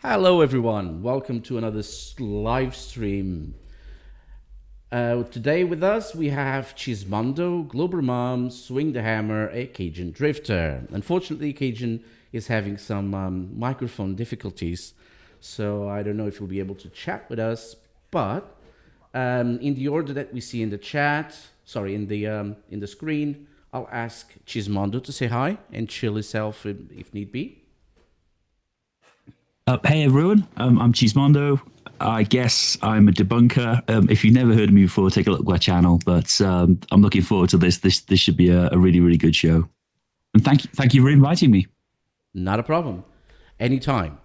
Hello, everyone. Welcome to another live stream. Today with us, we have Chismondo, Global Mom, Swing the Hammer, a Cajun Drifter. Unfortunately, Cajun is having some microphone difficulties, so I don't know if he'll be able to chat with us. But in the order that we see in the chat, in the screen, I'll ask Chismondo to say hi and chill himself if need be. Hey everyone, I'm Chismondo. I guess I'm a debunker. If you've never heard of me before, take a look at my channel. But I'm looking forward to this. This should be a really, really good show. And thank you for inviting me. Not a problem. Anytime.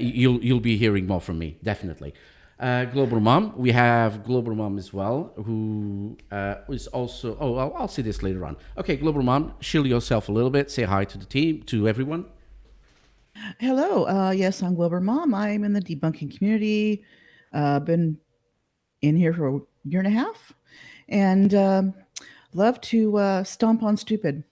You'll be hearing more from me, definitely. Global Mom, we have Global Mom as well, who is also. Oh, I'll see this later on. Okay, Global Mom, shield yourself a little bit. Say hi to the team, to everyone. Hello. Yes, I'm Wilbur Mom. I'm in the debunking community. Been in here for a year and a half, and love to stomp on stupid.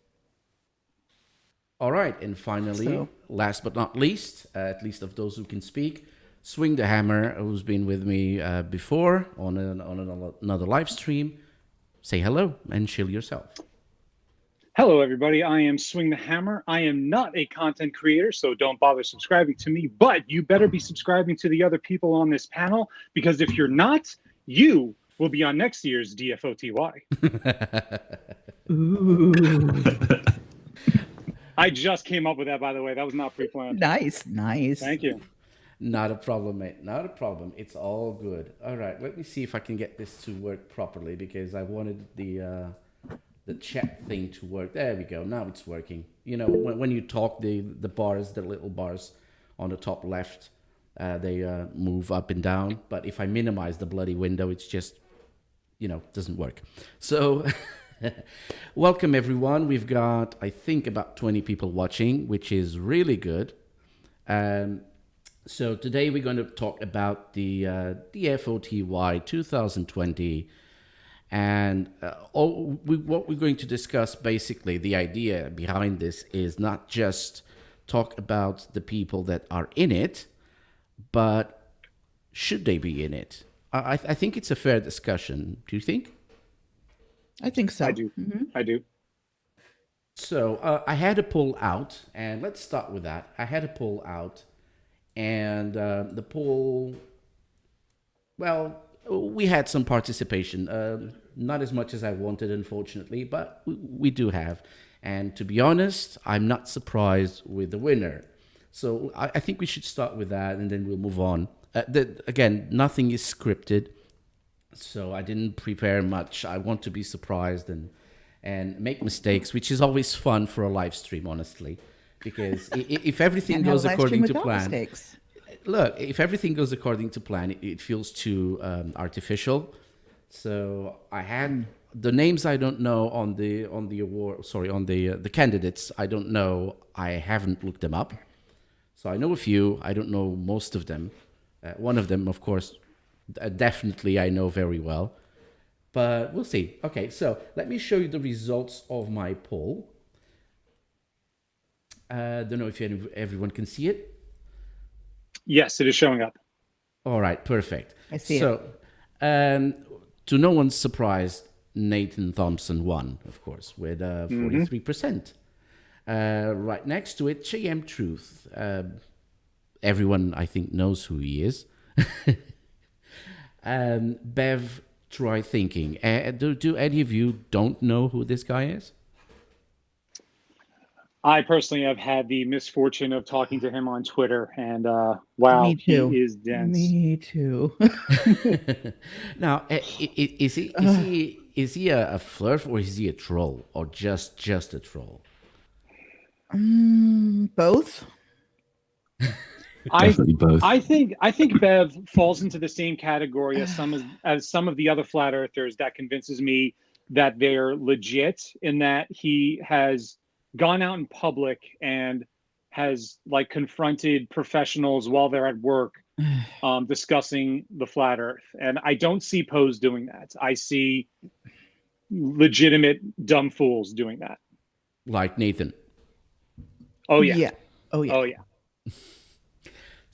All right, and finally, last but not least, at least of those who can speak, Swing the Hammer, who's been with me before on another live stream. Say hello and chill yourself. Hello, everybody. I am Swing the Hammer. I am not a content creator, so don't bother subscribing to me, but you better be subscribing to the other people on this panel, because if you're not, you will be on next year's DFOTY. Ooh. I just came up with that, by the way. That was not pre-planned. Nice. Thank you. Not a problem, mate. Not a problem. It's all good. All right, let me see if I can get this to work properly, because I wanted the chat thing to work. There we go. Now it's working. You know, when you talk, the bars, the little bars on the top left, they move up and down. But if I minimize the bloody window, it's just, doesn't work. So welcome, everyone. We've got, I think, about 20 people watching, which is really good. So today we're going to talk about the DFOTY 2020. And what we're going to discuss, basically, the idea behind this is not just talk about the people that are in it, but should they be in it? I think it's a fair discussion. Do you think? I think so. I do. Mm-hmm. I do. So I had a poll out, and let's start with that. I had a poll out, and the poll, well, we had some participation, not as much as I wanted, unfortunately, but we do have. And to be honest, I'm not surprised with the winner. So I think we should start with that, and then we'll move on. Again, nothing is scripted, so I didn't prepare much. I want to be surprised and make mistakes, which is always fun for a live stream, honestly, because if everything goes according to plan... Mistakes. Look, if everything goes according to plan, it feels too artificial. So I had the names I don't know on the award. Sorry, on the candidates I don't know. I haven't looked them up. So I know a few. I don't know most of them. One of them, of course, definitely I know very well. But we'll see. Okay, so let me show you the results of my poll. Don't know if everyone can see it. Yes, it is showing up. All right, perfect. I see it. So, to no one's surprise, Nathan Thompson won, of course, with 43%. Right next to it, JM Truth. Everyone, I think, knows who he is. Bev, Try Thinking. Do any of you don't know who this guy is? I personally have had the misfortune of talking to him on Twitter, and wow, he is dense. Me too. Now, is he a flirt, or is he a troll, or just a troll? Both. Definitely both. I think Bev falls into the same category as some of the other flat earthers that convinces me that they're legit, in that he has gone out in public and has confronted professionals while they're at work discussing the flat earth. And I don't see Pose doing that. I see legitimate dumb fools doing that. Like Nathan. Oh yeah. Yeah. Oh yeah. Oh yeah.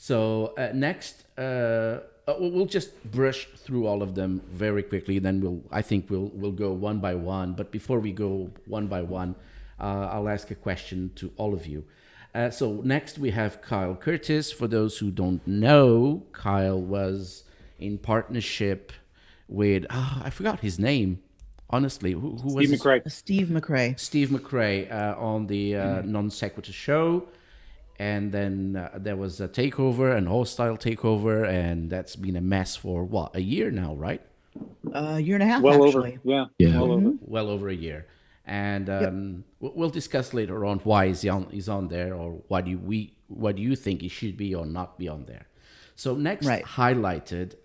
So next, we'll just brush through all of them very quickly. Then I think we'll go one by one. But before we go one by one, I'll ask a question to all of you. So next we have Kyle Curtis. For those who don't know, Kyle was in partnership with I forgot his name. Honestly, who was Steve McRae. Steve McRae. Steve McRae on the Non Sequitur show. And then there was a takeover, an hostile takeover, and that's been a mess for what, a year now, right? A year and a half, Well actually. over, Yeah. well over. Well over a year. And we'll discuss later on why he's on there, or what do you think he should be or not be on there. So next highlighted,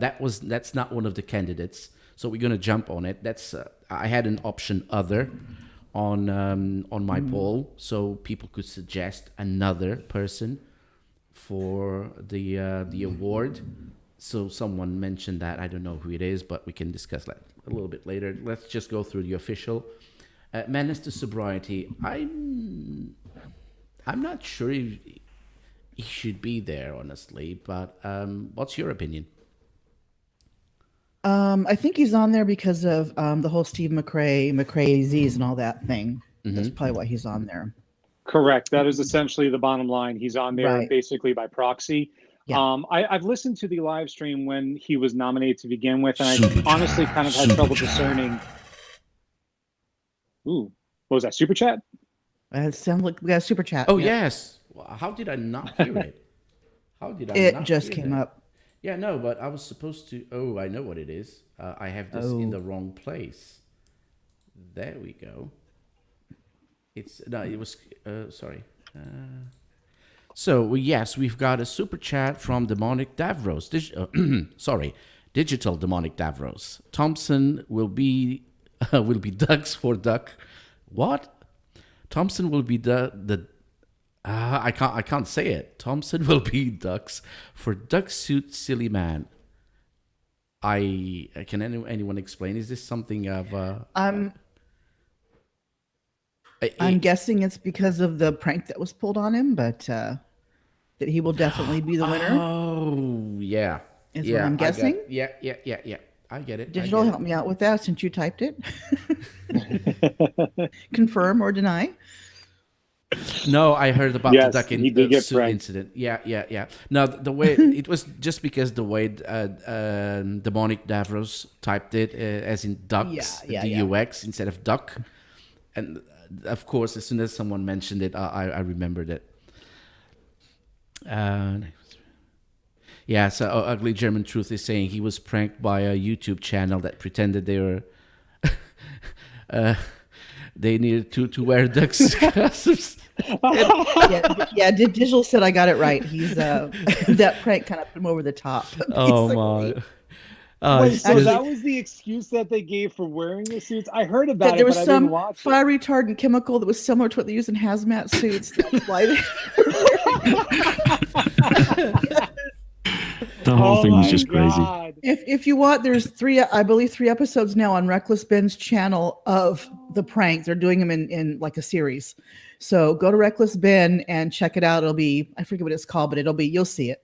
that's not one of the candidates. So we're gonna jump on it. That's I had an option other on my poll, so people could suggest another person for the award. So someone mentioned that. I don't know who it is, but we can discuss that a little bit later. Let's just go through the official. Menace to Sobriety. I'm not sure if he should be there, honestly, but what's your opinion? I think he's on there because of the whole Steve McRae Z's and all that thing. That's probably why he's on there. Correct. That is essentially the bottom line. He's on there basically by proxy. Yeah. I've listened to the live stream when he was nominated to begin with, and I honestly kind of had trouble discerning. Ooh, what was that, super chat? It sounds like we got a super chat. Oh, yes. How did I not hear it? How did I It not just hear came that? up. Yeah, no, but I was supposed to. Oh, I know what it is. I have this in the wrong place. There we go. It was. Sorry. So yes, we've got a super chat from Demonic Davros. Digital Demonic Davros. Thompson will be ducks for duck. What? Thompson will be the I can't say it. Thompson will be ducks for duck suit silly man. Can anyone explain? Is this something of I'm guessing it's because of the prank that was pulled on him, but that he will definitely be the winner. Oh yeah, Is what I'm guessing. Yeah. I get it. Digital, help me out with that since you typed it. Confirm or deny. No, I heard about the duck he did get suit pranked. incident. Yeah. No, the way it was just because the way Demonic Davros typed it as in ducks, DUX instead of duck, and of course, as soon as someone mentioned it, I remembered it. Yeah, so Ugly German Truth is saying he was pranked by a YouTube channel that pretended they were they needed to wear ducks costumes. Digital said I got it right. He's that prank kind of put him over the top. Oh my! So that was the excuse that they gave for wearing the suits. I heard about there it, was but I some didn't watch it. fire retardant chemical that was similar to what they use in hazmat suits. That's why The whole thing was just crazy. God. If you want, there's three episodes now on Reckless Ben's channel of the prank. They're doing them in like a series. So go to Reckless Ben and check it out. It'll be, I forget what it's called, but you'll see it.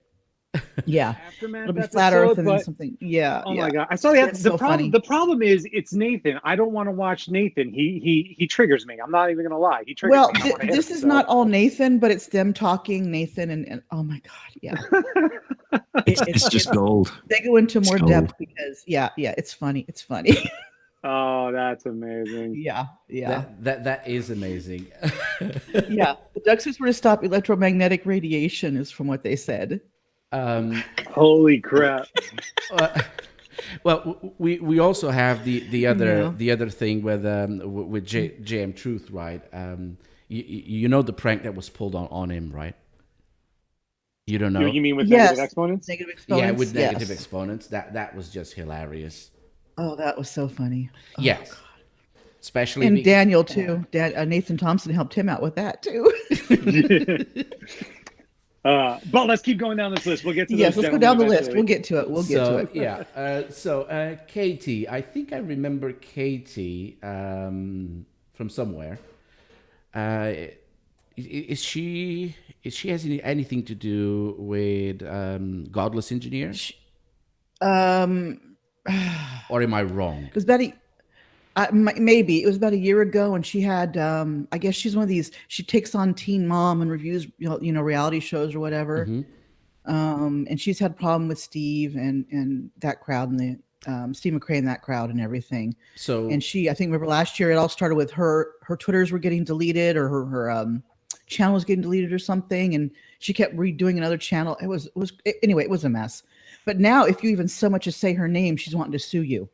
Yeah. Aftermath It'll be episode, flat Earth and then but- something. Yeah. Oh yeah. my God! I saw that. It's so funny. The problem is it's Nathan. I don't want to watch Nathan. He triggers me. I'm not even gonna lie. He triggers Well, me. I wanna hit this him, is so. not all Nathan, but it's them talking Nathan and oh my God, yeah. It's just gold. They go into more gold. depth because it's funny. It's funny. Oh, that's amazing. yeah. That is amazing. Yeah. The duck suits were to stop electromagnetic radiation, is from what they said. Holy crap! Well, we also have the other thing with JM Truth, right? You know the prank that was pulled on him, right? You don't know? You mean with Yes. negative exponents? Negative exponents. Yeah, with negative yes. exponents. That was just hilarious. Oh, that was so funny. Oh, Yes. Especially and Daniel too. Nathan Thompson helped him out with that too. But let's keep going down this list. We'll get to Yes, those let's go down the gentlemen list. We'll get to it. We'll get to it. Yeah. So Katie, I think I remember Katie from somewhere. Is she has anything to do with Godless Engineer? Um, Or am I wrong? it was about maybe it was about a year ago, and she had I guess she's one of these. She takes on Teen Mom and reviews reality shows or whatever. And she's had a problem with Steve and that crowd and the Steve McRae and that crowd and everything. So, and I think remember last year it all started with her Twitters were getting deleted, or her channel was getting deleted or something, and she kept redoing another channel. Anyway, it was a mess. But now if you even so much as say her name, she's wanting to sue you.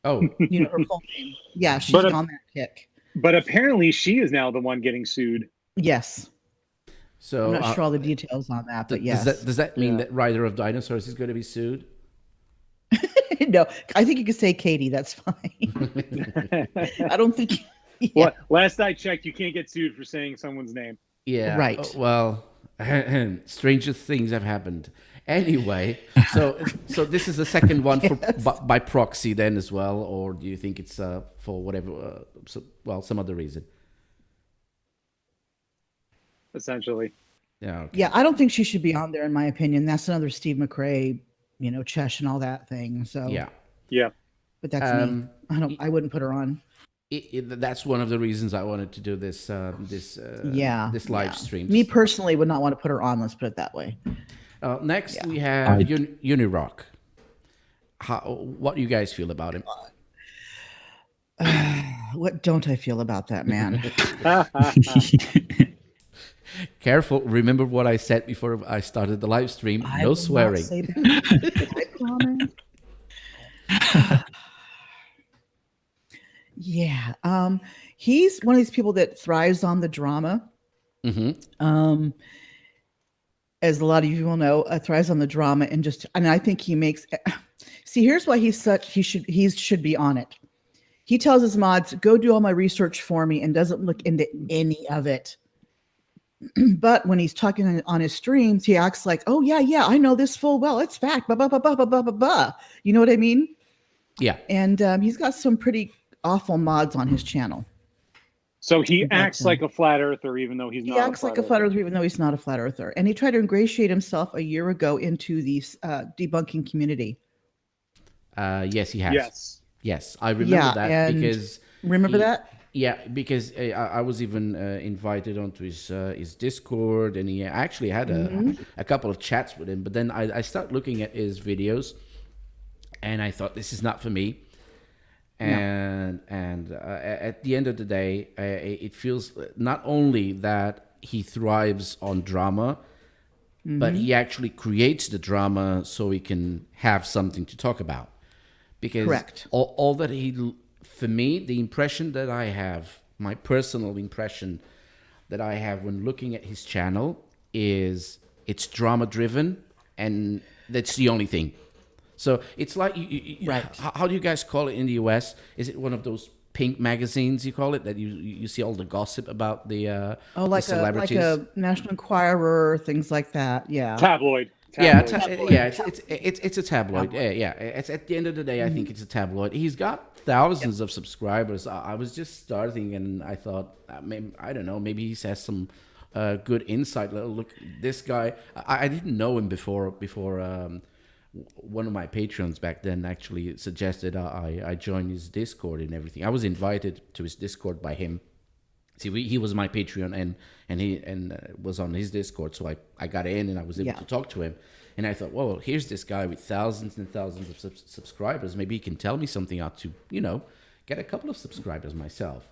oh, Her full name. Yeah, she's on that kick. But apparently she is now the one getting sued. Yes. so I'm not sure all the details on that, but yes. Does that mean that writer of Dinosaurs is going to be sued? No, I think you could say Katie. That's fine. I don't think. Yeah. Well, last I checked, you can't get sued for saying someone's name. Yeah. Right. Well, stranger things have happened. Anyway, so this is the second one for by proxy then as well, or do you think it's for whatever? Some other reason. Essentially. Yeah. Okay. Yeah, I don't think she should be on there, in my opinion. That's another Steve McRae, Chesh and all that thing. So Yeah. But that's me. I wouldn't put her on. That's one of the reasons I wanted to do this live stream. Me personally would not want to put her on. Let's put it that way. Next we have Uni Rock. What do you guys feel about him? What don't I feel about that man? Careful. Remember what I said before I started the live stream. No swearing. I promise. Yeah. He's one of these people that thrives on the drama. Mm-hmm. As a lot of you will know, thrives on the drama and I think he makes. See, here's why he should be on it. He tells his mods, "Go do all my research for me," and doesn't look into any of it. But when he's talking on his streams, he acts like, "Oh yeah, I know this full well. It's fact." Blah blah blah blah blah blah blah blah. You know what I mean? Yeah. And he's got some pretty awful mods on his channel. So he acts like a flat earther, even though he's not. He acts like a flat earther, even though he's not a flat earther. And he tried to ingratiate himself a year ago into the debunking community. Yes, he has. Yes, I remember that because. Remember that? Yeah, because I was even invited onto his Discord, and he actually had a couple of chats with him. But then I started looking at his videos, and I thought, this is not for me. And at the end of the day, it feels not only that he thrives on drama, but he actually creates the drama so he can have something to talk about. Because correct. All that for me, the impression that I have, my personal impression that I have when looking at his channel is it's drama driven, and that's the only thing. So it's like, right. How do you guys call it in the US? Is it one of those pink magazines you call it, that you see all the gossip about the celebrities? Like a National Enquirer, things like that. Yeah. Tabloid. Yeah, it's a tabloid. Yeah. It's at the end of the day, I think it's a tabloid. He's got thousands of subscribers. I was just starting, and I thought, I don't know, maybe he has some good insight. Look, this guy, I didn't know him before. One of my patrons back then actually suggested I join his Discord and everything. I was invited to his Discord by him. See, he was my Patreon and he was on his Discord, so I got in and I was able to talk to him. And I thought, well, here's this guy with thousands and thousands of subscribers. Maybe he can tell me something out to, get a couple of subscribers myself.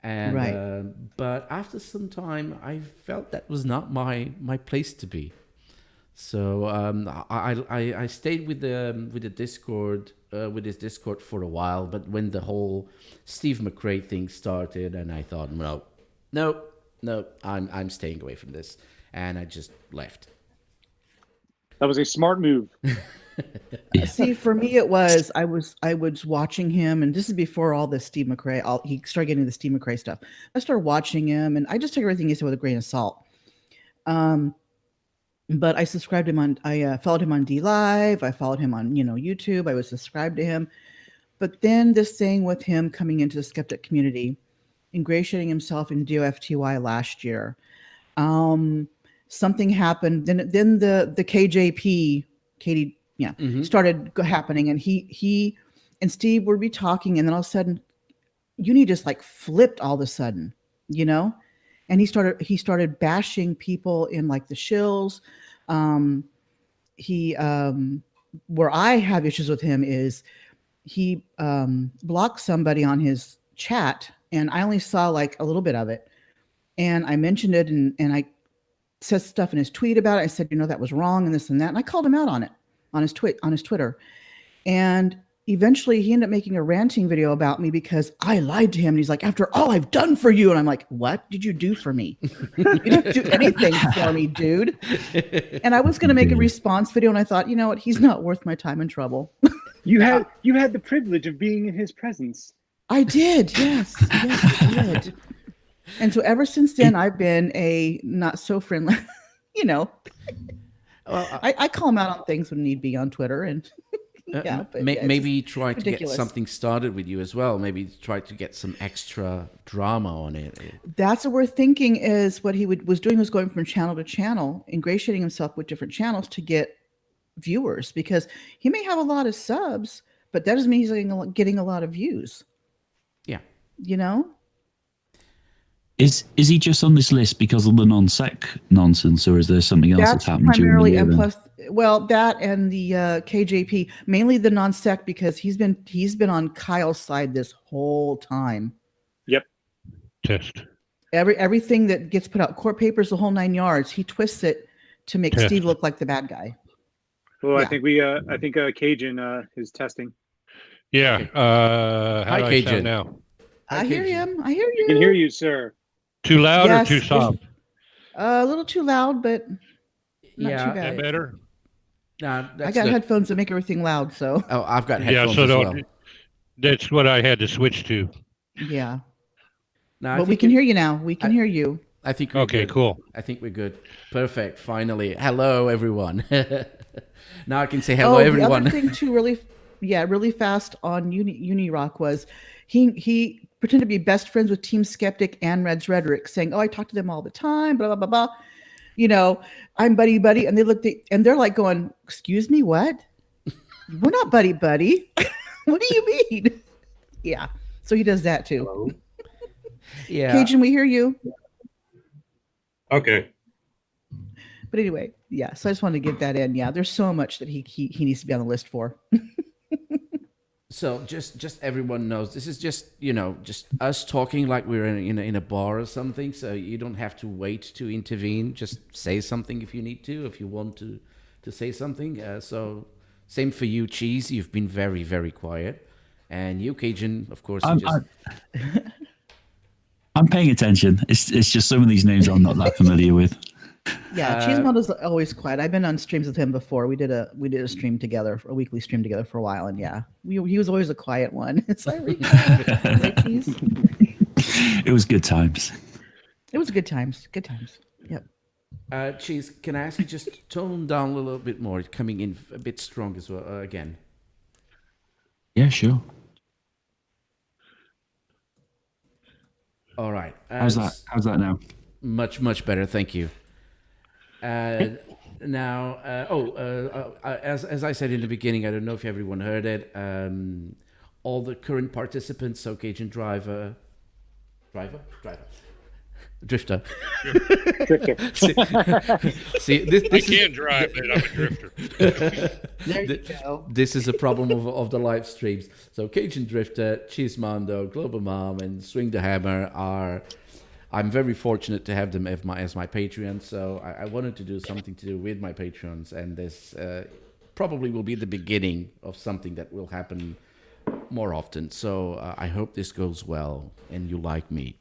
And but after some time, I felt that was not my place to be. So I stayed with the Discord with his Discord for a while, but when the whole Steve McRae thing started, and I thought, no, I'm staying away from this, and I just left. That was a smart move. See, for me, it was I was watching him, and this is before all this Steve McRae. He started getting the Steve McRae stuff. I started watching him, and I just took everything he said with a grain of salt. But I subscribed him on. I followed him on DLive. I followed him on YouTube. I was subscribed to him. But then this thing with him coming into the skeptic community, ingratiating himself in DFOTY last year, Something happened. Then the KJP, Katie, started happening, and he and Steve would be talking, and then all of a sudden, Uni just like flipped all of a sudden, and he started bashing people in like the shills. Where I have issues with him is he blocked somebody on his chat, and I only saw like a little bit of it, and I mentioned it, and I said stuff in his tweet about it. I said, that was wrong and this and that, and I called him out on it on his Twitter, and eventually he ended up making a ranting video about me because I lied to him, and he's like, after all I've done for you, and I'm like, what did you do for me? You didn't do anything for me, dude. And I was going to make a response video, and I thought, you know what, he's not worth my time and trouble. You had the privilege of being in his presence. I did, yes, I did. And so ever since then, I've been a not so friendly, Well, I call him out on things when need be on Twitter, and but maybe try to ridiculous. get something started with you as well. Maybe try to get some extra drama on it. That's what we're thinking. Is what he was doing was going from channel to channel, ingratiating himself with different channels to get viewers, because he may have a lot of subs, but that doesn't mean he's getting a lot of views. Yeah. Is he just on this list because of the non-sec nonsense, or is there something else that's happening primarily, during the year? And plus, that and the KJP, mainly the non-sec, because he's been on Kyle's side this whole time. Yep. Test. Everything that gets put out, court papers, the whole 9 yards, he twists it to make Steve look like the bad guy. Well, yeah. I think Cajun is testing. Yeah. How do I Cajun. sound now? I hear him. I hear you. I can hear you, sir. Too loud Yes, or too soft? A little too loud, but not Yeah, too Is that bad. better? No, I got headphones that make everything loud, so Oh, I've got Yeah, headphones so as well. that's what I had to switch to. yeah. No, I But we think can hear you now. We can hear you. I think we're Okay, good. cool. I think we're good. Perfect. Finally. Hello, everyone. Now I can say hello, everyone. The other thing too, really fast on Uni Rock was he pretended to be best friends with Team Skeptic and Red's Rhetoric, saying, "Oh, I talk to them all the time." Blah blah blah blah. I'm buddy, and they looked at, and they're like going, "Excuse me, what? We're not buddy. What do you mean?" Yeah. So he does that too. Hello? Yeah. Cajun, we hear you. Okay. But anyway, yeah. So I just wanted to get that in. Yeah, there's so much that he needs to be on the list for. So just everyone knows this is just just us talking like we're in a bar or something. So you don't have to wait to intervene. Just say something if you need to, if you want to say something. So same for you, Cheese. You've been very, very quiet, and you, Cajun, of course. I'm paying attention. It's just some of these names I'm not that familiar with. Yeah, Cheesemondo's always quiet. I've been on streams with him before. We did a stream together, a weekly stream together for a while, and yeah, he was always a quiet one. It's like, Cheese. It was good times. It was good times. Good times. Yep. Cheese, can I ask you just tone down a little bit more? It's coming in a bit strong as well again. Yeah, sure. All right. How's that now? Much better, thank you. Now, as I said in the beginning, I don't know if everyone heard it. All the current participants, so Cajun Drifter. Drifter. See, this I can't drive, but I'm a drifter. There you go. This is a problem of the live streams. So Cajun Drifter, Cheesemondo, Global Mom, and Swing the Hammer are. I'm very fortunate to have them as my Patreon. So I wanted to do something to do with my Patreons, and this probably will be the beginning of something that will happen more often. So I hope this goes well and you like me.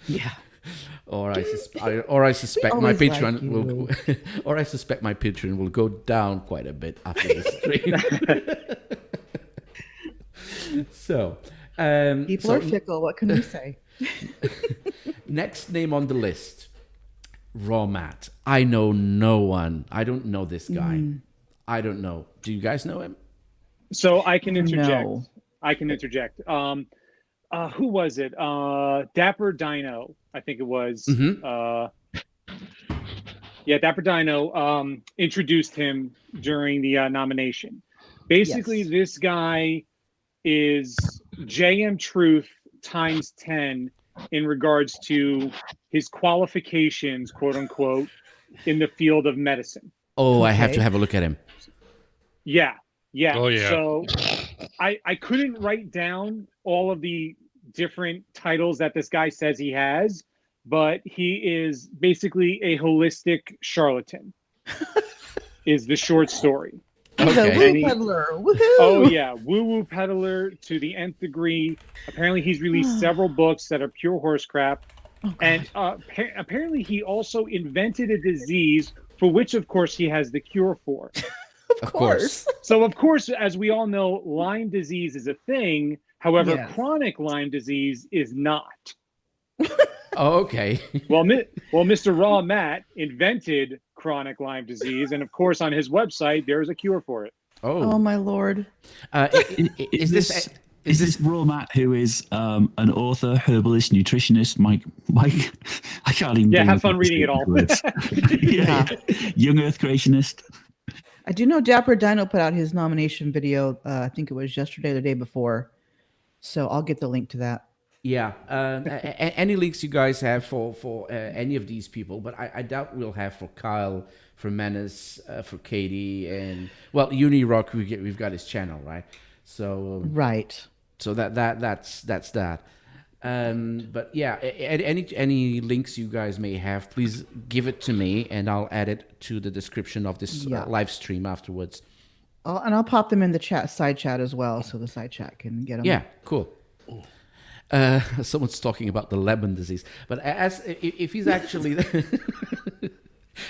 Yeah. Or I suspect my always Patreon like will, or I suspect my Patreon will go down quite a bit after this stream. So, People are fickle. What can we say? Next name on the list, Romat. I know no one. I don't know this guy. I don't know. Do you guys know him? So I can interject. No. I can interject. Who was it? Dapper Dino. I think it was. Mhm. Yeah, Dapper Dino introduced him during the nomination. Basically, Yes. this guy is JM Truth times 10 in regards to his qualifications, quote unquote, in the field of medicine. Oh, I have to Okay. have a look at him. Yeah. Yeah. Oh, yeah. So I couldn't write down all of the different titles that this guy says he has, but he is basically a holistic charlatan, is the short story. He's Okay. a woo And he- peddler. Woohoo! Oh yeah, woo-woo peddler to the nth degree. Apparently, he's released several books that are pure horse crap. Oh, God. And apparently, he also invented a disease for which, of course, he has the cure for. of course. So, of course, as we all know, Lyme disease is a thing. However, Yes. chronic Lyme disease is not. Oh, okay. Well, Mr. Raw Matt invented chronic Lyme disease, and of course, on his website, there is a cure for it. Oh Oh, my lord. is this Is this Raw Matt, who is an author, herbalist, nutritionist? Mike, I can't even. Yeah, bring have up fun the reading it all. words. Yeah. Young Earth creationist. I do know Dapper Dino put out his nomination video. I think it was yesterday or the day before. So I'll get the link to that. Yeah. Any links you guys have for any of these people, but I doubt we'll have for Kyle, for Menace, for Katie, and well, Uni Rock. We've got his channel, right? So Right. so that's that. But yeah, any links you guys may have, please give it to me, and I'll add it to the description of this Yeah. live stream afterwards. And I'll pop them in the side chat as well, so the side chat can get them. Yeah, cool. Someone's talking about the lemon disease, but if he's actually,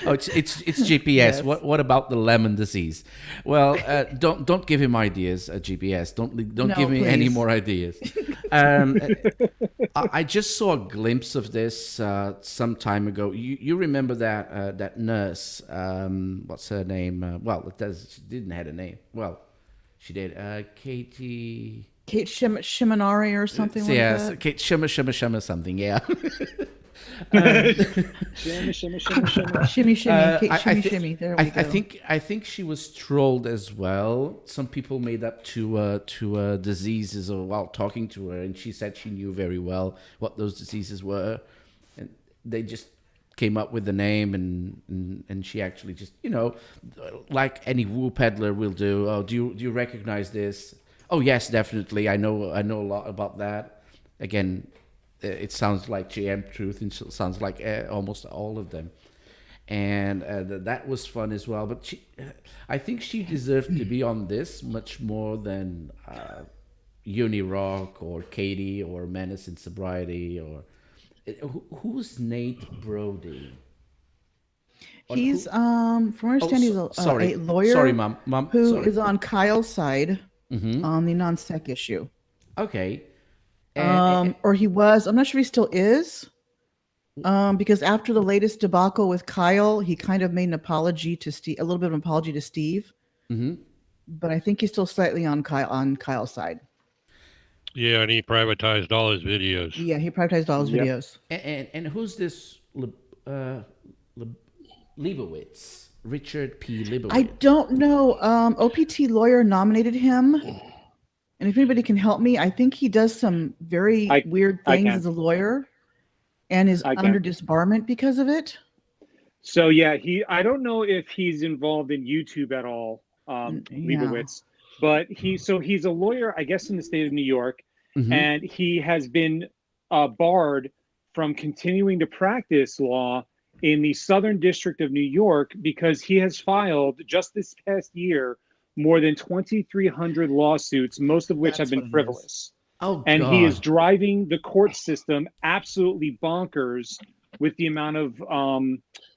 oh, it's GPS. Yes. What about the lemon disease? Well, don't give him ideas, GPS. Don't No, give me any please. more ideas. I just saw a glimpse of this some time ago. You remember that nurse? What's her name? She didn't have a name. Well, she did. Katie. Kate Shimanari or something like Yes, that. Kate Shimmer something. Yeah. Shimmy, shimmy, shimmy, shimmy. Shimmy, shimmy. Kate I Shimmy, thi- shimmy. There we go. I think she was trolled as well. Some people made up to diseases while talking to her, and she said she knew very well what those diseases were, and they just came up with the name, and she actually just, like any woo peddler will do. Oh, do you recognize this? Oh yes, definitely. I know a lot about that. Again, it sounds like JM Truth, and it sounds like almost all of them. And that was fun as well. But I think she deserved to be on this much more than Uni Rock or Katie or Menace in Sobriety or who's Nate Brody? He's from what I understand, he's a lawyer. Sorry, mom. Who is sorry. on Kyle's side Mhm. on the non-sec issue. Okay. Or he was. I'm not sure if he still is. Because after the latest debacle with Kyle, he kind of made an apology to Steve, a little bit of an apology to Steve. Mhm. But I think he's still slightly on Kyle's side. Yeah, and he privatized all his videos. Yeah, he privatized all his Yep. videos. And who's this Leibowitz? Richard P. Leibowitz. I don't know. OPT lawyer nominated him. And if anybody can help me, I think he does some very weird I things can. as a lawyer and is I can. under disbarment because of it. So yeah, I don't know if he's involved in YouTube at all, Leibowitz, but he's a lawyer, I guess, in the state of New York, Mhm. and he has been barred from continuing to practice law in the Southern District of New York because he has filed just this past year more than 2,300 lawsuits, most of which That's have been what it is. frivolous. Oh, And God. he is driving the court system absolutely bonkers with the amount of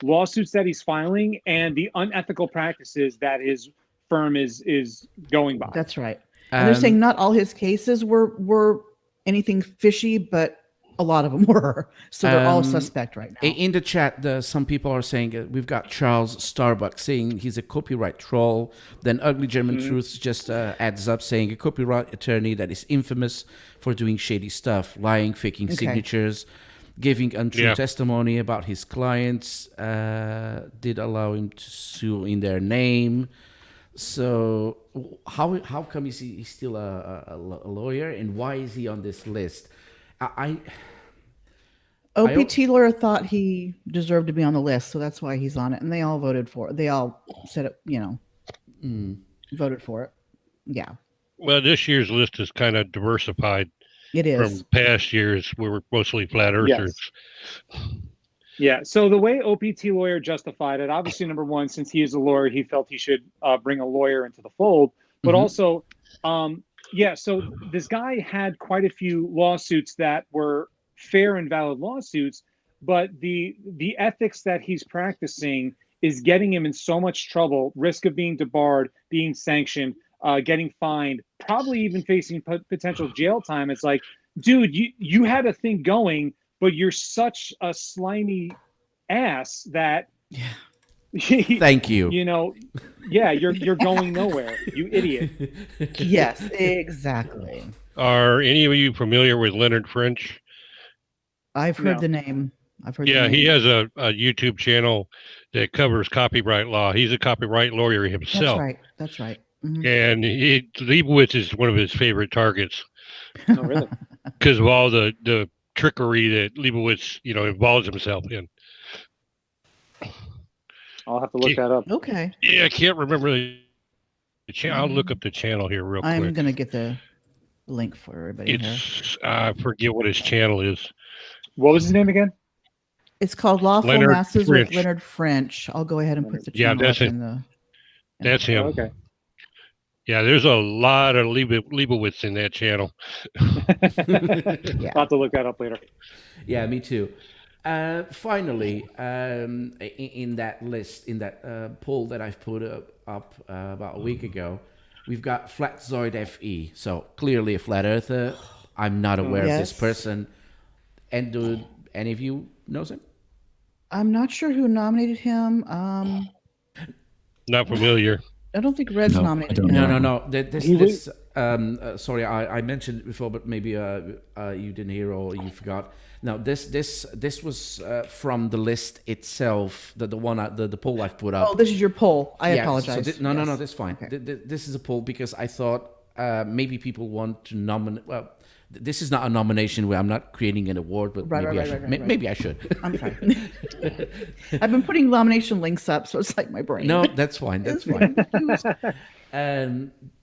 lawsuits that he's filing and the unethical practices that his firm is going by. That's right. And they're saying not all his cases were anything fishy, but a lot of them were. So they're all suspect right now. In the chat, some people are saying we've got Charles Starbuck saying he's a copyright troll. Then Ugly German Truths just adds up saying a copyright attorney that is infamous for doing shady stuff, lying, faking Okay. signatures. giving untrue Yeah. testimony about his clients, did allow him to sue in their name. So how come he's still a lawyer, and why is he on this list? I OPT lawyer thought he deserved to be on the list, so that's why he's on it, and they all voted for it. They all said it, voted for it. Yeah, Well, this year's list is kind of diversified it is. from past years where we're mostly flat earthers. Yeah. So the way OPT lawyer justified it, obviously, number one, since he is a lawyer, he felt he should bring a lawyer into the fold. But also, so this guy had quite a few lawsuits that were fair and valid lawsuits, but the ethics that he's practicing is getting him in so much trouble, risk of being debarred, being sanctioned, getting fined, probably even facing potential jail time. It's like, dude, you had a thing going, but you're such a slimy ass that thank you. You're going nowhere, you idiot. Yes, exactly. Are any of you familiar with Leonard French? I've heard the name. Yeah, he has a YouTube channel that covers copyright law. He's a copyright lawyer himself. That's right. And Leibowitz is one of his favorite targets. Oh, really? Because of all the trickery that Leibowitz, involves himself in. I'll have to look that up. Okay. Yeah, I can't remember the channel. I'll look up the channel here real quick. I'm gonna get the link for everybody here. I forget what his channel is. What was his name again? It's called Lawful Leonard Masses French. with Leonard French. I'll go ahead and put the channel that's up it. in the. That's him. Oh, okay. Yeah, there's a lot of Leibowitz in that channel. Yeah. I'll have to look that up later. Yeah, me too. Finally, in that list, in that poll that I've put up about a week ago, we've got Flatzoid FE. So clearly a flat earther. I'm not aware of this person. And do any of you knows him? I'm not sure who nominated him. Not familiar. I don't think Red's nominated him. No. This sorry, I mentioned it before, but maybe you didn't hear or you forgot. No, this was from the list itself, the poll I've put up. Oh, this is your poll. I Yeah, apologize. So no, that's fine. Okay. This is a poll because I thought maybe people want to nominate. Well, this is not a nomination where I'm not creating an award, but maybe I should. I'm sorry. I've been putting nomination links up, so it's like my brain. No, that's fine. That's fine.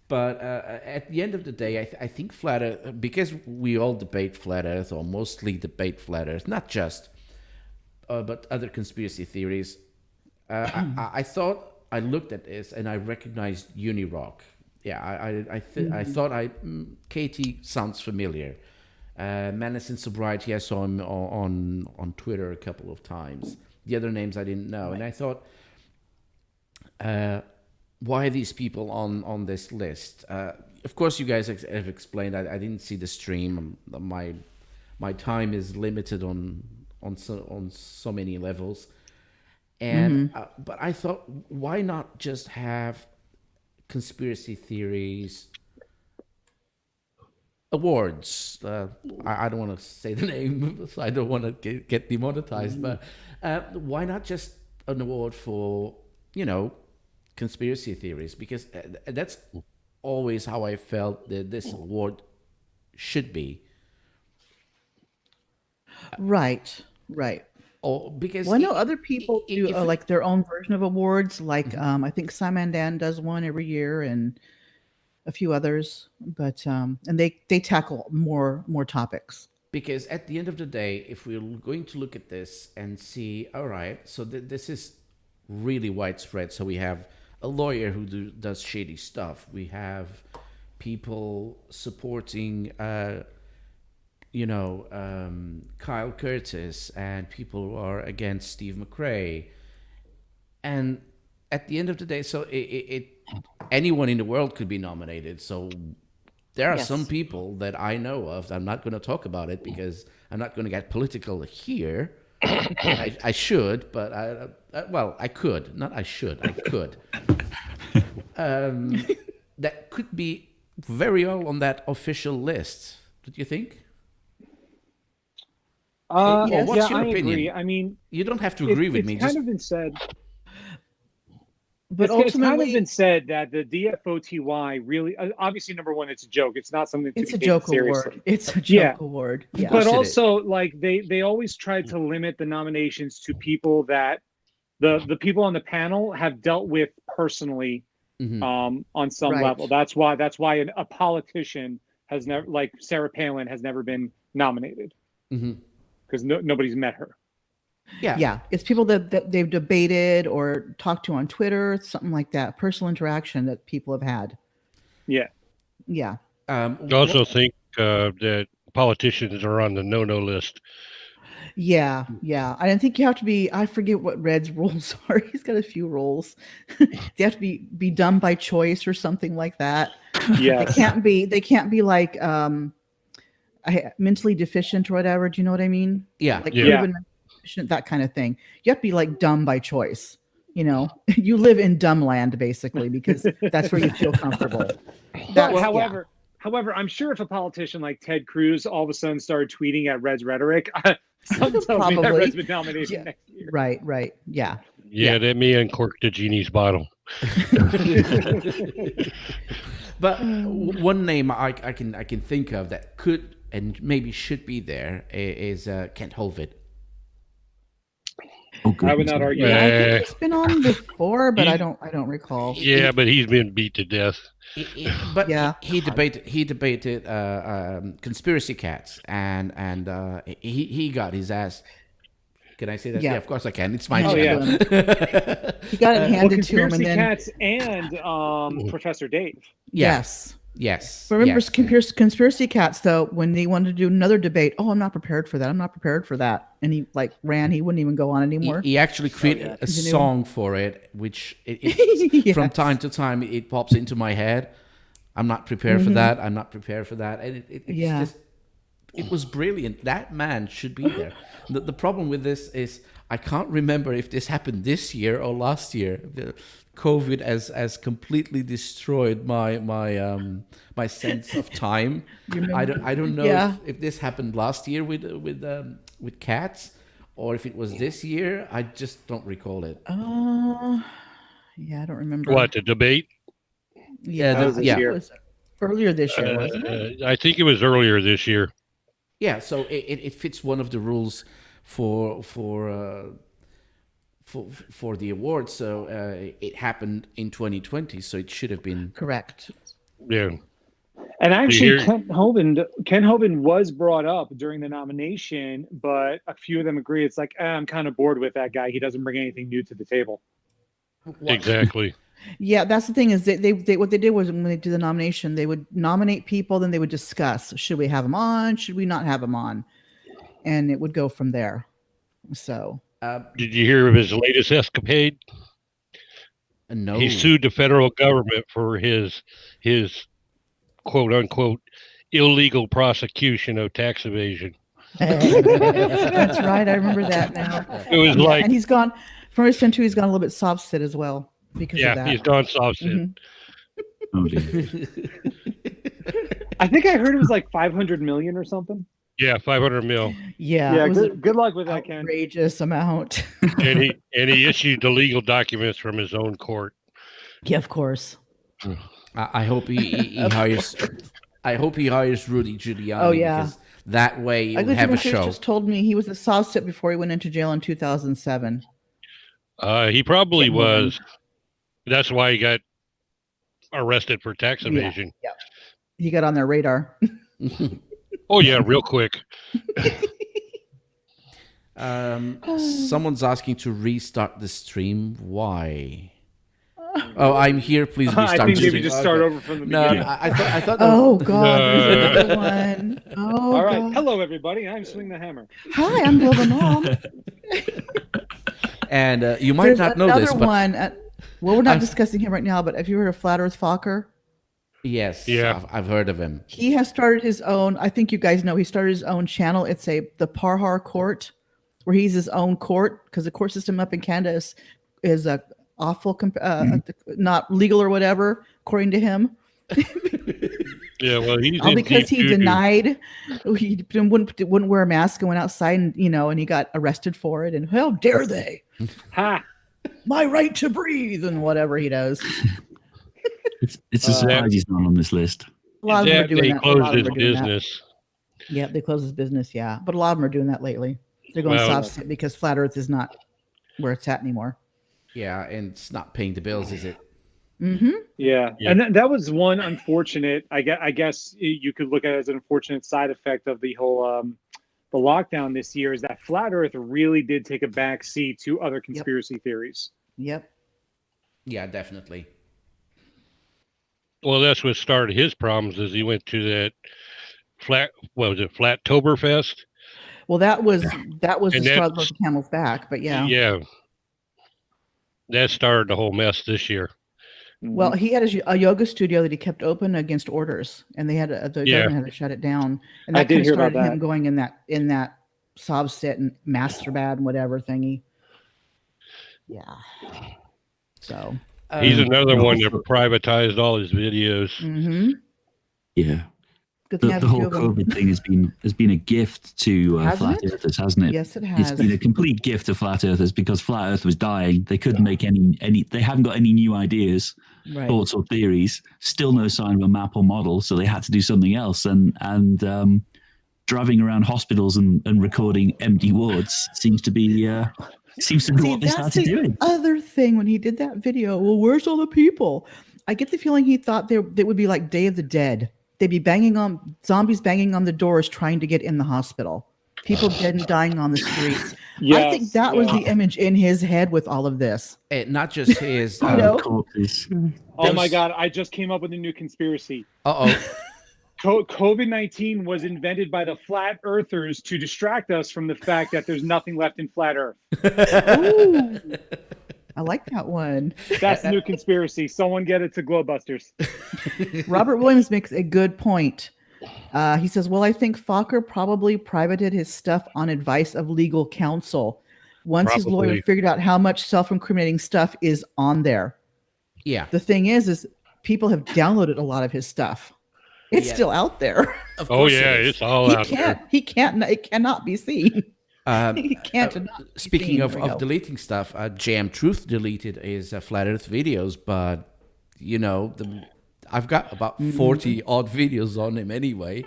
But at the end of the day, I think Flat Earth, because we all debate Flat Earth, or mostly debate Flat Earth, not just, but other conspiracy theories. I thought I looked at this and I recognized Uni Rock. Yeah, I thought Katie sounds familiar. Menace and Sobriety, I saw him on Twitter a couple of times. The other names I didn't know, and I thought, why are these people on this list? Of course, you guys have explained. I didn't see the stream. My time is limited on so many levels, and but I thought, why not just have conspiracy theories awards? I don't want to say the name, so I don't want to get demonetized. But why not just an award for conspiracy theories? Because that's always how I felt that this award should be. Right. Or because I know other people do like their own version of awards. Like I think Simon Dan does one every year, and a few others. But and they tackle more topics. Because at the end of the day, if we're going to look at this and see, all right, so this is really widespread. So we have a lawyer who does shady stuff. We have people supporting, Kyle Curtis, and people who are against Steve McRae. And at the end of the day, so anyone in the world could be nominated. So there are some people that I know of. I'm not going to talk about it because I'm not going to get political here. I should, but I could. Not I should. I could. That could be very well on that official list. Don't you think? Yes. what's your I opinion? agree. I mean, You don't have to agree with it's me. kind Just of been said. But It's kind of ultimately, been said that the DFOTY really, obviously, number one, it's a joke. It's not something to it's be a taken joke seriously. award. It's a joke Yeah. award. Of Yeah. course But it also, like they always try to limit the nominations to people that the people on the panel have dealt with personally, Mhm. on some Right. level. That's why a politician has never, like Sarah Palin, has never been nominated Mhm. because nobody's met her. Yeah. Yeah, it's people that they've debated or talked to on Twitter, something like that. Personal interaction that people have had. Yeah. Yeah. I also think that politicians are on the no-no list. Yeah. Yeah. I think you have to be, I forget what Red's rules are. He's got a few rules. They have to be done by choice or something like that. Yes. They can't be like mentally deficient or whatever. Do you know what I mean? Yeah. Like Yeah. proven mentally deficient, that kind of thing. You have to be like dumb by choice. You know, you live in dumb land basically because that's where you feel comfortable. But however, I'm sure if a politician like Ted Cruz all of a sudden started tweeting at Red's Rhetoric, something tells me that Probably. Red's been nominated Yeah. next year. Right. Yeah. Yeah, that may uncork the genie's bottle. But one name I can think of that could and maybe should be there is Kent Holvid. Oh, I would goodness not me. argue. Yeah, I Eh, think he's been on before, but I He's- don't recall. Yeah, but he's been beat to death. But Yeah. he debated conspiracy cats and he got his ass. Can I say that? Yeah. Yeah, of course I can. It's my Oh, channel. He got it Well, handed to him, Conspiracy and then Cats and Professor Dave. Yeah. yes. Yes. Remember yes. conspiracy cats though, when they wanted to do another debate, oh, I'm not prepared for that. I'm not prepared for that. And he like ran, he wouldn't even go on anymore. He actually created yeah. a Continue. song for it, which from Yes. time to time it pops into my head. I'm not prepared for that. I'm not prepared for that. And it's Yeah. just, it was brilliant. That man should be there. The problem with this is I can't remember if this happened this year or last year. The COVID has completely destroyed my sense of time. I don't know Yeah. if this happened last year with cats or if it was this year. I just don't recall it. Yeah, I don't remember. What, the debate? Yeah, the- I think yeah. it was earlier this year, wasn't it? I think it was earlier this year. Yeah, so it fits one of the rules for the award. So it happened in 2020, so it should have been. Correct. Yeah. And actually, hear- Ken Hovind was brought up during the nomination, but a few of them agree. It's like, I'm kind of bored with that guy. He doesn't bring anything new to the table. Exactly. Yeah, that's the thing is they what they did was when they did the nomination, they would nominate people, then they would discuss, should we have them on? Should we not have them on? And it would go from there. So Did you hear of his latest escapade? No. He sued the federal government for his quote unquote illegal prosecution of tax evasion. that's right. I remember that now. It was like, And he's gone from his too, he's gone a little bit soft sit as well because of yeah, that. he's gone soft sit. Mhm. Oh, dear. I think I heard it was like 500 million or something. Yeah, 500 mil, Yeah, Yeah, it was an good luck with that, Ken. outrageous amount. and he issued the legal documents from his own court. Yeah, of course. I hope he hires. I hope he hires Rudy Giuliani. Oh, yeah. Because that way I he'll have a Chris show. just told me he was a soft sit before he went into jail in 2007. He probably Ken Hovind. was. That's why he got arrested for tax evasion. He got on their radar. Oh yeah, real quick. Someone's asking to restart the stream. Why? Oh, I'm here. Please restart I think the maybe stream. just start Okay. over from the No, beginning. I thought. Oh God, there's No. another one. Oh, All right. God. Hello, everybody. I'm Swing the Hammer. Hi, I'm Bill the Mom. And you might There's not know another this, but one. Well, we're not I'm- discussing him right now, but have you heard of Flat Earth Fokker? yes, Yeah. I've heard of him. He has started his own. I think you guys know he started his own channel. It's the Parhar Court, where he's his own court because the court system up in Canada is a awful, not legal or whatever, according to him. Yeah, well, he's All in because he deep doo-doo. denied he wouldn't wear a mask and went outside, and and he got arrested for it. And how dare they? Ha! My right to breathe and whatever he does. It's a surprise he's not on this list. A lot of them are That doing they that. A lot closed of them his are doing that. business. Yeah, they closed his business. Yeah, but a lot of them are doing that lately. They're going Well- soft sit because flat Earth is not where it's at anymore. Yeah, and it's not paying the bills, is it? Mm-hmm. Yeah, Yeah. and that was one unfortunate. I guess you could look at it as an unfortunate side effect of the whole the lockdown this year is that flat Earth really did take a back seat to other conspiracy theories. Yep. Yeah, definitely. Well, that's what started his problems. Is he went to that Flattoberfest? Well, that was the And straw that that's- broke the camel's back. But yeah. Yeah. That started the whole mess this year. Well, he had a yoga studio that he kept open against orders, and they had the Yeah. government had to shut it down. And I that did kind of hear about started him that. going in that sob sit and masturbate and whatever thingy. Yeah. So. He's Um, another one that also- privatized all his videos. Mm-hmm. Yeah. Good thing I have The a whole few of them. COVID thing has been a gift to Hasn't flat it? earthers, hasn't it? Yes, it It's has. been a complete gift to flat earthers because flat Earth was dying. They couldn't make any. They haven't got any new ideas, Right. thoughts, or theories. Still no sign of a map or model, so they had to do something else. And driving around hospitals and recording empty wards seems to be what they that's started the doing. other thing when he did that video. Well, where's all the people? I get the feeling he thought they would be like Day of the Dead. They'd be zombies banging on the doors trying to get in the hospital. People dead and dying on the streets. I think that was the image in his head with all of this. not just his. You know? Corpses. Oh my Those- God! I just came up with a new conspiracy. Uh-oh. COVID-19 was invented by the flat earthers to distract us from the fact that there's nothing left in flat Earth. Ooh, I like that one. That's the new conspiracy. Someone get it to Glowbusters. Robert Williams makes a good point. He says, well, I think Fokker probably privated his stuff on advice of legal counsel. Once his lawyer Probably. figured out how much self-incriminating stuff is on there. Yeah. The thing is people have downloaded a lot of his stuff. It's Yeah. still out there. Of Oh course yeah, it is. it's all out there. It cannot be seen. Um, He can't. not be Speaking seen. of, There we go. deleting stuff, Jam Truth deleted his Flat Earth videos, but I've got about 40 odd videos on him anyway.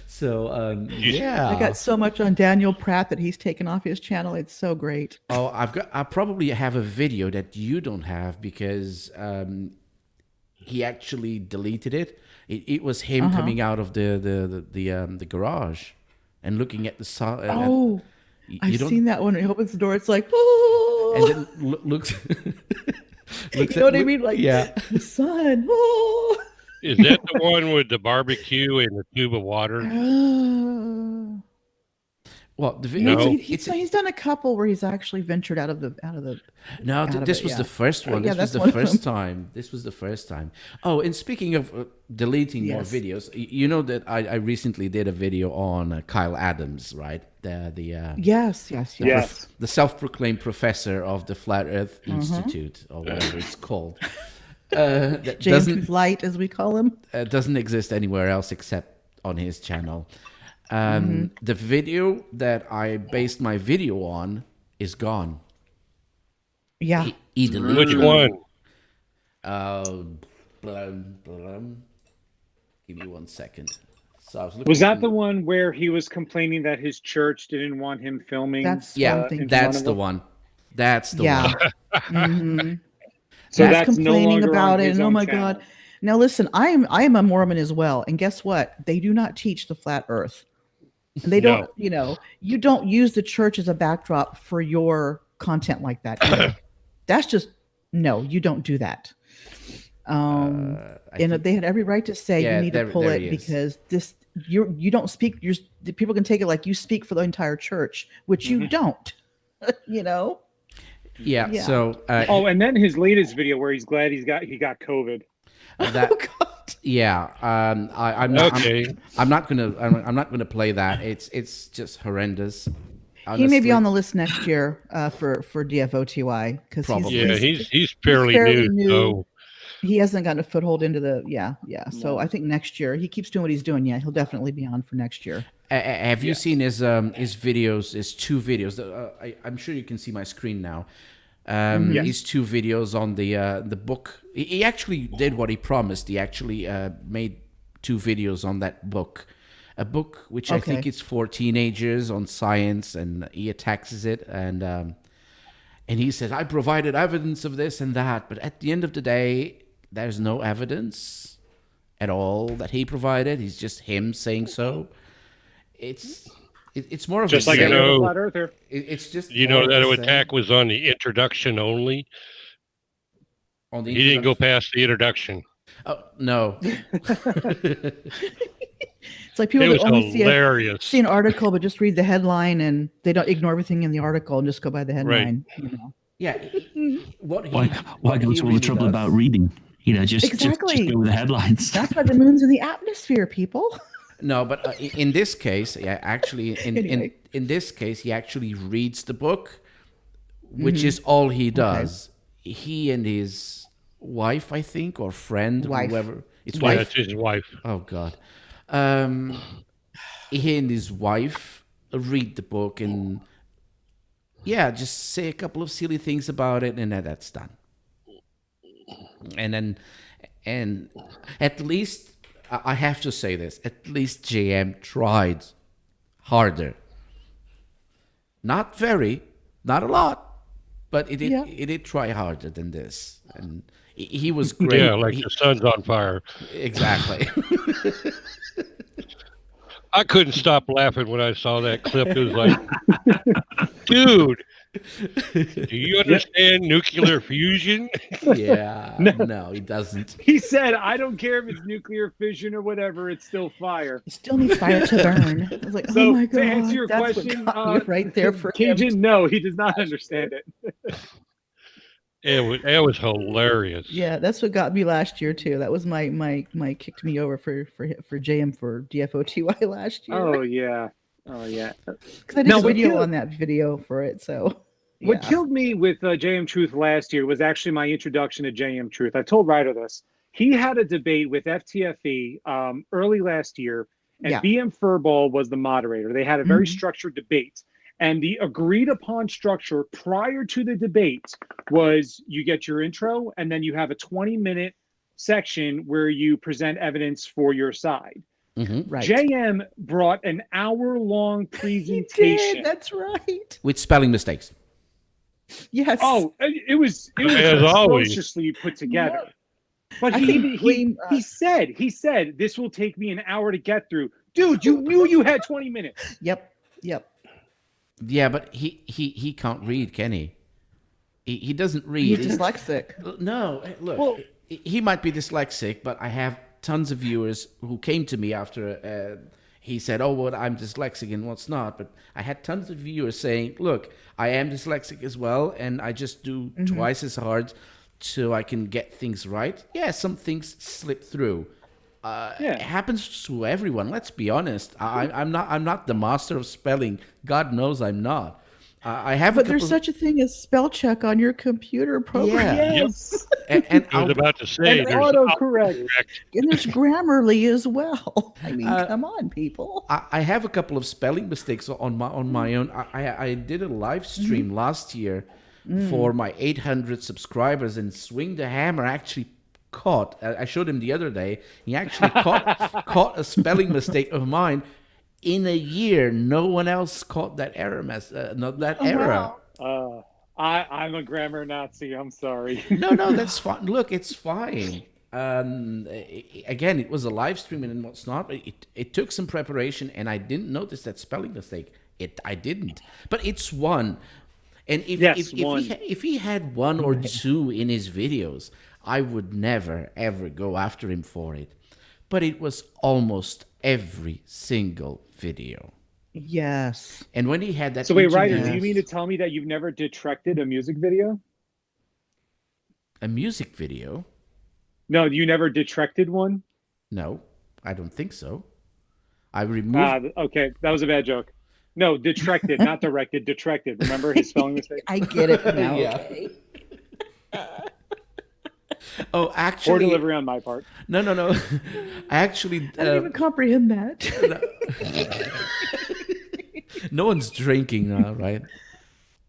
So yeah, I got so much on Daniel Pratt that he's taken off his channel. It's so great. Oh, I probably have a video that you don't have because he actually deleted it. It was him coming out of the garage and looking at the sun. Oh, you I've don't- seen that one. He opens the door. It's like, oh, and then looks. you know what I mean? Like, yeah. the sun. Oh. Is that the one with the barbecue and the tube of water? Well, the No, video. he's done a couple where he's actually ventured out of the. No, out of this it, was yeah. the first one. Yeah, This was that's the one of first them. time. This was the first time. Oh, and speaking of deleting more Yes. videos, you know that I recently did a video on Kyle Adams, right? Yes. Yes. The self-proclaimed professor of the Flat Earth Mm-hmm. Institute, or whatever it's called. That James Light, as we call him. doesn't exist anywhere else except on his channel. Mm-hmm. The video that I based my video on is gone. Yeah. He deleted Which it. one? Give me 1 second. So I was looking Was that through- the one where he was complaining that his church didn't want him filming? That's Yeah, what I'm thinking. that's the one. That's the Yeah. one. Mhm. So That's that's no complaining longer about on it, his and oh own my channel. God. Now listen, I am a Mormon as well, and guess what? They do not teach the flat Earth. And they don't, you don't use the church as a backdrop for your content like that either. That's just no, you don't do that. I And think- they had every right to say Yeah, you need there- to pull there it he is. because you don't speak. The people can take it like you speak for the entire church, which you don't. yeah, yeah. So Oh, and then his latest video where he's glad he got COVID. that Oh God. yeah, I'm not. Okay. I'm not gonna play that. It's just horrendous. He may be honestly. on the list next year for DFOTY because Probably. Yeah, he's fairly fairly new. new. So He hasn't gotten a foothold into the yeah. So No. I think next year he keeps doing what he's doing. Yeah, he'll definitely be on for next year. Have you Yes. seen his videos? His 2 videos. I'm sure you can see my screen now. Yes. His 2 videos on the book. He actually did what he promised. He actually made 2 videos on that book, a book which I think Okay. is for teenagers on science, and he attacks it, and he says, I provided evidence of this and that, but at the end of the day, there's no evidence at all that he provided. He's just him saying so. It's more of Just a like, saying. you know, Flat Earther. It's just You more know, of that a saying. attack was on the introduction only. On the He didn't go introduction. past the introduction. Oh, no. It's like people It that was only hilarious. see an article but just read the headline and they don't ignore everything in the article and just go by the headline. You know. Yeah. What Why what go he to all really the trouble does- about reading? You know, just Exactly. go with the headlines. That's why the moon's in the atmosphere, people. No, but in this case, yeah, actually, Anyway. in this case, he actually reads the book, which is all he does. He and his wife, I think, or friend, Wife. whoever. It's Yeah, wife. it's his wife. Oh God. He and his wife read the book and just say a couple of silly things about it, and then that's done. And at least I have to say this: at least JM tried harder. Not a lot, but it did. Yeah. It did try harder than this, and he was great. Yeah, like He- the sun's on fire. exactly. I couldn't stop laughing when I saw that clip. It was like, dude, do you understand nuclear fusion? Yeah. No, he doesn't. He said, I don't care if it's nuclear fission or whatever, it's still fire. You still need fire to burn. I was like, So, oh my god, to answer your that's question, what got me right there for him. Cajun, no, he does not understand it. It was hilarious. Yeah, that's what got me last year too. That was my kicked me over for JM for DFOTY last year. Oh, yeah. Oh, yeah. Because I did Now, a what video killed- on that video for it. So What yeah. killed me with JM Truth last year was actually my introduction to JM Truth. I told Ryder this. He had a debate with FTFE early last year, and Yeah. BM Furball was the moderator. They had a very Mhm. structured debate. And the agreed upon structure prior to the debate was you get your intro, and then you have a 20-minute section where you present evidence for your side. Right. JM brought an hour-long He presentation. did. That's right. With spelling mistakes. Yes. Oh, it was As always. atrociously put together. But I he think Gleam, he said this will take me an hour to get through. Dude, you knew you had 20 minutes. Yep. Yeah, but he can't read, can he? He doesn't read. He's dyslexic. No, look, Well- he might be dyslexic, but I have tons of viewers who came to me after he said, "Oh, well, I'm dyslexic and what's not." But I had tons of viewers saying, "Look, I am dyslexic as well, and I just do twice as hard so I can get things right." Yeah, some things slip through. It happens to everyone. Let's be honest. I'm not the master of spelling. God knows I'm not. I have. But there's such a thing as spell check on your computer program. Yeah. Yes. and I was about to say, And there's autocorrect. And there's Grammarly as well. I mean, Uh, come on, people. I have a couple of spelling mistakes on my own. I did a live stream last year for my 800 subscribers, and Swing the Hammer actually caught. I showed him the other day. He actually caught a spelling mistake of mine. In a year, no one else caught that error error. Wow. I'm a grammar Nazi. I'm sorry. No, that's fine. Look, it's fine. Again, it was a live stream and what's not. It took some preparation, and I didn't notice that spelling mistake. I didn't. But it's one. And if he had one or two in his videos, I would never ever go after him for it. But it was almost every single video. Yes. And when he had that, So wait, Ryder, interview- do you mean to tell me that you've never detracted a music video? a music video? No, you never detracted one? No, I don't think so. I removed. Okay, that was a bad joke. No, detracted, not directed, detracted. Remember his spelling mistake? I get it now. Yeah. Okay. Oh, Poor actually, delivery on my part. no. I actually, I don't even comprehend that. no one's drinking now, right?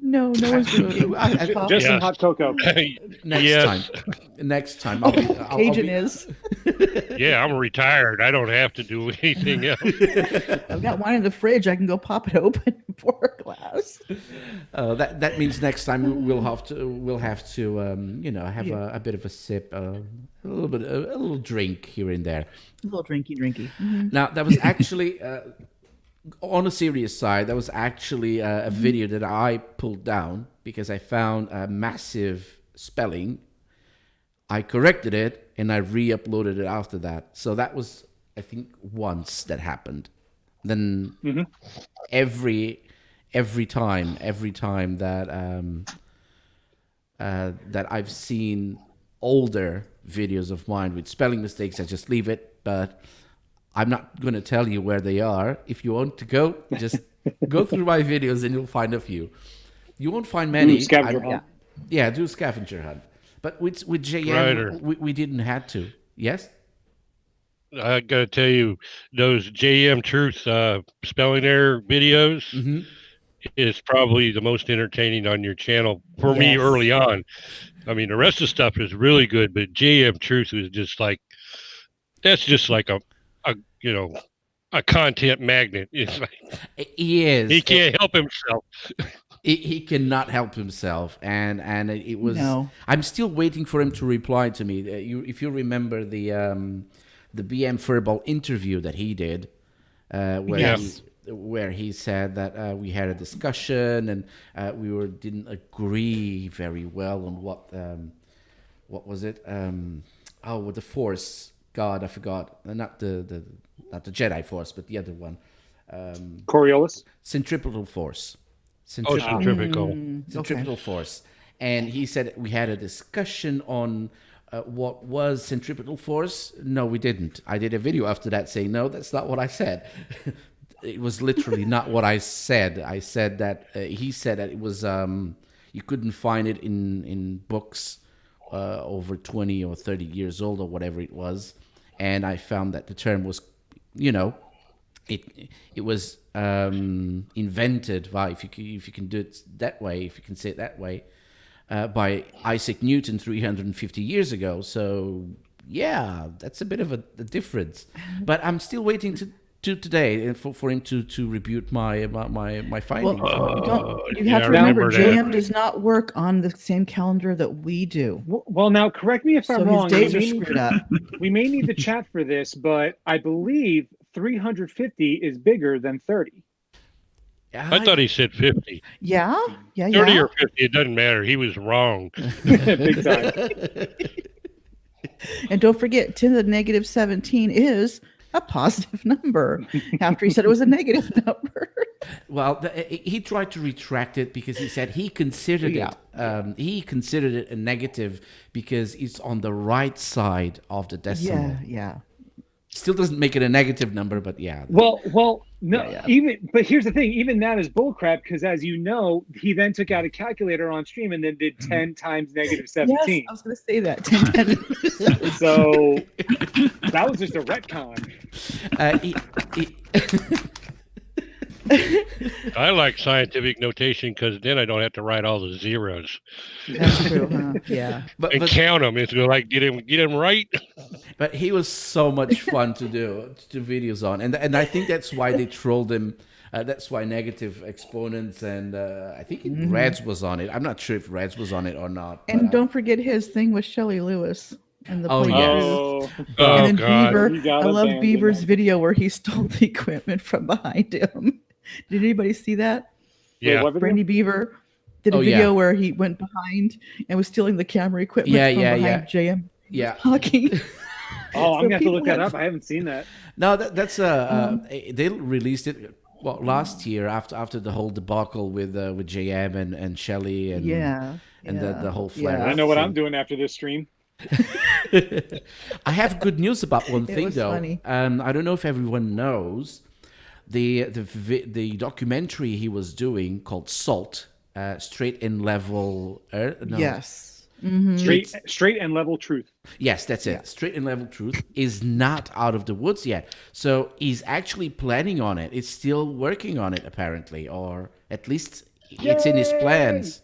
No one's drinking. I- Just some Yes. hot cocoa. Next Yes. time. Next time. I'll be, I'll Cajun be, is. Yeah, I'm retired. I don't have to do anything else. I've got wine in the fridge. I can go pop it open and pour a glass. that means next time we'll have to have a bit of a sip, a little drink here and there. A little drinky. Mhm. Now that was actually on a serious side. That was actually a video that I pulled down because I found a massive spelling. I corrected it and I re-uploaded it after that. So that was, I think, once that happened. Then every time that that I've seen older videos of mine with spelling mistakes, I just leave it. But I'm not going to tell you where they are. If you want to go, just go through my videos and you'll find a few. You won't find many. Scavenger hunt. Yeah, do a scavenger hunt. But with JM, Writer. we didn't have to. Yes? I gotta tell you, those JM Truth spelling error videos is probably the most entertaining on your channel for me Yes. early on. I mean, the rest of the stuff is really good, but JM Truth is just like that's just like a content magnet. It's like He is. he can't help himself. He cannot help himself, and it was. No. I'm still waiting for him to reply to me. If you remember the BM Furball interview that he did, where Yes. where he said that we had a discussion and we didn't agree very well on what was it? With the Force. God, I forgot. Not the Jedi Force, but the other one. Coriolis. Centripetal Force. Oh, centrifugal. Centripetal force. And he said we had a discussion on what was centripetal force. No, we didn't. I did a video after that saying, no, that's not what I said. It was literally not what I said. I said that, he said that it was, you couldn't find it in books over 20 or 30 years old or whatever it was. And I found that the term was, it was invented by, if you can do it that way, if you can say it that way, by Isaac Newton 350 years ago. So yeah, that's a bit of a difference. But I'm still waiting to today for him to rebuke my findings. You have to I remember, remember that. JM does not work on the same calendar that we do. Well, now correct me if So I'm his wrong. days We are may need- screwed up. We may need to chat for this, but I believe 350 is bigger than 30. I thought he said 50. Yeah. 30 or 50, it doesn't matter. He was wrong. Big time. And don't forget, 10 to the negative 17 is a positive number. After he said it was a negative number. Well, he tried to retract it because he said he considered it. He considered it a negative because it's on the right side of the decimal. Yeah. Still doesn't make it a negative number, but yeah. Well, no. Yeah. But here's the thing. Even that is bullcrap because, as you know, he then took out a calculator on stream and then did 10 times negative 17. Yes, I was going to say that. 10. So that was just a retcon. I like scientific notation because then I don't have to write all the zeros That's true, huh? Yeah. and count them. It's like get him right. But he was so much fun to do videos on, and I think that's why they trolled him. That's why Negative Exponents and I think Reds was on it. I'm not sure if Reds was on it or not. And but, don't forget his thing with Shelley Lewis and the Oh, plane yes. crew. Oh And then God! Beaver, You got I a love band, Beaver's man. video where he stole the equipment from behind him. Did anybody see that? Yeah, Wait, what video? Brandy Beaver did a Oh, yeah. video where he went behind and was stealing the camera equipment Yeah, from yeah, behind JM yeah. talking. Oh, I'm So gonna have to people look that have- up. I haven't seen that. No, that's they released it last year after the whole debacle with JM and Shelley and the whole flat. Yeah. I know what thing. I'm doing after this stream. I have good news about one thing was though. funny. I don't know if everyone knows the documentary he was doing called Salt, Straight and Level Earth. No, Yes. Straight and level truth. Yes, that's it. Straight and level truth is not out of the woods yet. So he's actually planning on it. It's still working on it, apparently, or at least it's in his plans.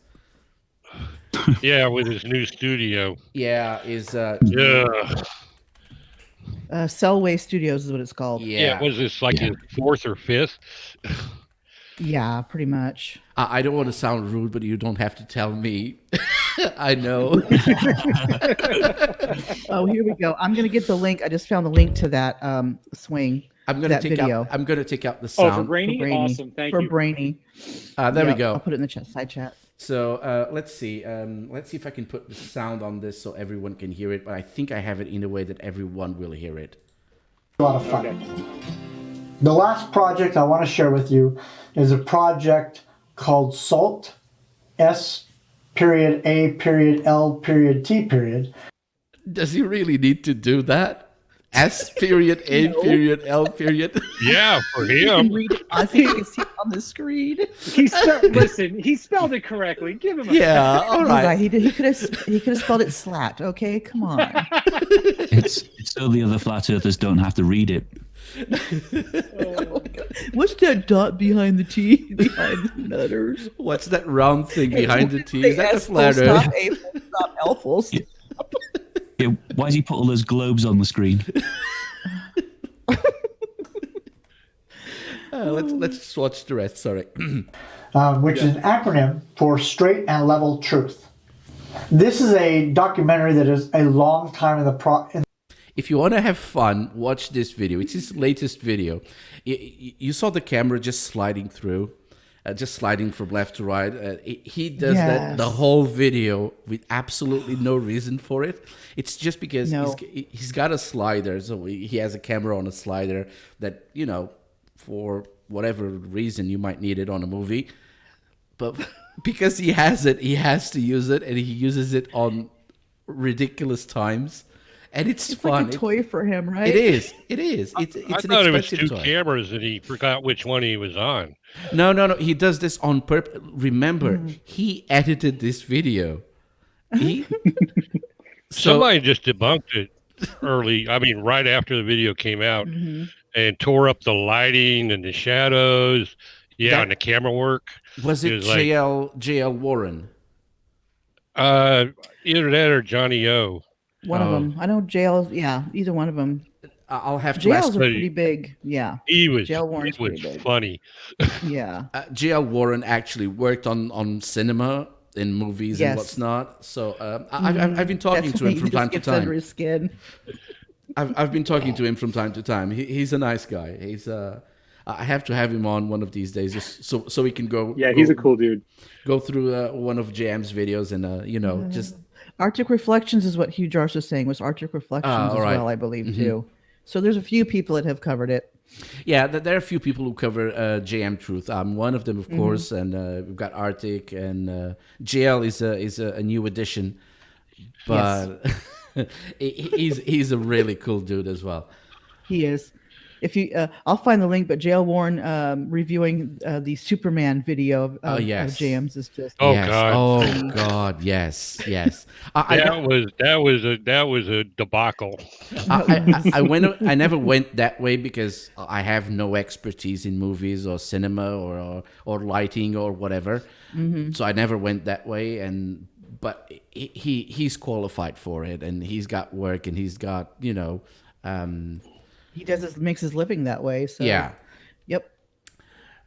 Yeah, with his new studio. Yeah, Cellway Studios is what it's called. Yeah, was this like his fourth or fifth? Yeah, pretty much. I don't want to sound rude, but you don't have to tell me. I know. Oh, here we go. I'm gonna get the link. I just found the link to that swing. I'm gonna take video. out. I'm gonna take out the sound. Oh, for Brainy? Awesome, thank you. For Brainy. There we go. I'll put it in the side chat. So let's see. Let's see if I can put the sound on this so everyone can hear it. But I think I have it in a way that everyone will hear it. A lot of fun. Okay. The last project I want to share with you is a project called SALT, S.A.L.T. Does he really need to do that? S.A.L. Yeah, for him. I think you can see it on the screen. Listen, he spelled it correctly. Give him a all right. He could have spelled it slat. Okay, come on. It's so the other flat earthers don't have to read it. Oh, what's that dot behind the T? Behind the nutters? What's that round thing behind the T? Is that the flat earth? A full stop, L full stop. Yeah, why does he put all those globes on the screen? Let's watch the rest. Sorry. Which is an acronym for Straight and Level Truth. This is a documentary that is a long time in the If you want to have fun, watch this video. It's his latest video. You saw the camera just sliding through, just sliding from left to right. He does that the whole video with absolutely no reason for it. It's just because he's got a slider, so he has a camera on a slider that, you know, for whatever reason you might need it on a movie. But because he has it, he has to use it, and he uses it on ridiculous times. And it's fun. Like a toy for him, right? It is. It's I an thought it was expensive two toy. cameras and he forgot which one he was on. No. He does this on purpose. Remember, he edited this video. Somebody just debunked it early. I mean, right after the video came out, and tore up the lighting and the shadows. Yeah, and the camera work. Was it JL Warren? Either that or Johnny O. One of them. I know jail. Yeah, either one of them. I'll have to Jails ask. are pretty big. Yeah. He was funny. Yeah. JL Warren actually worked on cinema in movies and what's not. So I've been talking to him from time to time. Under his skin. I've been talking to him from time to time. He's a nice guy. He's I have to have him on one of these days just so we can go. Yeah, he's a cool dude. Go through one of JM's videos and just. Arctic Reflections is what Hugh Jarvis was saying. Was Arctic Reflections as well, I believe too. So there's a few people that have covered it. Yeah, there are a few people who cover JM Truth. I'm one of them, of course, and we've got Arctic and JL is a new addition, but he's a really cool dude as well. He is. If you, I'll find the link. But JL Warren reviewing the Superman video of JM's is just. Oh yes. God! Oh God! Yes. That was a debacle. I never went that way because I have no expertise in movies or cinema or lighting or whatever. So I never went that way. But he's qualified for it, and he's got work, and he's got he makes his living that way. So yeah. Yep.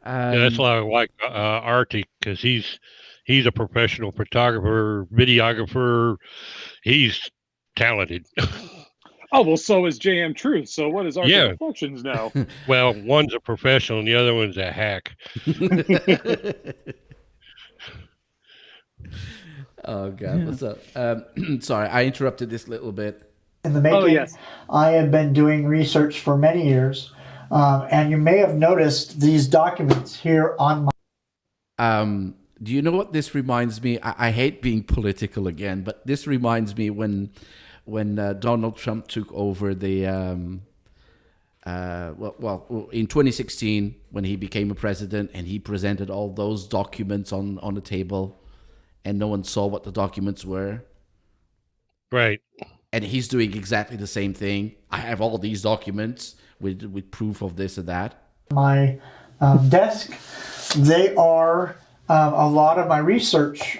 That's why I like Arctic, because he's a professional photographer, videographer. He's talented. Oh, well, so is JM Truth. So what is Arctic Reflections now? Well, one's a professional and the other one's a hack. Oh God, what's up? Sorry, I interrupted this little bit. In the making. Oh, yes. I have been doing research for many years, and you may have noticed these documents here on my. Do you know what this reminds me? I hate being political again, but this reminds me when Donald Trump took over the in 2016 when he became a president and he presented all those documents on the table, and no one saw what the documents were. Right. And he's doing exactly the same thing. I have all these documents with proof of this or that. My desk, they are a lot of my research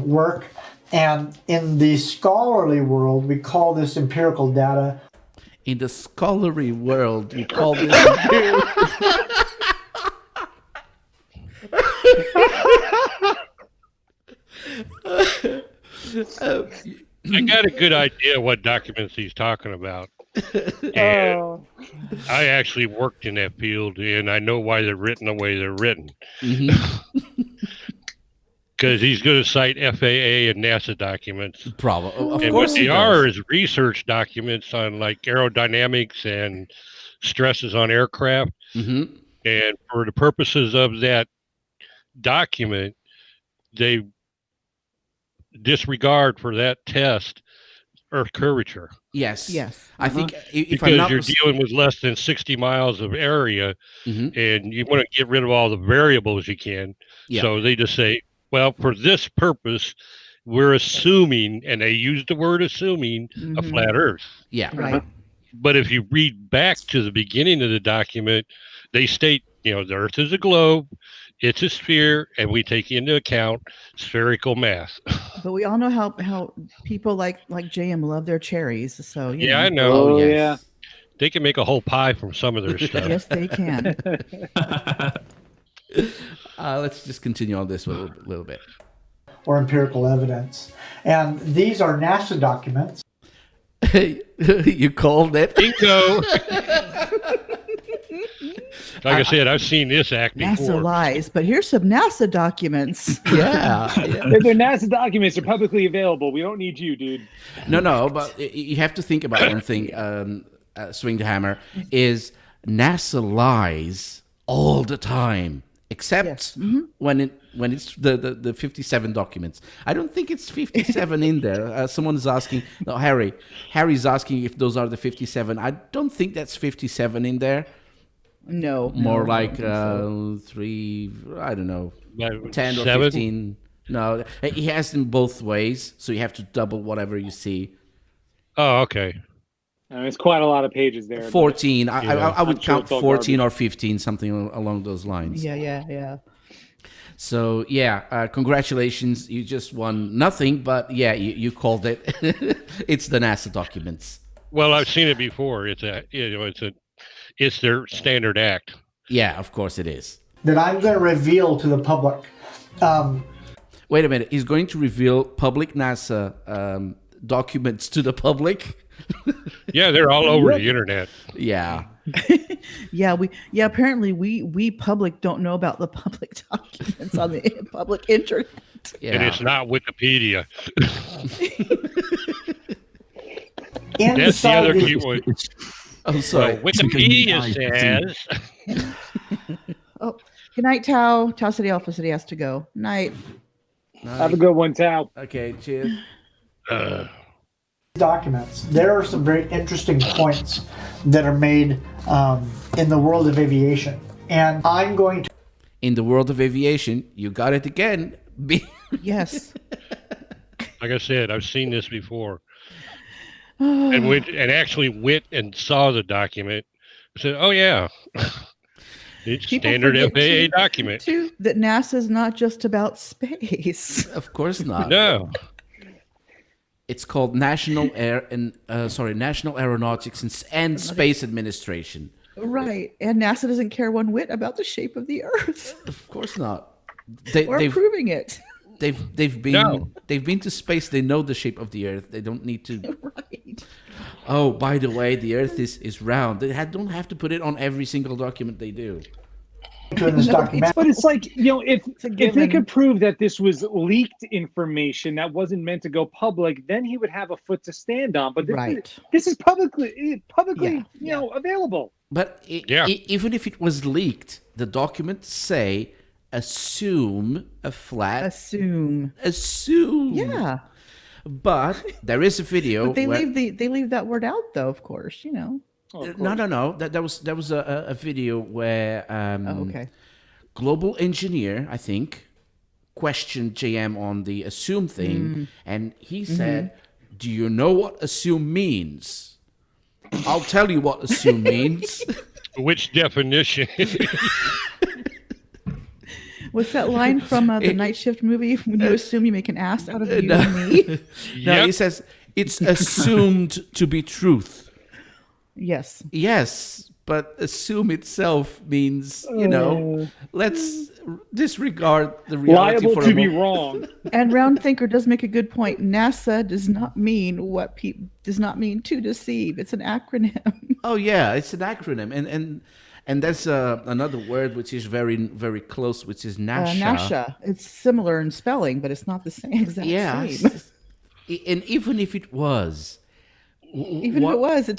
work. And in the scholarly world, we call this empirical data. In the scholarly world, we call this empirical. I got a good idea what documents he's talking about. And I actually worked in that field, and I know why they're written the way they're written. Because he's going to cite FAA and NASA documents. Probably, of And course what he they are does. is research documents on like aerodynamics and stresses on aircraft. Mm-hmm. And for the purposes of that document, they disregard for that test Earth curvature. Yes. Yes. I think if Because I'm not you're mis- dealing with less than 60 miles of area, Mhm. and you want to get rid of all the variables you can. Yeah. So they just say, well, for this purpose, we're assuming, and they use the word assuming, a Mhm. flat Earth. Yeah. Right. But if you read back to the beginning of the document, they state, the Earth is a globe, it's a sphere, and we take into account spherical mass. But we all know how people like JM love their cherries. So you Yeah, I know. know. Oh, yes. yeah. They can make a whole pie from some of their stuff. Yes, they can. Let's just continue on this a little bit. Or empirical evidence. And these are NASA documents. You called it. Bingo. Like I said, I've seen this act NASA before. lies, but here's some NASA documents. Yeah. They're NASA documents are publicly available. We don't need you, dude. No, but you have to think about one thing. Swing the hammer is NASA lies all the time, except Yes. when it's the 57 documents. I don't think it's 57 in there. Someone's asking. No, Harry's asking if those are the 57. I don't think that's 57 in there. No. More no, I like don't think so. 3. I don't know. Like 10 or 7? 15. No, he has them both ways, so you have to double whatever you see. Oh, okay. It's quite a lot of pages there. but- 14. I I'm would sure count it's all 14 or 15, something along those lines. Yeah. So, congratulations. You just won nothing, but yeah, you called it. It's the NASA documents. Well, I've seen it before. It's their standard act. Yeah, of course it is. That I'm going to reveal to the public. Wait a minute. He's going to reveal public NASA documents to the public? Yeah, they're all over the internet. Yeah. Apparently we public don't know about the public documents on the public internet. Yeah. And it's not Wikipedia. Inside That's the other these- key one. Oh, sorry. So Wikipedia says. Oh, good night, Tao. Tao said he has to go. Night. Have a good one, Tao. Okay, cheers. documents, there are some very interesting points that are made in the world of aviation. And I'm going to. In the world of aviation, you got it again. Yes. Like I said, I've seen this before. and actually went and saw the document. I said, "Oh yeah, it's People standard forget FAA document." Too, that NASA's not just about space. Of course not. No, It's called National Aeronautics and Space Administration. Right. And NASA doesn't care one whit about the shape of the Earth. Of course not. Or proving it. They've been to space. They know the shape of the Earth. They don't need to. Right. Oh, by the way, the Earth is round. They don't have to put it on every single document they do. In this document. But it's like, if they given. could prove that this was leaked information that wasn't meant to go public, then he would have a foot to stand on. But this is publicly available. But even if it was leaked, the documents say assume a flat. Assume. Yeah. But there is a video. But they leave that word out though, of course, No. That was a video where okay. Global Engineer, I think, questioned JM on the assume thing, and he said Do you know what assume means? I'll tell you what assume means. Which definition? What's that line from the Night Shift movie? When you assume you make an ass out of you and me. No, Yep. he says it's assumed to be truth. Yes. Yes, but assume itself means, let's disregard the reality Liable for to a be moment. wrong. And Round Thinker does make a good point. NASA does not mean does not mean to deceive. It's an acronym. Oh yeah, it's an acronym, and there's another word which is very very close, which is NASHA. NASHA. It's similar in spelling, but it's not the same exact Yeah, same. and even if it was, Even if it was,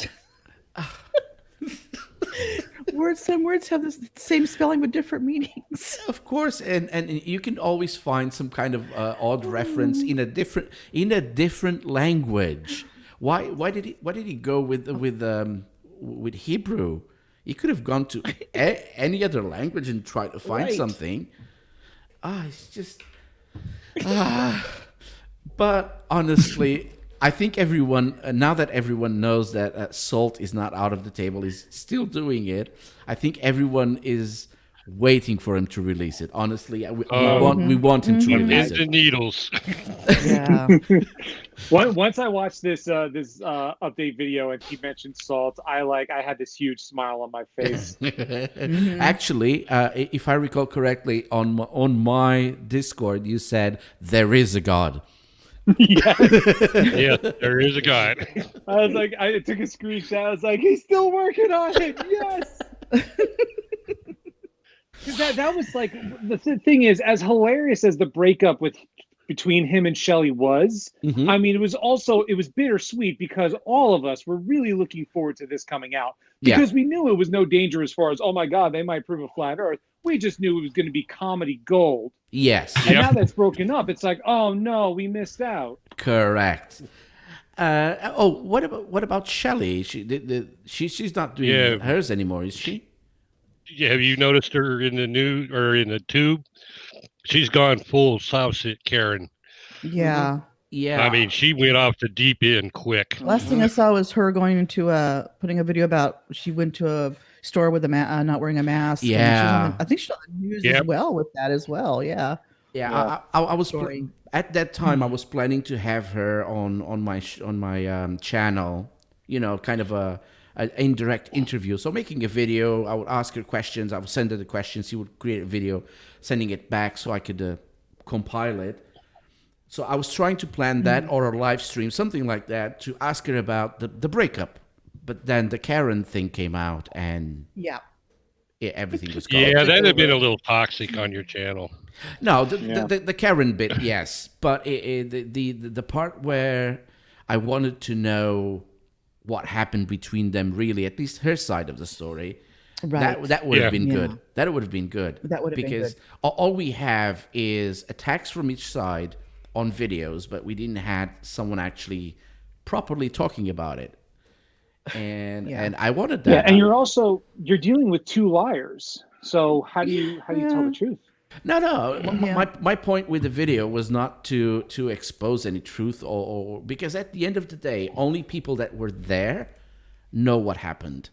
some words have the same spelling but different meanings. of course, and you can always find some kind of odd reference in a different language. Why did he go with Hebrew? He could have gone to any other language and tried to find Right. something. It's just. But honestly, I think everyone, now that everyone knows that Salt is not out of the table, is still doing it, I think everyone is waiting for him to release it. Honestly, we want him to I'm release into it. needles. Yeah. Once I watched this update video and he mentioned Salt, I had this huge smile on my face. Actually, if I recall correctly, on my Discord, you said there is a God. Yeah. Yeah, there is a God. I was like, I took a screenshot. I was like, he's still working on it. Yes. That was like the thing is, as hilarious as the breakup between him and Shelley was, I mean, it was bittersweet because all of us were really looking forward to this coming out because we knew it was no danger as far as, oh my God, they might prove a flat Earth. We just knew it was going to be comedy gold. Yes, And now that's broken up, it's like, oh no, we missed out. correct. What about Shelley? She's not doing hers anymore, is she? Yeah, have you noticed her in the tube? She's gone full Southsit Karen. Yeah. Yeah. I mean, she went off the deep end quick. Last thing I saw was her going into putting a video about she went to a store with not wearing a mask. and Yeah. I think she's on the news as well with that as well. Yeah. Yeah, I was Story. at that time. I was planning to have her on my channel. Kind of an indirect interview. So making a video, I would ask her questions. I would send her the questions. She would create a video, sending it back so I could compile it. So I was trying to plan that or a live stream, something like that, to ask her about the breakup. But then the Karen thing came out, and everything was gone. Yeah, that'd have been a little toxic on your channel. No, the Karen bit, yes, but the part where I wanted to know what happened between them, really, at least her side of the story, Right. that would have been Yeah. good. That would have been good. That would have been because good. all we have is attacks from each side on videos, but we didn't have someone actually properly talking about it. And I wanted that. Yeah, and you're dealing with two liars. So how do you tell the truth? No. My point with the video was not to expose any truth or because at the end of the day, only people that were there know what happened.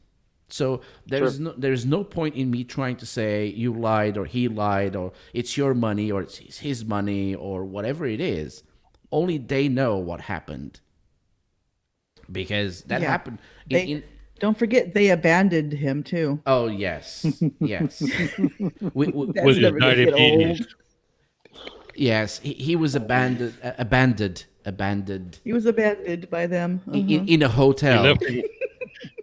So there's no point in me trying to say you lied or he lied or it's your money or it's his money or whatever it is. Only they know what happened. Because that happened. Don't forget they abandoned him too. Oh yes. With That's his never gonna get diabetes. old. Yes, he was abandoned. He was abandoned by them. In a hotel.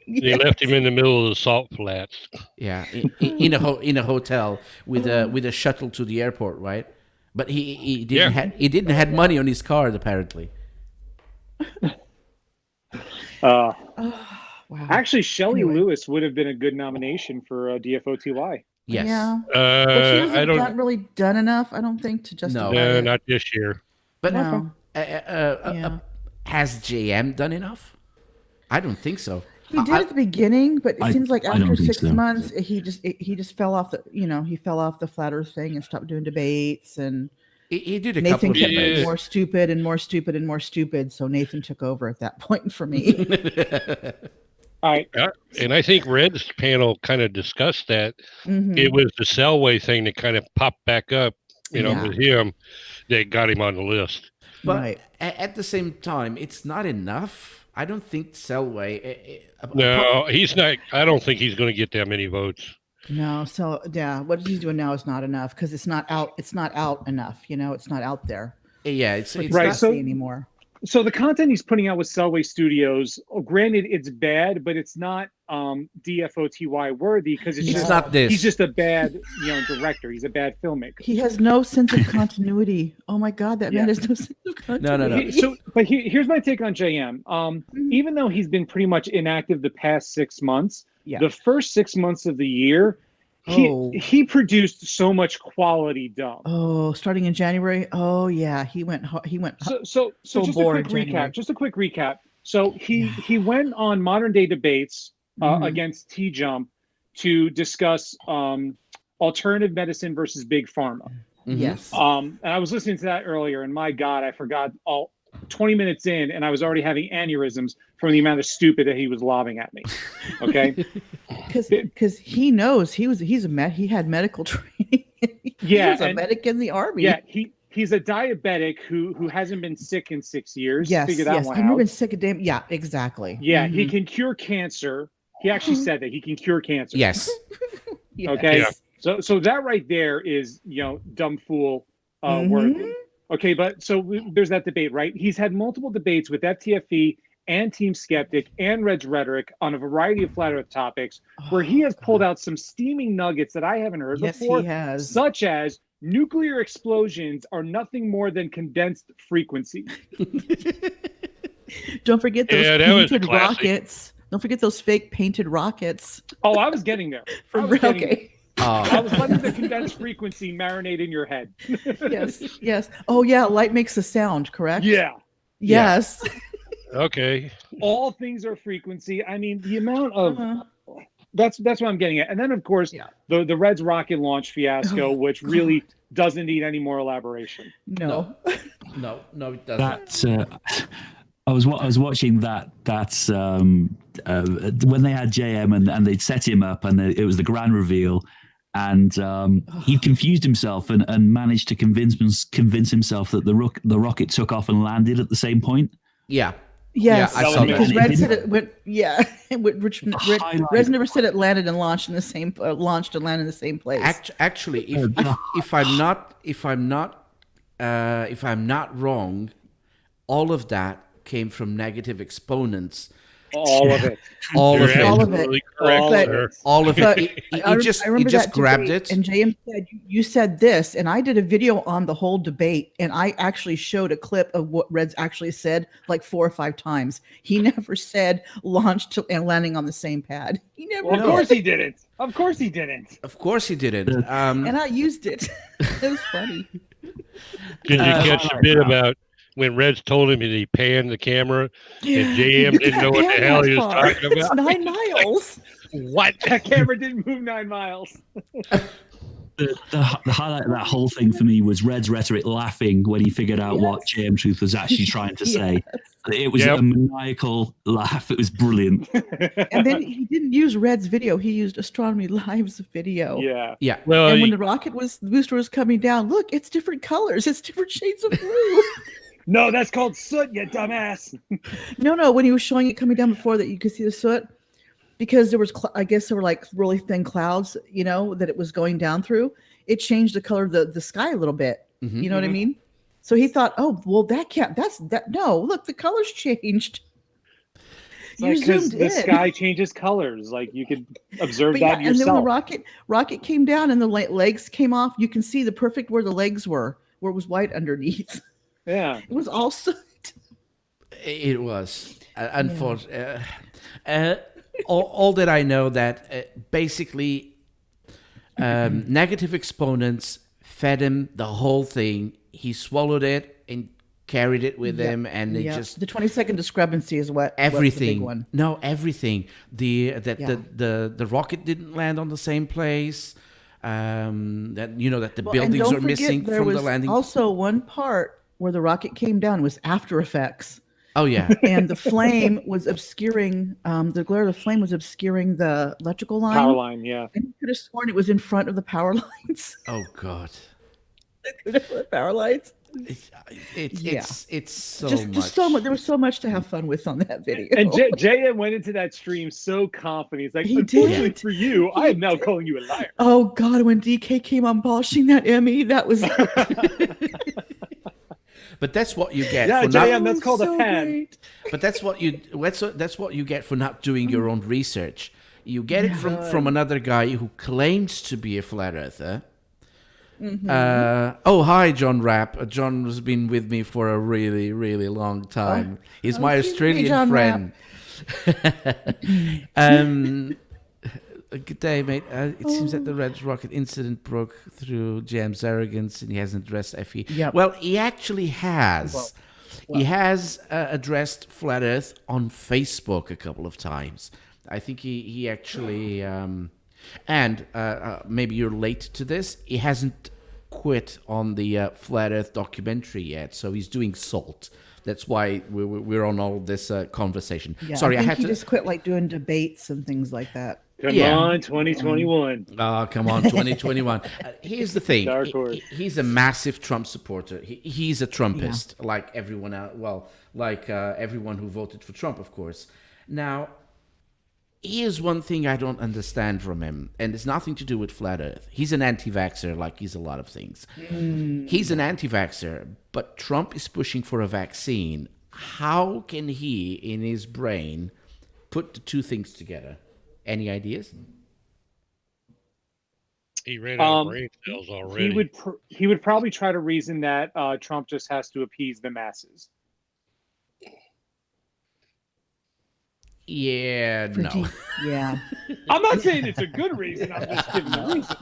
They left him in the middle of the salt flats. Yeah, in a hotel with a shuttle to the airport, right? But he didn't have money on his card apparently. Wow. Actually, Shelley Lewis would have been a good nomination for DFOTY. Yes. Yeah. But she I don't. hasn't really done enough, I don't think, to justify No, it. not this year. But No. has JM done enough? I don't think so. He did at the beginning, but it seems like I don't after think 6 so. months, he just fell off the flat Earth thing and stopped doing debates, and He did a Nathan couple of kept Yeah. getting debates. more stupid and more stupid and more stupid. So Nathan took over at that point for me. All right. Yeah, and I think Red's panel kind of discussed that. Mhm. It was the Selway thing that kind of popped back up, Yeah. with him that got him on the list. But Right. at the same time, it's not enough. I don't think Selway. No, he's not. I don't think he's going to get that many votes. No, so yeah, what he's doing now is not enough because it's not out. It's not out enough. It's not out there. Yeah, it's Right, Not so- see anymore. So the content he's putting out with Selway Studios, granted, it's bad, but it's not DFOTY worthy because it's not this. He's just a bad, director. He's a bad filmmaker. He has no sense of continuity. Oh my God, that man Yeah. has no sense of continuity. No. But here's my take on JM. Even though he's been pretty much inactive the past 6 months, Yeah. the first 6 months of the year, Oh. he produced so much quality dumb. Oh, starting in January. Oh yeah, he went. So So just boring a quick January. recap. Just a quick recap. So he went on Modern Day Debates Mhm. against T Jump to discuss alternative medicine versus big pharma. Mhm. Yes. And I was listening to that earlier, and my God, I forgot 20 minutes in, and I was already having aneurysms from the amount of stupid that he was lobbing at me. Okay. Because he knows he had medical training. He Yeah, was a and- medic in the army. Yeah, he's a diabetic who hasn't been sick in 6 years. Yes. Figure that Yes. one I've never out. been sick of damn. Yeah. Exactly. Yeah, he Mhm. can cure cancer. He actually said that he can cure cancer. Yes. Yes. Okay. Yeah. So that right there is dumb fool Mhm. worthy. Okay, but there's that debate, right? He's had multiple debates with FTFE and Team Skeptic and Red's Rhetoric on a variety of flat Earth topics, where he has pulled out some steaming nuggets that I haven't heard Yes, before, he has. such as nuclear explosions are nothing more than condensed frequency. Don't forget those Yeah, that was painted classic. rockets. Don't forget those fake painted rockets. Oh, I was getting there. For I was getting there. okay. I was letting the condensed frequency marinate in your head. Yes. Yes. Oh yeah. Light makes a sound. Correct. Yeah. Yes. Okay. All things are frequency. I mean, the amount of Uh-huh. that's what I'm getting at. And then of course Yeah. the Reds rocket launch fiasco, Oh, which really doesn't need any more elaboration. No. No, it doesn't. That I was watching that when they had JM and they'd set him up and it was the grand reveal, and he confused himself and managed to convince himself that the rocket took off and landed at the same point. Yeah. Yes. Yeah, I saw because that. Red said it went. Yeah. highlight- Red never said it landed and launched in the same launched and landed in the same place. Actually, if I'm not wrong, all of that came from negative exponents. All of it. All You're of it. All of it. absolutely correct, All But- sir. All of But it. He I just remember that grabbed debate, it. and JM said, "You said this," and I did a video on the whole debate, and I actually showed a clip of what Red's actually said like 4 or 5 times. He never said launched and landing on the same pad. He never. Well, of did. course he didn't. Of course he didn't. Of course he didn't. And I used it. It was funny. Did you catch the bit about when Reds told him that he panned the camera and JM You didn't know can't what the pan hell that he was far. talking It's about? 9 miles. What? That camera didn't move 9 miles. The highlight of that whole thing for me was Red's Rhetoric laughing when he figured out what JM Truth was actually trying to say. It was Yep. a maniacal laugh. It was brilliant. And then he didn't use Red's video. He used Astronomy Live's video. Yeah. yeah. Well, And when the booster was coming down, look, it's different colors. It's different shades of blue. No, that's called soot, you dumbass. No, when he was showing it coming down before that, you could see the soot because there was, I guess there were like really thin clouds, that it was going down through. It changed the color of the sky a little bit. Mhm. You know what I mean? So he thought, oh, well, that can't, that's that. No, look, the colors changed. You Because zoomed the in. sky changes colors. Like you could observe But that yeah, and then when yourself. the rocket came down and the legs came off, you can see the perfect where the legs were, where it was white underneath. Yeah. It was all soot. It was unfortunately. All that I know that basically negative exponents fed him the whole thing. He swallowed it and carried it with him, and it just the 20-second discrepancy is what everything. was the big one. No, everything. The rocket didn't land on the same place. that that the Well, and buildings don't are forget, missing there from was the landing. also one part where the rocket came down was After Effects. Oh yeah, And the flame was obscuring, the glare of the flame was obscuring the electrical line. Power line, yeah. And you could have sworn it was in front of the power lines. oh god, The power lines. it's so Just much. so much. There was so much to have fun with on that video. And Jay went into that stream so confident. He's like, He unfortunately did. for you, I am now calling you a liar. Oh God, when DK came on polishing that Emmy, that was But that's what you get Yeah, for Jay, not. that's called a so pen. great. But that's what you get for not doing your own research. You get it from another guy who claims to be a flat earther. Oh, hi, John Rapp. John has been with me for a really, really long time. He's my excuse me, Australian John friend. Good day, mate. It seems that the Red Rocket incident broke through Jam's arrogance, and he hasn't addressed FE. Yep. Well, he actually has. He has addressed Flat Earth on Facebook a couple of times. I think he actually, and maybe you're late to this, he hasn't quit on the Flat Earth documentary yet, so he's doing SALT. That's why we're on all this conversation. Yeah, Sorry, I think had he to. just quit like doing debates and things like that. Come Yeah. on, 2021. Oh, come on, 2021. Here's the thing. Dark horse. He's a massive Trump supporter. He's a Trumpist, like everyone else. Well, like everyone who voted for Trump, of course. Now, here's one thing I don't understand from him, and it's nothing to do with Flat Earth. He's an anti-vaxxer, like he's a lot of things. He's an anti-vaxxer, but Trump is pushing for a vaccine. How can he, in his brain, put the two things together? Any ideas? He ran out of brain cells already. He would probably try to reason that Trump just has to appease the masses. Yeah, no. Yeah. I'm not saying it's a good reason. I'm just giving a reason.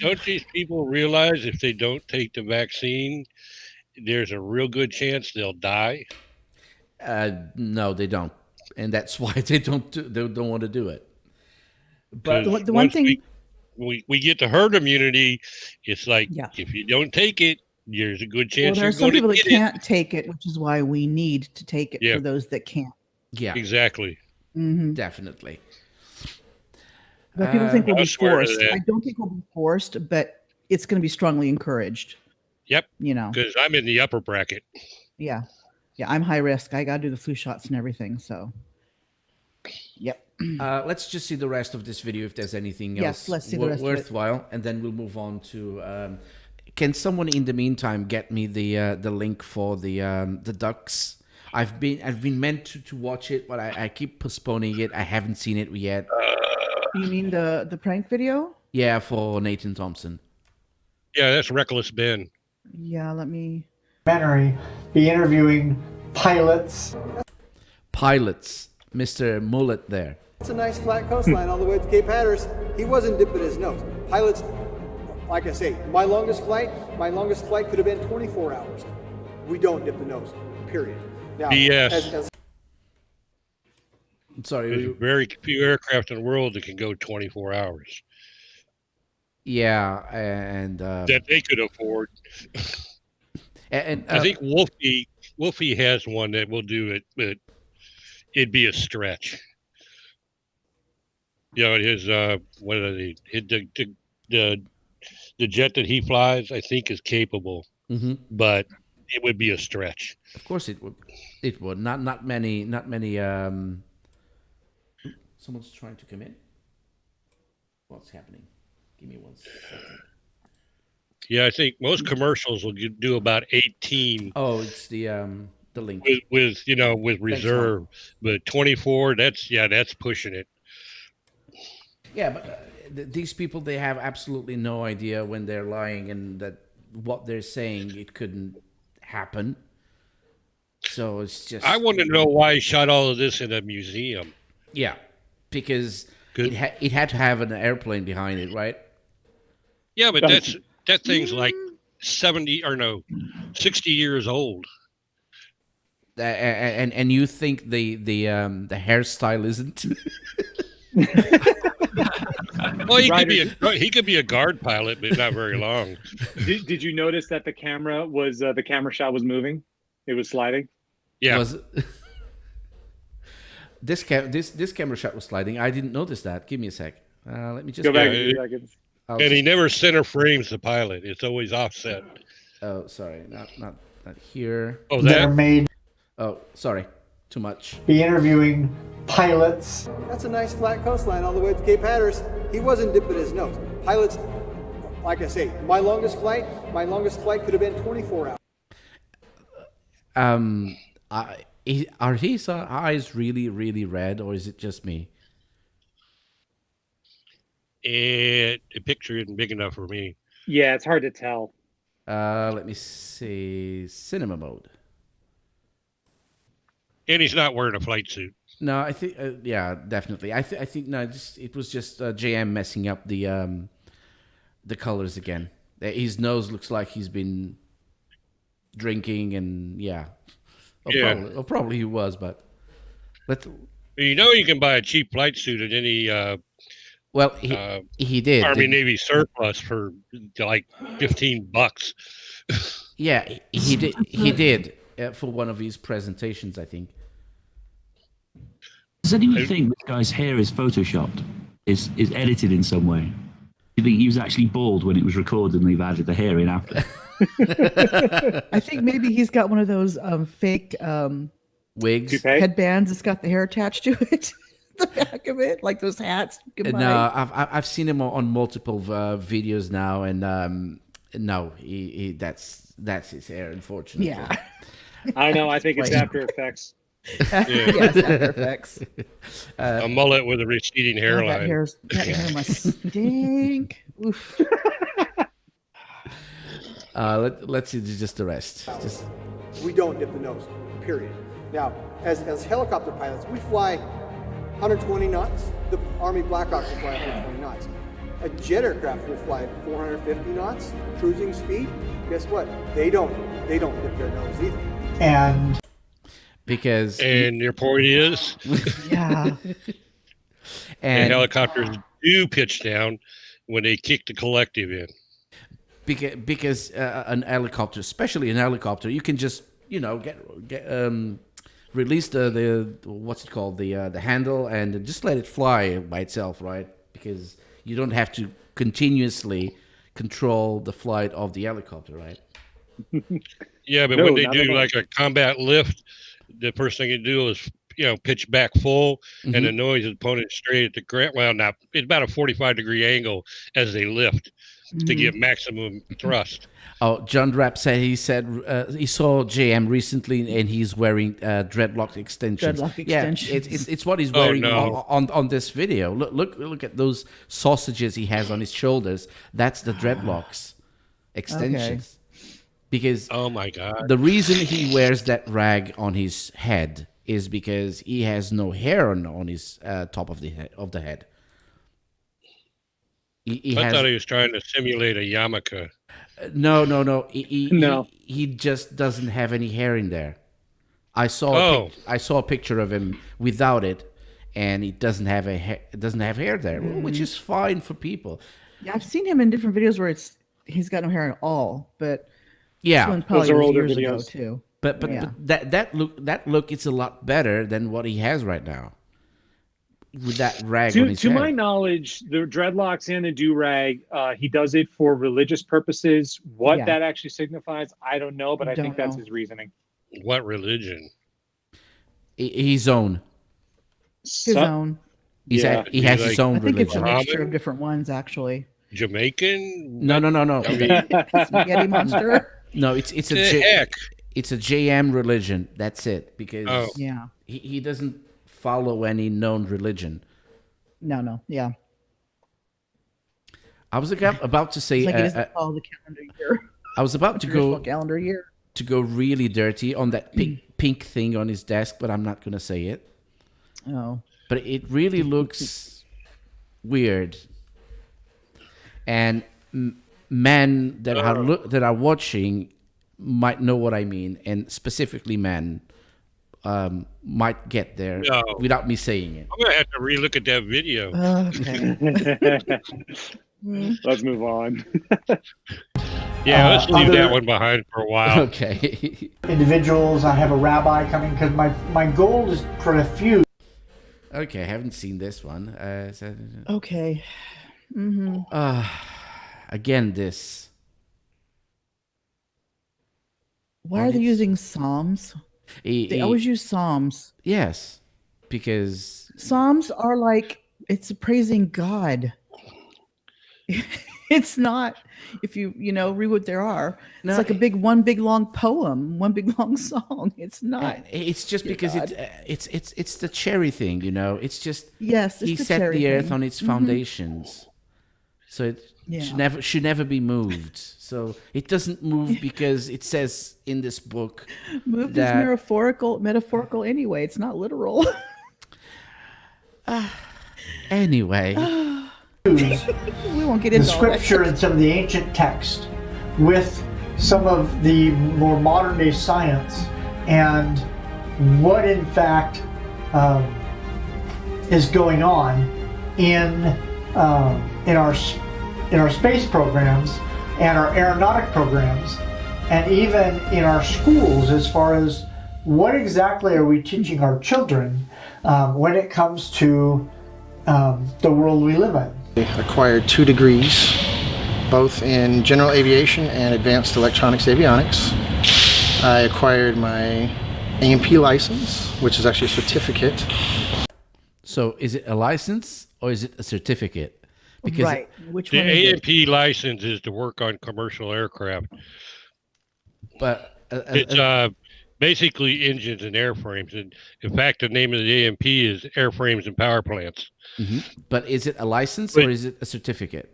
Don't these people realize if they don't take the vaccine, there's a real good chance they'll die? No, they don't, and that's why they don't want to do it. But the one Once thing, we get to herd immunity, it's like Yeah. if you don't take it, there's a good well, chance there you're are some going people to that get it. can't take it, which is why we need to take it Yeah. for those that can't. Yeah, Exactly. definitely. But people think we'll I be swear to forced. that. I don't think we'll be forced, but it's going to be strongly encouraged. Yep. You know, Because I'm in the upper bracket. yeah. Yeah, I'm high risk. I got to do the flu shots and everything. So, yep. Let's just see the rest of this video if there's anything Yes, else let's see the rest of it. worthwhile, and then we'll move on to. Can someone in the meantime get me the link for the ducks? I've been meant to watch it, but I keep postponing it. I haven't seen it yet. You mean the prank video? Yeah, for Nathan Thompson. Yeah, that's Reckless Ben. Yeah, let me. Documentary, be interviewing pilots. Pilots, Mr. Mullet there. It's a nice flat coastline all the way to Cape Hatteras. He wasn't dipping his nose. Pilots, like I say, my longest flight could have been 24 hours. We don't dip the nose, period. Now, BS. Sorry. There's very few aircraft in the world that can go 24 hours Yeah, and that they could afford. and I think Wolfie has one that will do it, but it'd be a stretch. You know, his what are they? The jet that he flies, I think, is capable, but it would be a stretch. of course it would. It would not many. Someone's trying to come in. What's happening? Give me 1 second. Yeah, I think most commercials will do about 18 Oh, it's the link. with reserve, but 24, that's pushing it. Yeah, but these people, they have absolutely no idea when they're lying, and that what they're saying, it couldn't happen. So it's just. I want to know why he shot all of this in a museum. Yeah, because Good. it had to have an airplane behind it, right? Yeah, but that thing's like 60 years old. And you think the hairstyle isn't? Well, Riders- he could be a guard pilot, but not very long. Did you notice that the camera was the camera shot was moving? It was sliding. Yeah. Was this camera shot was sliding? I didn't notice that. Give me a sec. Let me just Go back Yeah, a few seconds. I'll And he just- never center frames the pilot. It's always offset. Oh, sorry, not here. Oh, They're that? made Oh, sorry, too much. be interviewing pilots. That's a nice flat coastline all the way to Cape Hatteras. He wasn't dipping his nose. Pilots, like I say, my longest flight could have been 24 hours. Are his eyes really, really red, or is it just me? The picture isn't big enough for me. Yeah, it's hard to tell. Let me see. Cinema mode. And he's not wearing a flight suit. No, I think yeah, definitely. I think no, it was just JM messing up the colors again. His nose looks like he's been drinking, and yeah. Probably he was, but You know, you can buy a cheap flight suit at any well, he did. Army didn't- Navy surplus for like $15. Yeah, he did. He did for one of his presentations, I think. Does anyone think this guy's hair is photoshopped? Is edited in some way? Do you think he was actually bald when it was recorded and they've added the hair in after? I think maybe he's got one of those fake Wigs. Toupee? headbands that's got the hair attached to it. The back of it, like those hats. You can buy. No, I've seen him on multiple videos now, and no, he that's his hair, unfortunately. Yeah. I don't know. I think it's Right. After Effects. Yes, After Effects. A mullet with a receding Oh, hairline. that hair must stink. Oof. Let's see just the rest. Just We don't dip the nose, period. Now, as helicopter pilots, we fly 120 knots. The Army Blackhawks will fly 120 knots. A jet aircraft will fly 450 knots, cruising speed. Guess what? They don't dip their nose either. And because And your point is, Yeah. the and helicopters do pitch down when they kick the collective in. because an helicopter, especially an helicopter, you can just release the what's it called, the handle, and just let it fly by itself, right? Because you don't have to continuously control the flight of the helicopter, right? Yeah, but No, when they not do at all. like a combat lift, the first thing you do is pitch back full, and the noise is pointed straight at the ground. Well, now it's about a 45-degree angle as they lift to give maximum thrust. Oh, John Rapp said he saw JM recently and he's wearing dreadlock extensions. Dreadlock Yeah, extensions. it's what he's Oh, wearing no. on this video. Look at those sausages he has on his shoulders. That's the dreadlocks extensions. Because Oh my God! the reason he wears that rag on his head is because he has no hair on his top of the head. He I has thought he was trying to simulate a yarmulke. no. No. He just doesn't have any hair in there. I saw a picture of him without it, and he doesn't have hair there, which is fine for people. Yeah, I've seen him in different videos where he's got no hair at all, but this Yeah, one probably Those are was older years ago videos. too. but Yeah. that look is a lot better than what he has right now with that rag on his To head. my knowledge, the dreadlocks and the do-rag, he does it for religious purposes. What Yeah. that actually signifies, I don't know, but I think Don't that's know. his reasoning. What religion? His own. His So- own. Yeah. He has Like- his own I think it's a religion. mixture of different ones, actually. Jamaican? No. Spaghetti monster. No, it's a The J, heck? it's a JM religion. That's it. Because Oh. Yeah. he doesn't follow any known religion. No. Yeah. I was about to say It's like it doesn't follow the calendar year. I was about to Traditional go calendar year. really dirty on that pink thing on his desk, but I'm not gonna say it. Oh. But it really looks weird. And men that are watching might know what I mean, and specifically men. might get there No. without me saying it. I'm gonna have to relook at that video. Okay. Let's move on. Yeah, let's leave that other- one behind for a while. Okay. Individuals. I have a rabbi coming because my goal is for a few. Okay, I haven't seen this one. Okay. Again, this. Why are they using Psalms? They always use Psalms. Yes, because Psalms are like, it's praising God. It's not, if you read what there are. No, It's like one big long poem, one big long song. It's not. it's just because God. it's the cherry thing, It's just Yes, it's he the set cherry the earth thing. on its foundations, so it Yeah. should never be moved. So it doesn't move because it says in this book Moved is that metaphorical anyway. It's not literal. anyway. We won't get The into all that. scripture and some of the ancient text with some of the more modern day science and what in fact is going on in our space programs and our aeronautic programs and even in our schools as far as what exactly are we teaching our children when it comes to the world we live in. Acquired 2 degrees, both in general aviation and advanced electronics avionics. I acquired my AMP license, which is actually a certificate. So is it a license or is it a certificate? Because Right. Which The one is it? AMP license is to work on commercial aircraft. but It's basically engines and airframes. And in fact, the name of the AMP is airframes and power plants. but is it a license Wait. or is it a certificate?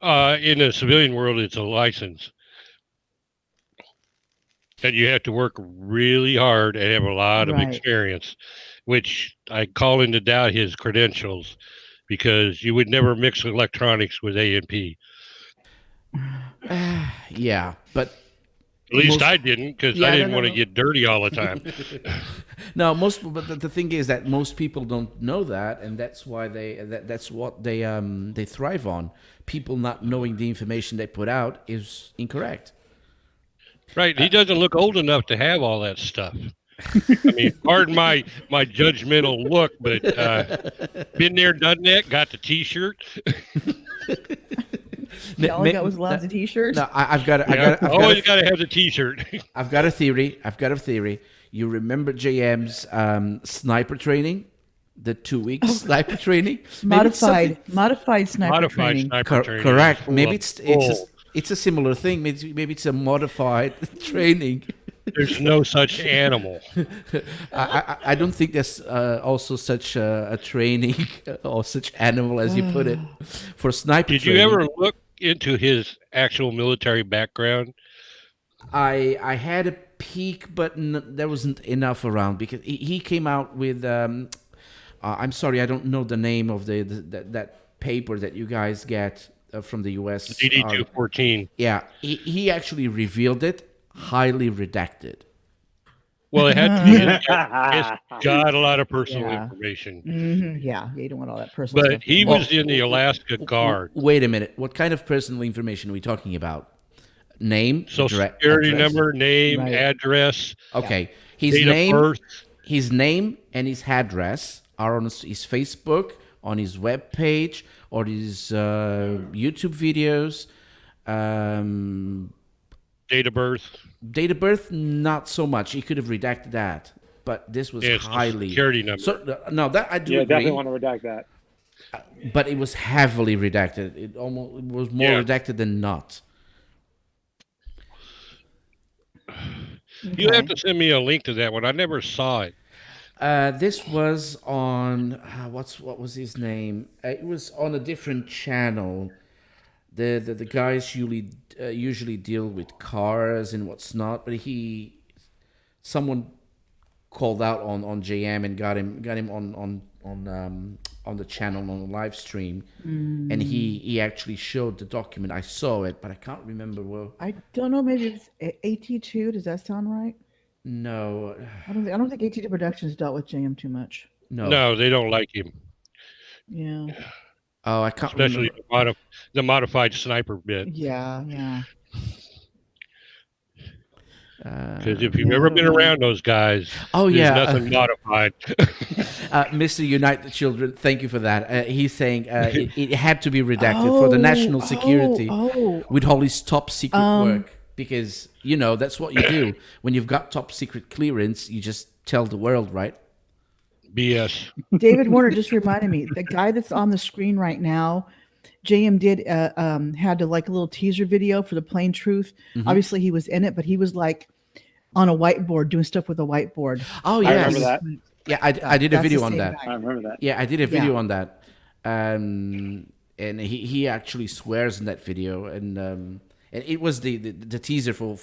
In the civilian world, it's a license. And you have to work really hard and have a lot of Right. experience, which I call into doubt his credentials because you would never mix electronics with AMP. Yeah, but At least Most- I didn't because Yeah, I no, didn't no, want to no. get dirty all the time. no, but the thing is that most people don't know that, and that's why that's what they thrive on. People not knowing the information they put out is incorrect. Right. He doesn't look old enough to have all that stuff. I mean, pardon my judgmental look, but been there, done that, got the T-shirt. All I got was lots of T-shirts. No, I've got Always got to have the T-shirt. I've got a theory. You remember JM's sniper training, the 2 week sniper training, Maybe it's something- modified sniper Modified training. sniper training. correct. Full Maybe of it's bull. a similar thing. Maybe it's a modified training. There's no such animal. I don't think there's also such a training or such animal as you put it for sniper Did you training. ever look into his actual military background? I had a peek, but there wasn't enough around because he came out with. I'm sorry, I don't know the name of that paper that you guys get from the U.S. DD-214. Yeah, he actually revealed it, highly redacted. Well, it had to be. It's got a lot of personal Yeah. information. Yeah, you don't want all that personal But stuff. he was in the Alaska Guard. Wait a minute, what kind of personal information are we talking about? Name, Social address- security address? number, name, Right. address, Okay, his date of name, birth. his name and his address are on his Facebook, on his web page, or his YouTube videos. Date of birth. Date of birth, not so much. He could have redacted that, but this was Yeah, it's the highly security number. So no, that I do Yeah, agree, definitely want to redact that. but it was heavily redacted. It was more Yeah. redacted than not. You have to send me a link to that one. I never saw it. This was on what was his name? It was on a different channel. The guys usually deal with cars and what's not, but someone called out on JM and got him on the channel on the live stream, and he actually showed the document. I saw it, but I can't remember where. I don't know. Maybe it's AT2. Does that sound right? No, I don't think AT2 Productions dealt with JM too much. no. No, they don't like him, Yeah. Oh, I can't especially remember. the modified sniper bit. Yeah. Because if you've Yeah, I ever don't been know. around those guys, Oh, there's yeah. nothing modified. Mr. Unite the Children, thank you for that. He's saying it had to be redacted for the national security with all his top secret work. Because, that's what you do. When you've got top secret clearance, you just tell the world, right? BS. David Warner just reminded me, the guy that's on the screen right now, JM did had a little teaser video for the Plain Truth. Obviously he was in it, but he was like on a whiteboard doing stuff with a whiteboard. Oh, I yeah. remember that. Yeah, I did a That's video the on same that. guy. I remember that. Yeah, I did a video on that. And he actually swears in that video. And it was the teaser for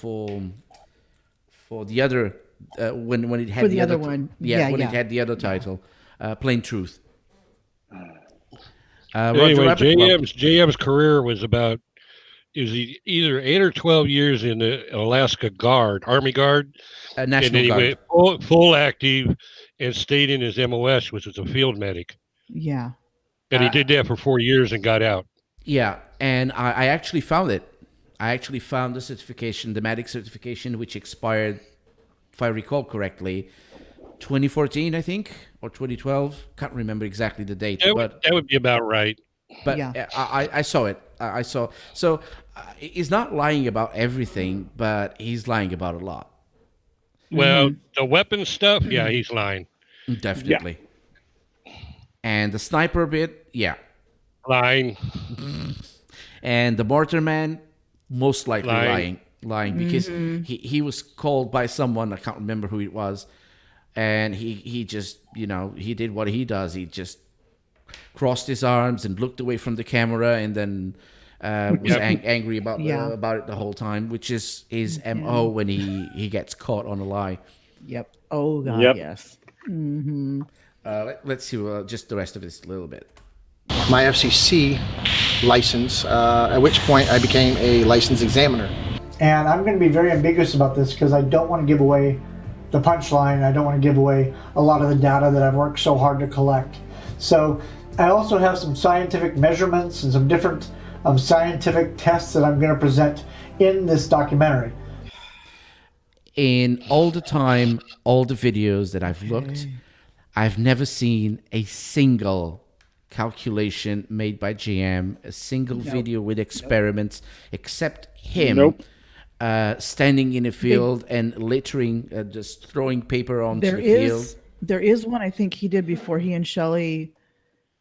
the other when it had For the other t- one. Yeah, when Yeah. it had the other title, Plain Truth. Anyway, Rabbit Club. JM's career was either 8 or 12 years in the Alaska Guard, Army Guard, and National then he Guard. went full active and stayed in his MOS, which was a field medic. Yeah. And he did that for 4 years and got out. Yeah, and I actually found it. I actually found the certification, the medic certification, which expired, if I recall correctly, 2014, I think, or 2012. Can't remember exactly the date, That would be about right. but Yeah. I saw it. I saw. So he's not lying about everything, but he's lying about a lot. Well, the weapon stuff, yeah, he's lying. Definitely. And the sniper bit, yeah. Lying. And the mortar man, most likely lying because he was called by someone, I can't remember who it was, and he just he did what he does. He just crossed his arms and looked away from the camera, and then was angry about it the whole time, which is his MO when he gets caught on a lie. Yep. Oh God, Yep. yes. Let's see just the rest of this a little bit. My FCC license, at which point I became a licensed examiner. And I'm going to be very ambiguous about this because I don't want to give away the punchline. I don't want to give away a lot of the data that I've worked so hard to collect. So I also have some scientific measurements and some different scientific tests that I'm going to present in this documentary. In all the videos that I've looked, I've never seen a single calculation made by GM, a single video with experiments, except him standing in a field and littering, just throwing paper onto the field. There is one I think he did before he and Shelley.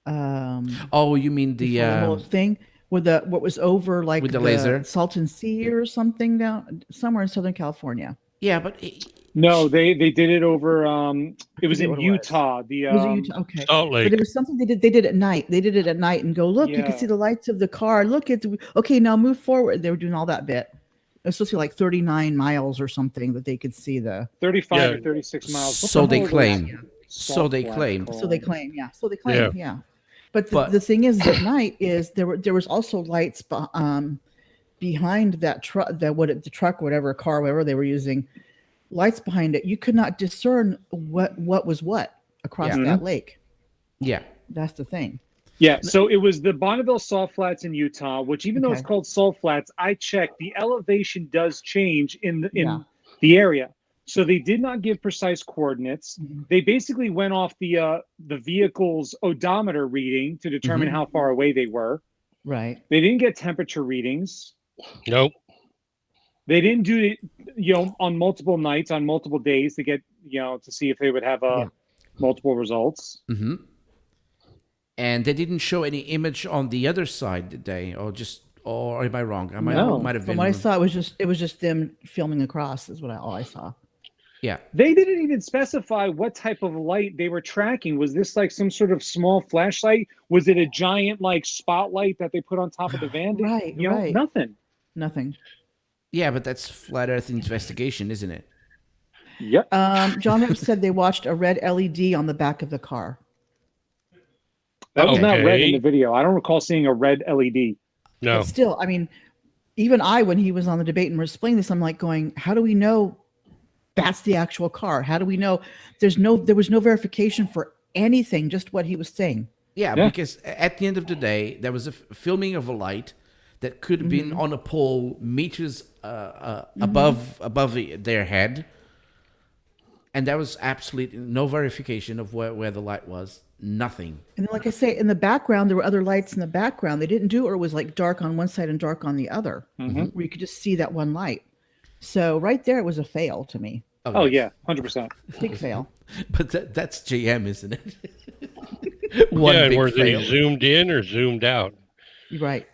Oh, you mean the whole thing with what was over like with the laser Salton Sea or something down somewhere in Southern California. Yeah, but No, they did it over. It was in Utah. Was it Utah? Okay. Salt Lake. But it was something they did at night. They did it at night and go, look, you can see the lights of the car. Look, it's okay. Now move forward. They were doing all that bit. It was supposed to be like 39 miles or something that they could see the 35 or 36 miles. What So the they hell claim. was that? So they Salt claim. flat So they called? claim, yeah. So they claim, Yeah. But the thing is, at night is there was also lights behind that truck, the truck, whatever car, whatever they were using, lights behind it. You could not discern what was what across that lake. Yeah. That's the thing. Yeah, so it was the Bonneville Salt Flats in Utah, which even though it's called Salt Flats, I checked, the elevation does change in the area. So they did not give precise coordinates. They basically went off the vehicle's odometer reading to determine how far away they were. Right. They didn't get temperature readings. Nope. They didn't do it, on multiple nights, on multiple days to get, to see if they would have multiple results. Mm-hmm. And they didn't show any image on the other side, did they? Or am I wrong? I might have been. From what I saw, it was just them filming across. Is all I saw. Yeah. They didn't even specify what type of light they were tracking. Was this like some sort of small flashlight? Was it a giant like spotlight that they put on top of the van? Right. Nothing. Yeah, but that's flat Earth investigation, isn't it? Yep. John Ripp said they watched a red LED on the back of the car. That was not red in the video. I don't recall seeing a red LED. No. But still, I mean, even when he was on the debate and we're explaining this, I'm like going, how do we know that's the actual car? How do we know? There was no verification for anything, just what he was saying. Yeah, because at the end of the day, there was a filming of a light that could have been on a pole meters above their head, and there was absolutely no verification of where the light was. Nothing. And like I say, in the background, there were other lights in the background. They didn't do it, or it was like dark on one side and dark on the other, where you could just see that one light. So right there, it was a fail to me. Oh yeah, 100%. Big fail. But that's GM, isn't it? And were they zoomed in or zoomed out? You're right.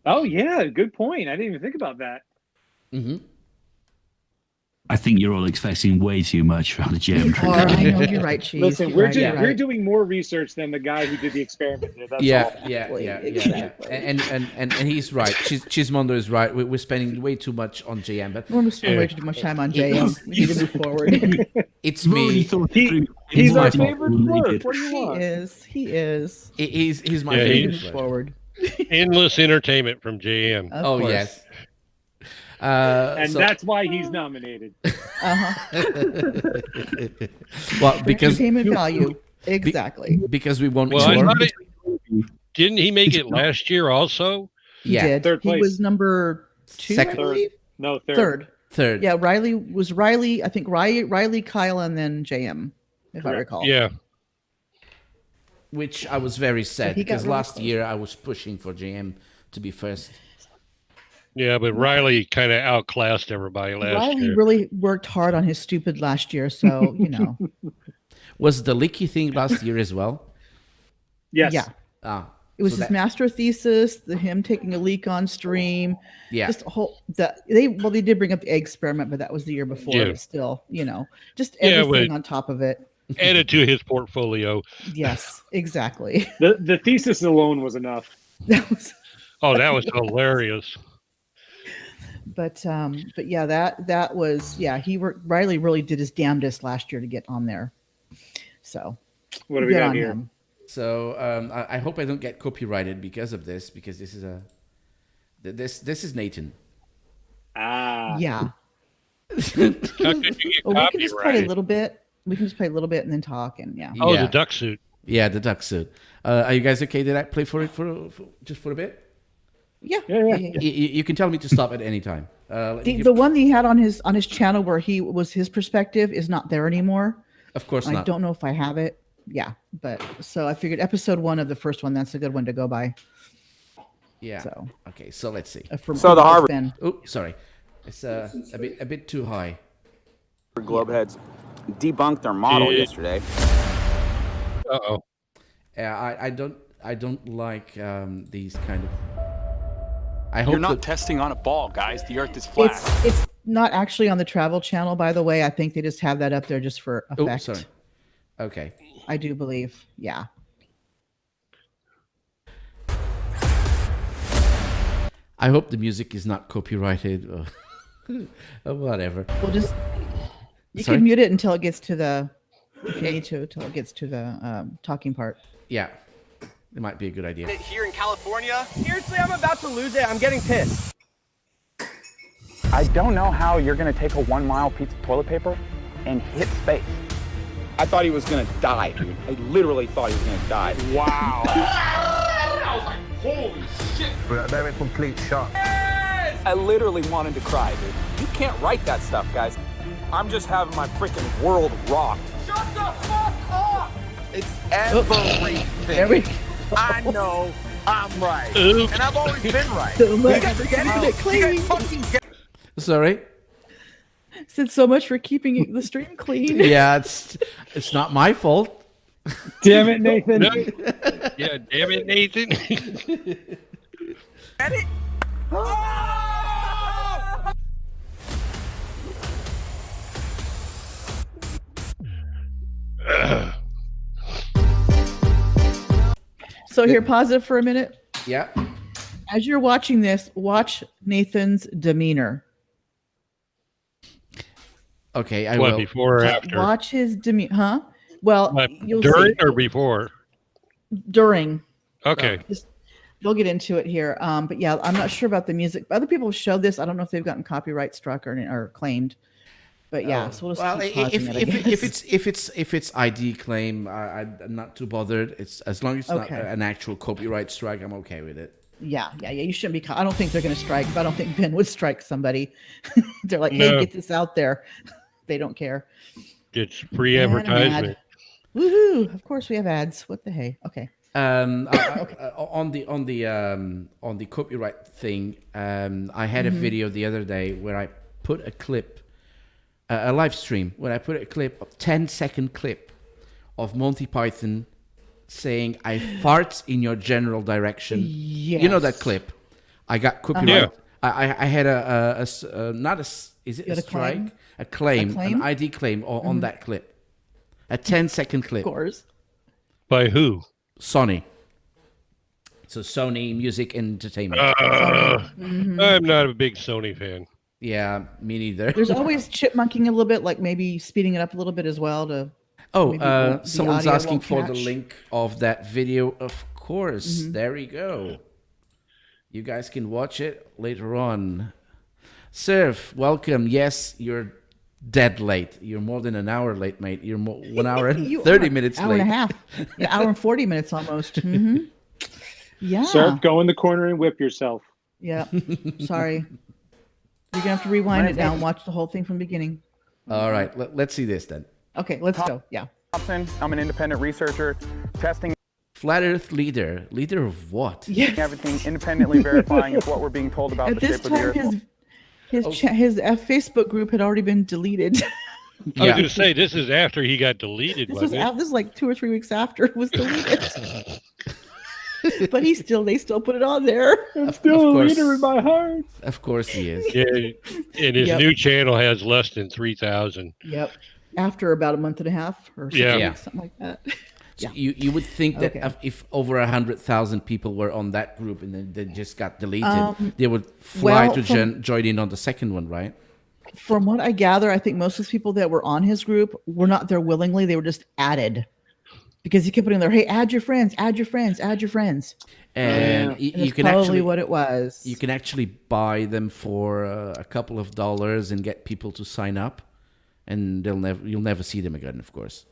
Oh yeah, good point. I didn't even think about that. I think you're all expecting way too much from the GM trick. I know you're right, Cheese. Listen, You're we're right. doing more research than the guy who did the experiment did. That's all. Yeah. Exactly. And he's right. Chismondo is right. We're spending way too much on JM, but We're spending way too much time on JM. We need to move forward. it's me. He's our my favorite fault. flirt. What do you He want? is. He's my Yeah, favorite. Move forward. Endless entertainment from JM. Of Oh course. yes. And So- that's why he's nominated. well, because Entertainment value. Exactly. because we want Well, I more. thought didn't he make it last year also? He Yeah. did. Third He place. was number 2, Second. I believe. No, Third. Third. Yeah, Riley. I think Riley, Kyle, and then JM, if I recall. Yeah. Which I was very sad he got because really last close. year I was pushing for JM to be first. Yeah, but Riley kind of outclassed everybody last Riley year. really worked hard on his stupid last year, so Was the leaky thing last year as well? Yes. yeah. Ah, It was so his that- master thesis, him taking a leak on stream. Yeah. Just a whole they did bring up the egg experiment, but that was the year before. Yeah. But still, just Yeah, everything but- on top of it. Added to his portfolio. Yes, exactly. The thesis alone was enough. That was, Oh, that was hilarious. but yeah, that was Riley really did his damnedest last year to get on there. So What do we good got on here? him. So I hope I don't get copyrighted because of this, because this is this is Nathan. Ah. Yeah. How could you get Well, we can just play a copyright? little bit. We can just play a little bit and then talk, and yeah. Oh, Yeah. the duck suit. Yeah, the duck suit. Are you guys okay? Did I play for it for just for a bit? Yeah. Yeah. You can tell me to stop at any time. The one he had on his channel where he was his perspective is not there anymore. of course I not. don't know if I have it. Yeah, but so I figured episode 1 of the first one, that's a good one to go by. Yeah. So Okay, so let's see. So the Harvard- Ben. Oh, sorry. It's a bit too high. Globeheads debunked their model Yeah. yesterday. Uh-oh. Yeah, I don't like these kind of. I hope You're not that- testing on a ball, guys. The Earth is flat. It's not actually on the Travel Channel, by the way. I think they just have that up there just for effect. Oh, sorry. Okay. I do believe. Yeah. I hope the music is not copyrighted or, or whatever. We'll just you Sorry? can mute it until it gets to the if you need to until it gets to the talking part. Yeah, it might be a good idea. Here in California, seriously, I'm about to lose it. I'm getting pissed. I don't know how you're going to take a 1 mile piece of toilet paper and hit space. I thought he was gonna die, dude. I literally thought he was gonna die. Wow. I was like, holy shit. They're in complete shock. I literally wanted to cry, dude. You can't write that stuff, guys. I'm just having my freaking world rocked. Shut the fuck up! It's everything. There we go. I know I'm right. Oops. And I've always been right. So much guys for get keeping it. it clean. You guys fucking get Sorry. Said so much for keeping the stream clean. Yeah, it's not my fault. Damn it, Nathan. No. Yeah, damn it, Nathan. it. Oh! So here, pause it for a minute. Yeah. As you're watching this, watch Nathan's demeanor. Okay, I What, will. before or after? Watch his demeanor. Huh? Well, What, you'll during see. or before? During. Okay. We'll get into it here. But yeah, I'm not sure about the music. Other people show this. I don't know if they've gotten copyright struck or claimed. But yeah, so we'll just Well, keep pausing it, I guess. if it's ID claim, I'm not too bothered. It's as long as it's not Okay. an actual copyright strike, I'm okay with it. Yeah. You shouldn't be. I don't think they're going to strike. But I don't think Ben would strike somebody. They're like, No. hey, get this out there. They don't care. It's free advertisement. Woohoo! Of course we have ads. What the hey? Okay. On the copyright thing, I had a video the other day where I put a clip, a live stream, where I put a clip, a 10-second clip of Monty Python saying, "I fart in your general direction." Yes. You know that clip? I got copyright. Yeah. I had not a is it You a had a strike? claim? A claim, A claim? an ID claim on that clip. A 10-second clip. Of course. By who? Sony. So Sony Music Entertainment. I'm not a big Sony fan. Yeah, me neither. There's always chipmunking a little bit, like maybe speeding it up a little bit as well to. maybe the Someone's audio asking won't for the catch. link of that video. Of course, there we go. You guys can watch it later on. Surf, welcome. Yes, you're dead late. You're more than an hour late, mate. You're 1 hour and You 30 are. minutes Hour late. and a half. Yeah, hour and 40 minutes almost. Yeah. Sir, go in the corner and whip yourself. Yeah. Sorry. You're gonna have to rewind it now and watch the whole thing from the beginning. All right, let's see this then. Okay, let's go. Yeah. Thompson, I'm an independent researcher, testing Flat Earth leader. Leader of what? Yes. everything, independently verifying if what we're being told about At the this shape of the time, Earth. his Facebook group had already been deleted. I was going to say, this is after he got deleted, This was wasn't it? this is like 2 or 3 weeks after it was deleted. But they still put it on there. I'm still a course. leader in my heart. Of course he is. Yeah, and his Yep. new channel has less than 3,000. Yep. After about a month and a half or 6 Yeah. weeks, something like that. So you would think that Okay. if over 100,000 people were on that group and then they just got deleted, they would fly well, to from- join in on the second one, right? From what I gather, I think most of the people that were on his group were not there willingly. They were just added because he kept putting there, "Hey, add your friends, add your friends, add your friends." And And you that's can probably actually what it was. you can actually buy them for a couple of dollars and get people to sign up, and you'll never see them again, of course.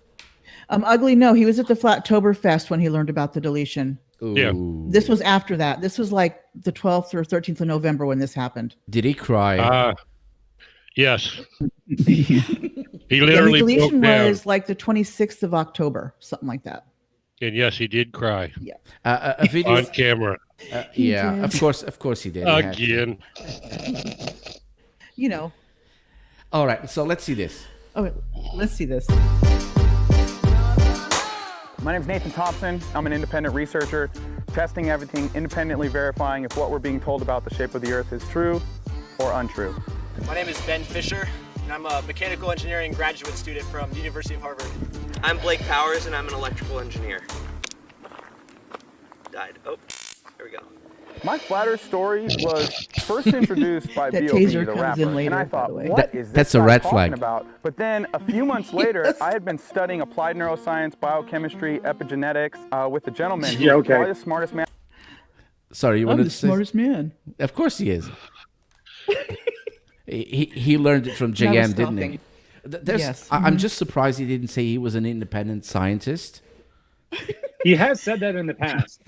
Ugly. No, he was at the Flattoberfest when he learned about the deletion. Yeah. Ooh. This was after that. This was like the 12th or 13th of November when this happened. Did he cry? Yes. He Yeah, the literally broke deletion down. was like the 26th of October, something like that. And yes, he did cry A video. on camera. Yeah, did. of course he did. He had to. Again. You know. All right, so let's see this. Okay, let's see this. My name is Nathan Thompson. I'm an independent researcher, testing everything, independently verifying if what we're being told about the shape of the Earth is true or untrue. My name is Ben Fisher, and I'm a mechanical engineering graduate student from the University of Harvard. I'm Blake Powers, and I'm an electrical engineer. Died. Oh, there we go. My flat Earth story was first introduced by That B.O.B., taser the comes rapper, in later, and I by thought, the way. what is That's this a guy red talking flag. about? But then a few months later, I had been studying applied neuroscience, biochemistry, epigenetics with a gentleman who's probably the smartest man. Sorry, you I'm wanted the to say? smartest man. Of course he is. he learned it from Never JM, didn't he? stopping. Yes. I'm just surprised he didn't say he was an independent scientist. He has said that in the past.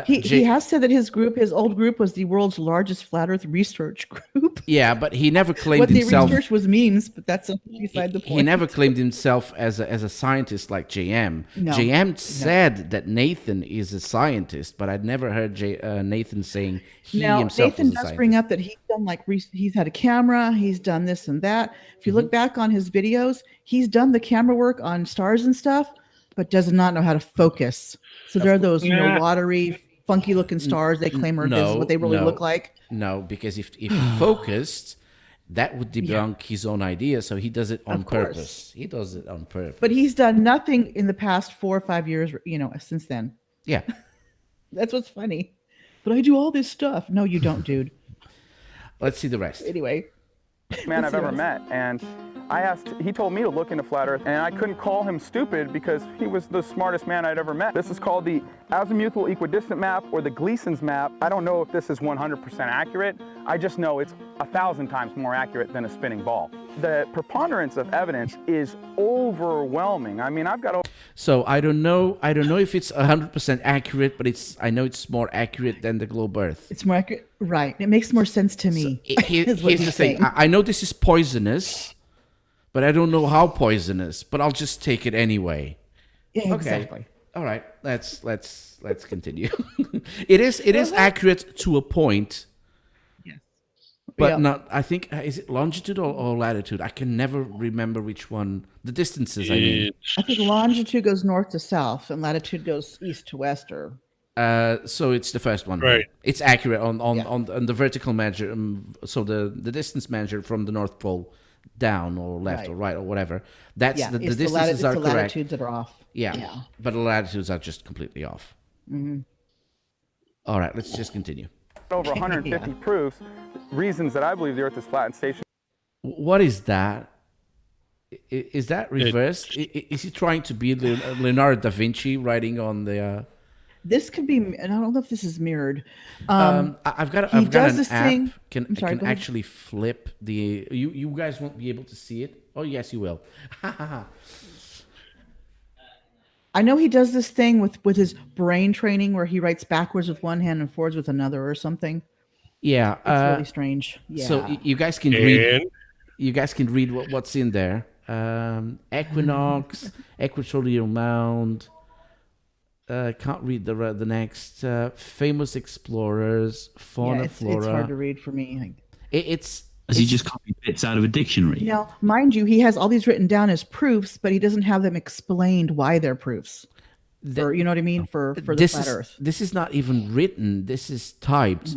He has said that his old group was the world's largest flat Earth research group. Yeah, but he never claimed What they himself. researched was memes, but that's beside the point. He never claimed himself as a scientist like JM. No. JM said that Nathan is a scientist, but I'd never heard Nathan saying he Now, himself Nathan was a does scientist. bring up that he's done he's had a camera, he's done this and that. If you look back on his videos, he's done the camera work on stars and stuff, but does not know how to focus. So there are those watery, funky looking stars they claim are this is what they really look like. No, because if he focused, that would debunk his own idea. So he does it on Of course. purpose. He does it on purpose. But he's done nothing in the past 4 or 5 years, since then. Yeah. That's what's funny. But I do all this stuff. No, you don't, dude. Let's see the rest. Anyway. Man I've ever met, and He told me to look into flat Earth, and I couldn't call him stupid because he was the smartest man I'd ever met. This is called the azimuthal equidistant map, or the Gleason's map. I don't know if this is 100% accurate. I just know it's 1,000 times more accurate than a spinning ball. The preponderance of evidence is overwhelming. I mean, I've got... So I don't know if it's 100% accurate, but I know it's more accurate than the globe Earth. It's more accurate, right? It makes more sense to me. So here's the thing. I know this is poisonous, but I don't know how poisonous. But I'll just take it anyway. Yeah, okay. Exactly. All right. Let's continue. It is accurate to a point. But not, I think, is it longitude or latitude? I can never remember which one. The distances, I mean. I think longitude goes north to south, and latitude goes east to west, or... So it's the first one. Right. It's accurate on the vertical measure. So the distance measured from the North Pole down or left or right or whatever. That's the distances are correct. The latitudes that are off. Yeah. But the latitudes are just completely off. Mm-hmm. All right, let's just continue. Over 150 proofs, reasons that I believe the Earth is flat and stationary. What is that? Is that reversed? Is he trying to be Leonardo da Vinci writing on the... This could be, and I don't know if this is mirrored. I've got an app can actually flip the... You guys won't be able to see it. Oh, yes, you will. I know he does this thing with his brain training where he writes backwards with one hand and forwards with another or something. Yeah. It's really strange. Yeah. So you guys can read... You guys can read what's in there. Equinox, equatorial mound... can't read the next. Famous explorers, fauna, flora. It's hard to read for me. Has he just copied bits out of a dictionary? Now, mind you, he has all these written down as proofs, but he doesn't have them explained why they're proofs. You know what I mean? For the flat Earth. This is not even written. This is typed.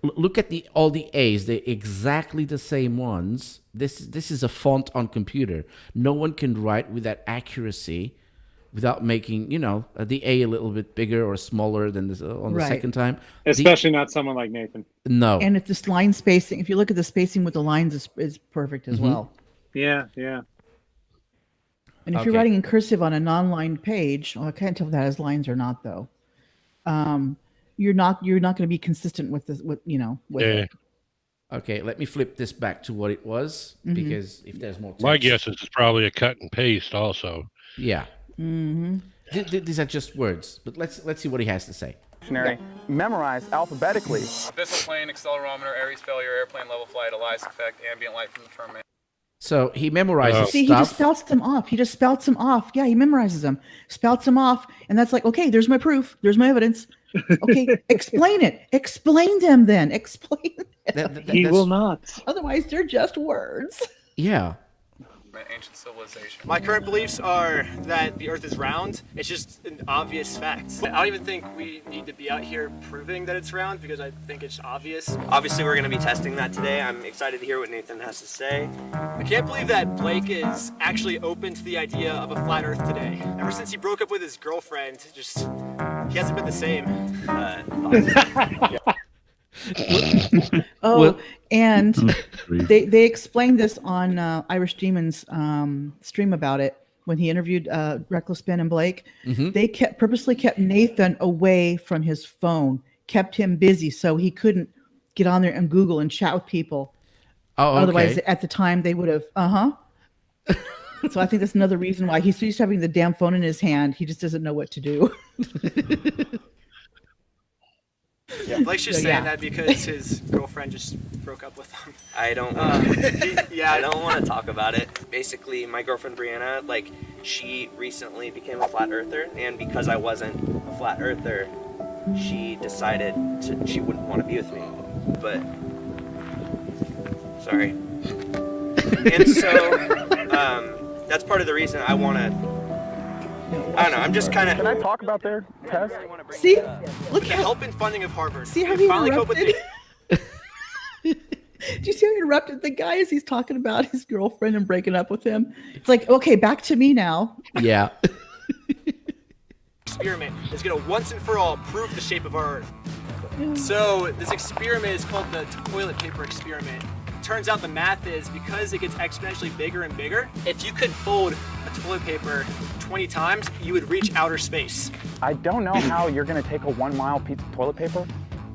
Look at all the A's. They're exactly the same ones. This is a font on computer. No one can write with that accuracy without making, the A a little bit bigger or smaller than on the second time. Especially not someone like Nathan. No. And if this line spacing, if you look at the spacing with the lines, is perfect as well. Yeah. And if you're writing in cursive on a non-lined page, I can't tell if that has lines or not, though. You're not going to be consistent with this, with it. Okay, let me flip this back to what it was, because if there's more text. My guess is it's probably a cut and paste also. Yeah. Mm-hmm. These are just words, but let's see what he has to say. Memorized alphabetically. Abyssal plane, accelerometer, Aries failure, airplane level flight, Elias effect, ambient light from the firmament. So he memorizes See, stuff. he just spouts them off. Yeah, he memorizes them, spouts them off, and that's like, okay, there's my proof, there's my evidence. Okay, explain it. Explain them then. Explain them. He will not. Otherwise, they're just words. Yeah. Ancient civilization. My current beliefs are that the Earth is round. It's just an obvious fact. I don't even think we need to be out here proving that it's round because I think it's obvious. Obviously, we're going to be testing that today. I'm excited to hear what Nathan has to say. I can't believe that Blake is actually open to the idea of a flat Earth today. Ever since he broke up with his girlfriend, he hasn't been the same. And they explained this on Irish Demon's stream about it when he interviewed Reckless Ben and Blake. They purposely kept Nathan away from his phone, kept him busy so he couldn't get on there and Google and chat with people. Otherwise, at the time, they would have. So I think that's another reason why he's used to having the damn phone in his hand. He just doesn't know what to do. Yeah, Blake's just saying that because his girlfriend just broke up with him. I don't want to talk about it. Basically, my girlfriend Brianna, she recently became a flat earther, and because I wasn't a flat earther, she decided she wouldn't want to be with me. But sorry. And so that's part of the reason I want to. I don't know. I'm just kind of. Can I talk about their test? See, look with the help and funding of Harvard. See how he interrupted? Do you see how he interrupted the guy as he's talking about his girlfriend and breaking up with him? It's like, okay, back to me now. Yeah. Experiment is going to once and for all prove the shape of our Earth. So this experiment is called the toilet paper experiment. turns out the math is because it gets exponentially bigger and bigger, if you could fold a toilet paper 20 times, you would reach outer space. I don't know how you're gonna take a 1 mile piece of toilet paper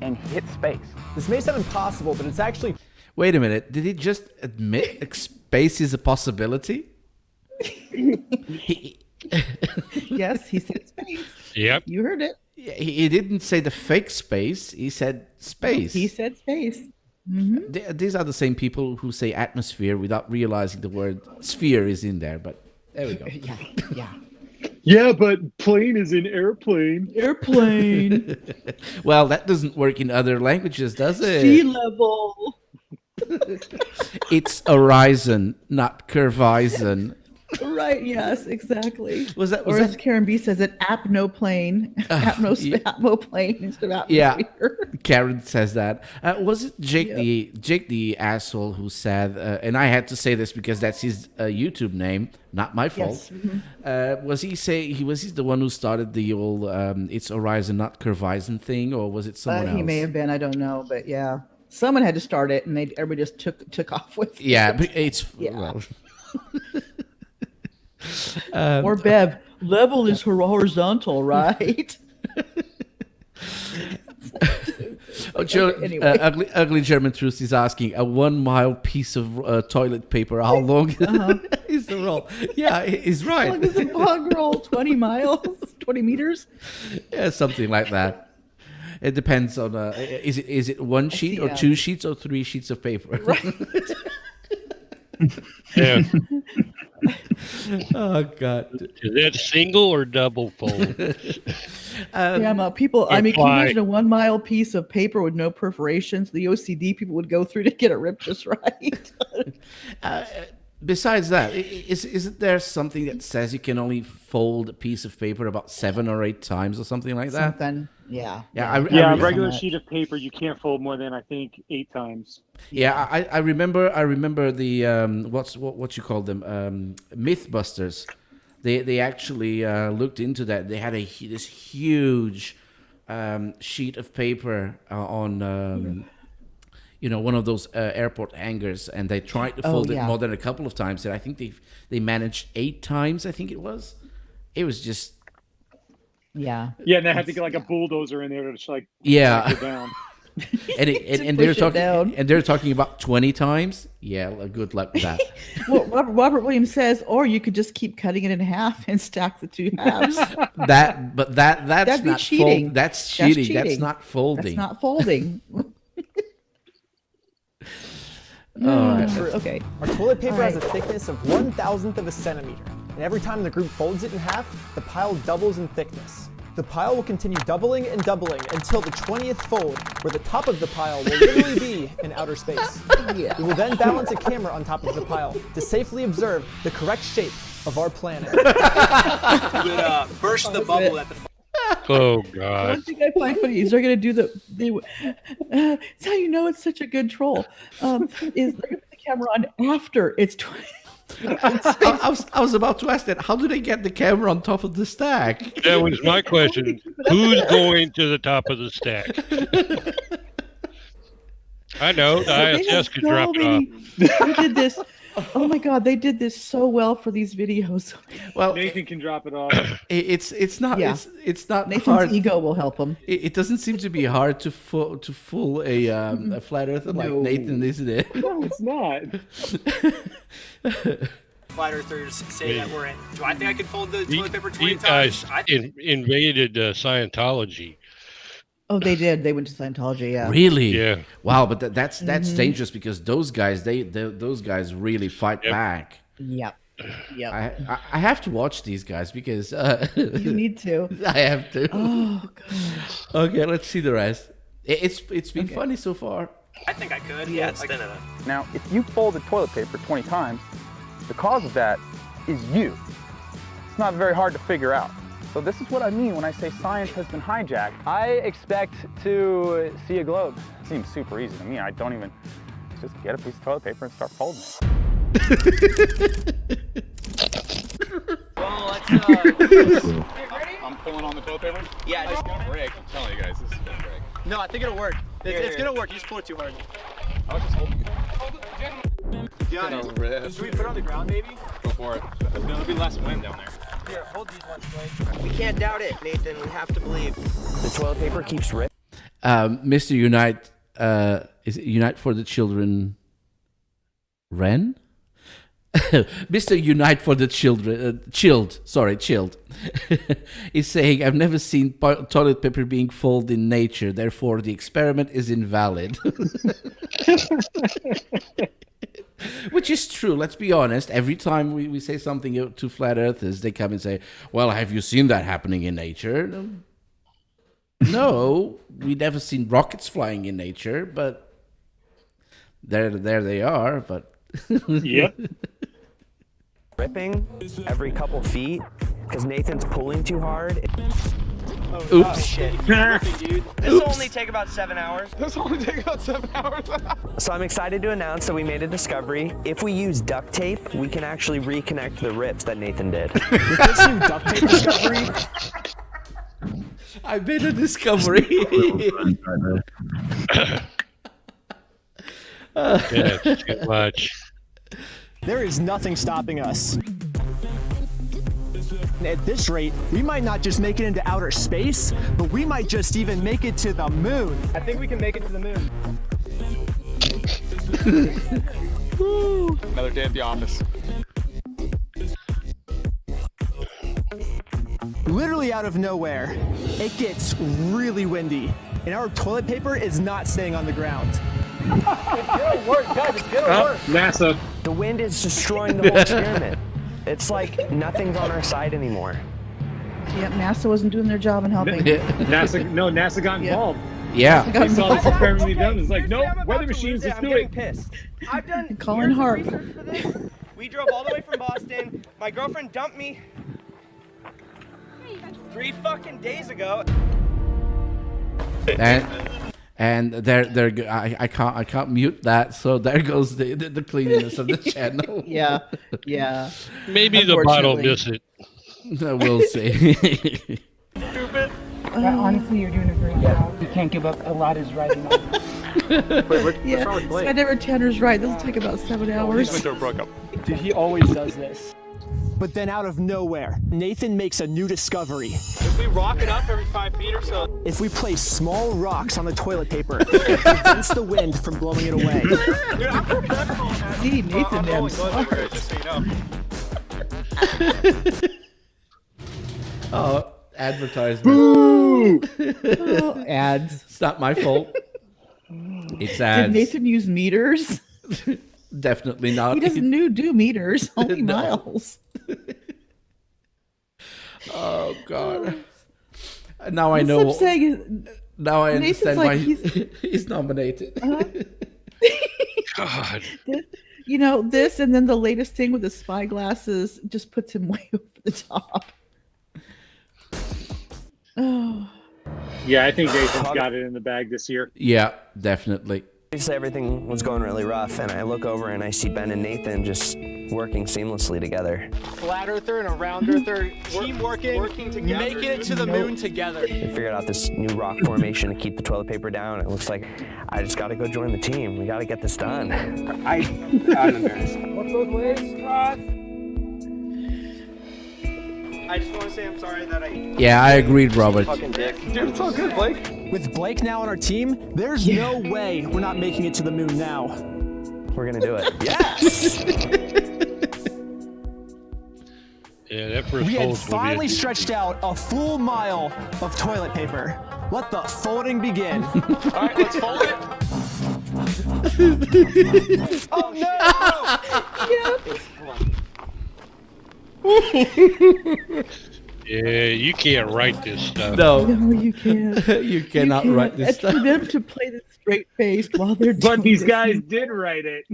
and hit space. This may sound impossible, but it's actually... Wait a minute. Did he just admit space is a possibility? Yes, he said space. Yep. You heard it. He didn't say the fake space. He said space. He said space. These are the same people who say atmosphere without realizing the word sphere is in there. But there we go. Yeah. Yeah, but plane is an airplane. Airplane. Well, that doesn't work in other languages, does it? Sea level. It's horizon, not curvizon. Right, yes, exactly. Was that as Karen B says it, apnoplane. Apnoplane instead of atmosphere. Yeah, Karen says that. Was it Jake the asshole who said, and I had to say this because that's his YouTube name, not my fault. Yes. Was he the one who started the old it's horizon, not curvizon thing, or was it someone else? He may have been, I don't know, but yeah. Someone had to start it and everybody just took off with it. Yeah, but it's... Yeah. Well, or Bev, level is horizontal, right? Joe, anyway. ugly German Truth is asking, a 1 mile piece of toilet paper, how long is the roll? Yeah, he's right. How long is a bog roll? 20 miles? 20 meters? Yeah, something like that. It depends on, is it one sheet or 2 sheets or 3 sheets of paper? Right. Yeah. Oh God! Is that single or double fold? People. I mean, can you Apply. imagine a 1 mile piece of paper with no perforations? The OCD people would go through to get it ripped just right. Besides that, isn't there something that says you can only fold a piece of paper about 7 or 8 times or something like that? Something. Yeah. A regular sheet of paper you can't fold more than I think 8 times. Yeah, I remember the what you call them, Mythbusters. They actually looked into that. They had this huge sheet of paper on one of those airport hangars, and they tried to fold it more than a couple of times, and I think they managed 8 times. I think it was just. Yeah. Yeah, and they had to get like a bulldozer in there to just like break it down. and they're talking about 20 times. Yeah, good luck with that. Well, Robert Williams says, or you could just keep cutting it in half and stack the 2 halves. That's not cheating. That's cheating. That's not folding. That's not folding. Okay. Our toilet paper has a thickness of 1/1000th of a centimeter, and every time the group folds it in half, the pile doubles in thickness. The pile will continue doubling and doubling until the 20th fold, where the top of the pile will literally be in outer space. Yeah. We will then balance a camera on top of the pile to safely observe the correct shape of our planet. We would burst the bubble at the Oh God! One thing I find funny is they're going to do it's how you know it's such a good troll. Is they're going to put the camera on after it's 20. I was about to ask that. How do they get the camera on top of the stack? That was my question. Who's going to the top of the stack? I know. The ISS could drop it off. They did this. Oh my God, they did this so well for these videos. Well, Nathan can drop it off. It's not. Yeah. It's not Nathan's hard. ego will help him. It doesn't seem to be hard to fool a flat earther like Nathan, isn't it? No, it's not. flat earthers say that we're in. Do I think I could fold the toilet paper 20 These times? guys invaded Scientology. Oh, they did. They went to Scientology. Yeah. Really? Yeah. Wow, but that's dangerous because those guys those guys really fight back. Yep. Yep. I have to watch these guys because You need to. I have to. Oh God. Okay, let's see the rest. It's been funny so far. I think I could. Yeah, it's like, Now, if you fold the toilet paper 20 times, the cause of that is you. It's not very hard to figure out. So this is what I mean when I say science has been hijacked. I expect to see a globe. It seems super easy to me. I don't even just get a piece of toilet paper and start folding it. well, let's I'm pulling on the toilet paper? Yeah, It's gonna break. I'm telling you guys, this is gonna break. No, I think it'll work. It's gonna work. You just pull it too hard. I was just holding it. Yeah, Should we put it on the ground, maybe? Go for it. There'll be less wind down there. Here, hold these ones, Blake. We can't doubt it, Nathan. We have to believe. The toilet paper keeps ripping. Mr. Unite, is it Unite for the Children? Ren? Mr. Unite for the Children, Chilled, is saying, I've never seen toilet paper being folded in nature, therefore the experiment is invalid. Which is true, let's be honest. Every time we say something to flat earthers, they come and say, well, have you seen that happening in nature? No, we never seen rockets flying in nature, but there they are, but... Yep. Ripping every couple feet because Nathan's pulling too hard. Oh, Oops. Oh, shit. Dude. This will only take about 7 hours. This will only take about 7 hours. So I'm excited to announce that we made a discovery. If we use duct tape, we can actually reconnect the rips that Nathan did. With this new duct tape discovery, I made a discovery. Yeah, it's too much. there is nothing stopping us. At this rate, we might not just make it into outer space, but we might just even make it to the moon. I think we can make it to the moon. Another day at the office. Literally out of nowhere, it gets really windy, and our toilet paper is not staying on the ground. It's gonna work, guys. It's gonna work. NASA. The wind is destroying the whole experiment. It's like nothing's on our side anymore. Yeah, NASA wasn't doing their job in helping. NASA got involved. Yeah. Got They saw this involved. experiment be done. It's like, Seriously, no, I'm about weather to machines, lose it. let's I'm do getting it. pissed. I've done Colin years of Hart. research for this. We drove all the way from Boston. My girlfriend dumped me 3 fucking days ago. And there I can't mute that, so there goes the cleanliness of the channel. Yeah, yeah. Maybe the bottle Unfortunately. miss it. We'll see. Stupid. Honestly, you're doing a great job. You can't give up. A lot is rising up. Yeah, whenever Tanner's right, this will take about 7 hours. Dude, he always does this. But then out of nowhere, Nathan makes a new discovery. If we rock it up every 5 feet or so. If we place small rocks on the toilet paper, it prevents the wind from blowing it away. Dude, I'm professional. See, Nathan I'm damn rolling toilet paper, smart. just so you know. Oh, advertisement. Oh, ads. It's not my fault. It's Did ads. Nathan use meters? Definitely not. He doesn't do meters, only No. miles. Oh God. Now I That's know. what I'm saying. Now I Nathan's understand like, why he's nominated. God. You know, this and then the latest thing with the spy glasses just puts him way over the top. Oh. Yeah, I think Nathan's got it in the bag this year. Yeah, definitely. Obviously, everything was going really rough, and I look over and I see Ben and Nathan just working seamlessly together. Flat earther and a round earther, team working together, making it to the moon together. We figured out this new rock formation to keep the toilet paper down. It looks like I just got to go join the team. We got to get this done. I'm embarrassed. Look both ways, Todd. I just want to say I'm sorry that I. Yeah, I agreed, Robert. Fucking dick. Dude, it's all good, Blake. With Blake now on our team, there's no way we're not making it to the moon now. We're going to do it. Yes! Yeah, that first We had hole's gonna be a- finally stretched out a full mile of toilet paper. Let the folding begin. All right, let's fold it. Oh no! Yeah, you can't write this stuff. No, No, you can't. you cannot You write can't. this And stuff. for them to play this straight faced while they're doing But these this, guys did write it.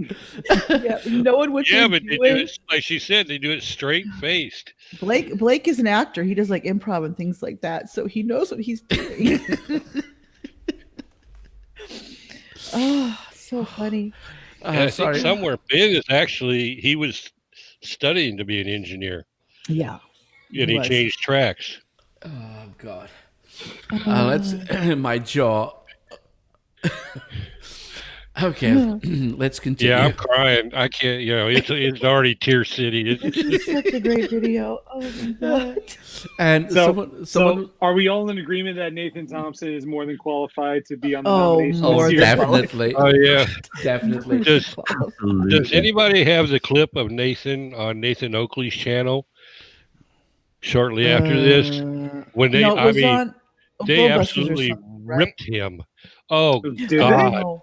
yeah, knowing what Yeah, they're but they do doing. it, like she said, they do it straight faced. Blake is an actor. He does like improv and things like that, so he knows what he's doing. Oh, so funny. I sorry. think somewhere Ben is actually, he was studying to be an engineer Yeah. and he was. changed tracks. Oh God. Let's my jaw. Okay, let's continue. Yeah, I'm crying. I can't. It's already tear city. This is such a great video. Oh my god! And so are we all in agreement that Nathan Thompson is more than qualified to be on the Oh, nomination? more list? than definitely. Oh yeah, Definitely. Does anybody have the clip of Nathan on Nathan Oakley's channel shortly after this? When they, no, it was on they Globusters or absolutely something, right? ripped him. Oh Did they? God, No.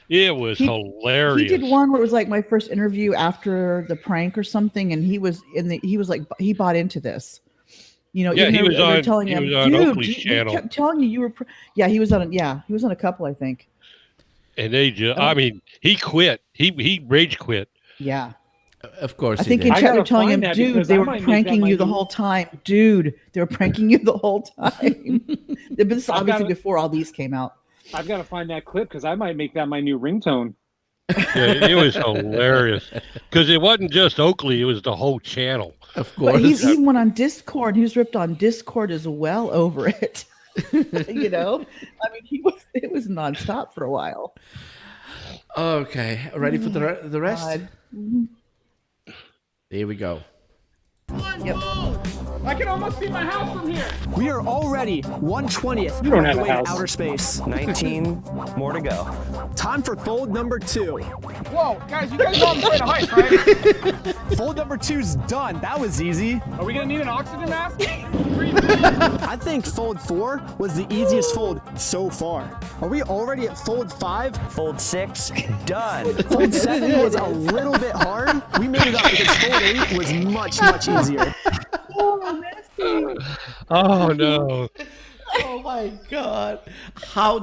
it was hilarious. He did one where it was like my first interview after the prank or something, and he was like he bought into this. You know, Yeah, even he was though they were on- telling he him, was on dude, Oakley's we channel. kept telling you were. Yeah, he was on. Yeah, he was on a couple, I think. And they just, I mean, he quit. He rage quit. Yeah. Of course, I think he in did. chat they're gotta telling him, find that dude, because they I were might make pranking that you my the new- whole time. Dude, they were pranking you the whole time. They've been obviously gotta- before all these came out. I've got to find that clip because I might make that my new ringtone. Yeah, it was hilarious because it wasn't just Oakley; it was the whole channel. Of course. But he went on Discord. He was ripped on Discord as well over it. You know, I mean, it was nonstop for a while. Okay, ready for the rest? God. Here we go. Yep. I can almost see my house from here. We are already 1/20th You don't have a of the way to house. outer space. 19 more to go. Time for fold number 2. Whoa, guys, you guys know I'm afraid of heights, right? Fold number 2's done. That was easy. Are we gonna need an oxygen mask? I think fold 4 was the easiest fold so far. Are we already at fold 5? Fold 6, done. Fold 7 was a little bit hard. We made it up because fold 8 was much, much easier. Oh, nasty. Oh no! Oh my God! How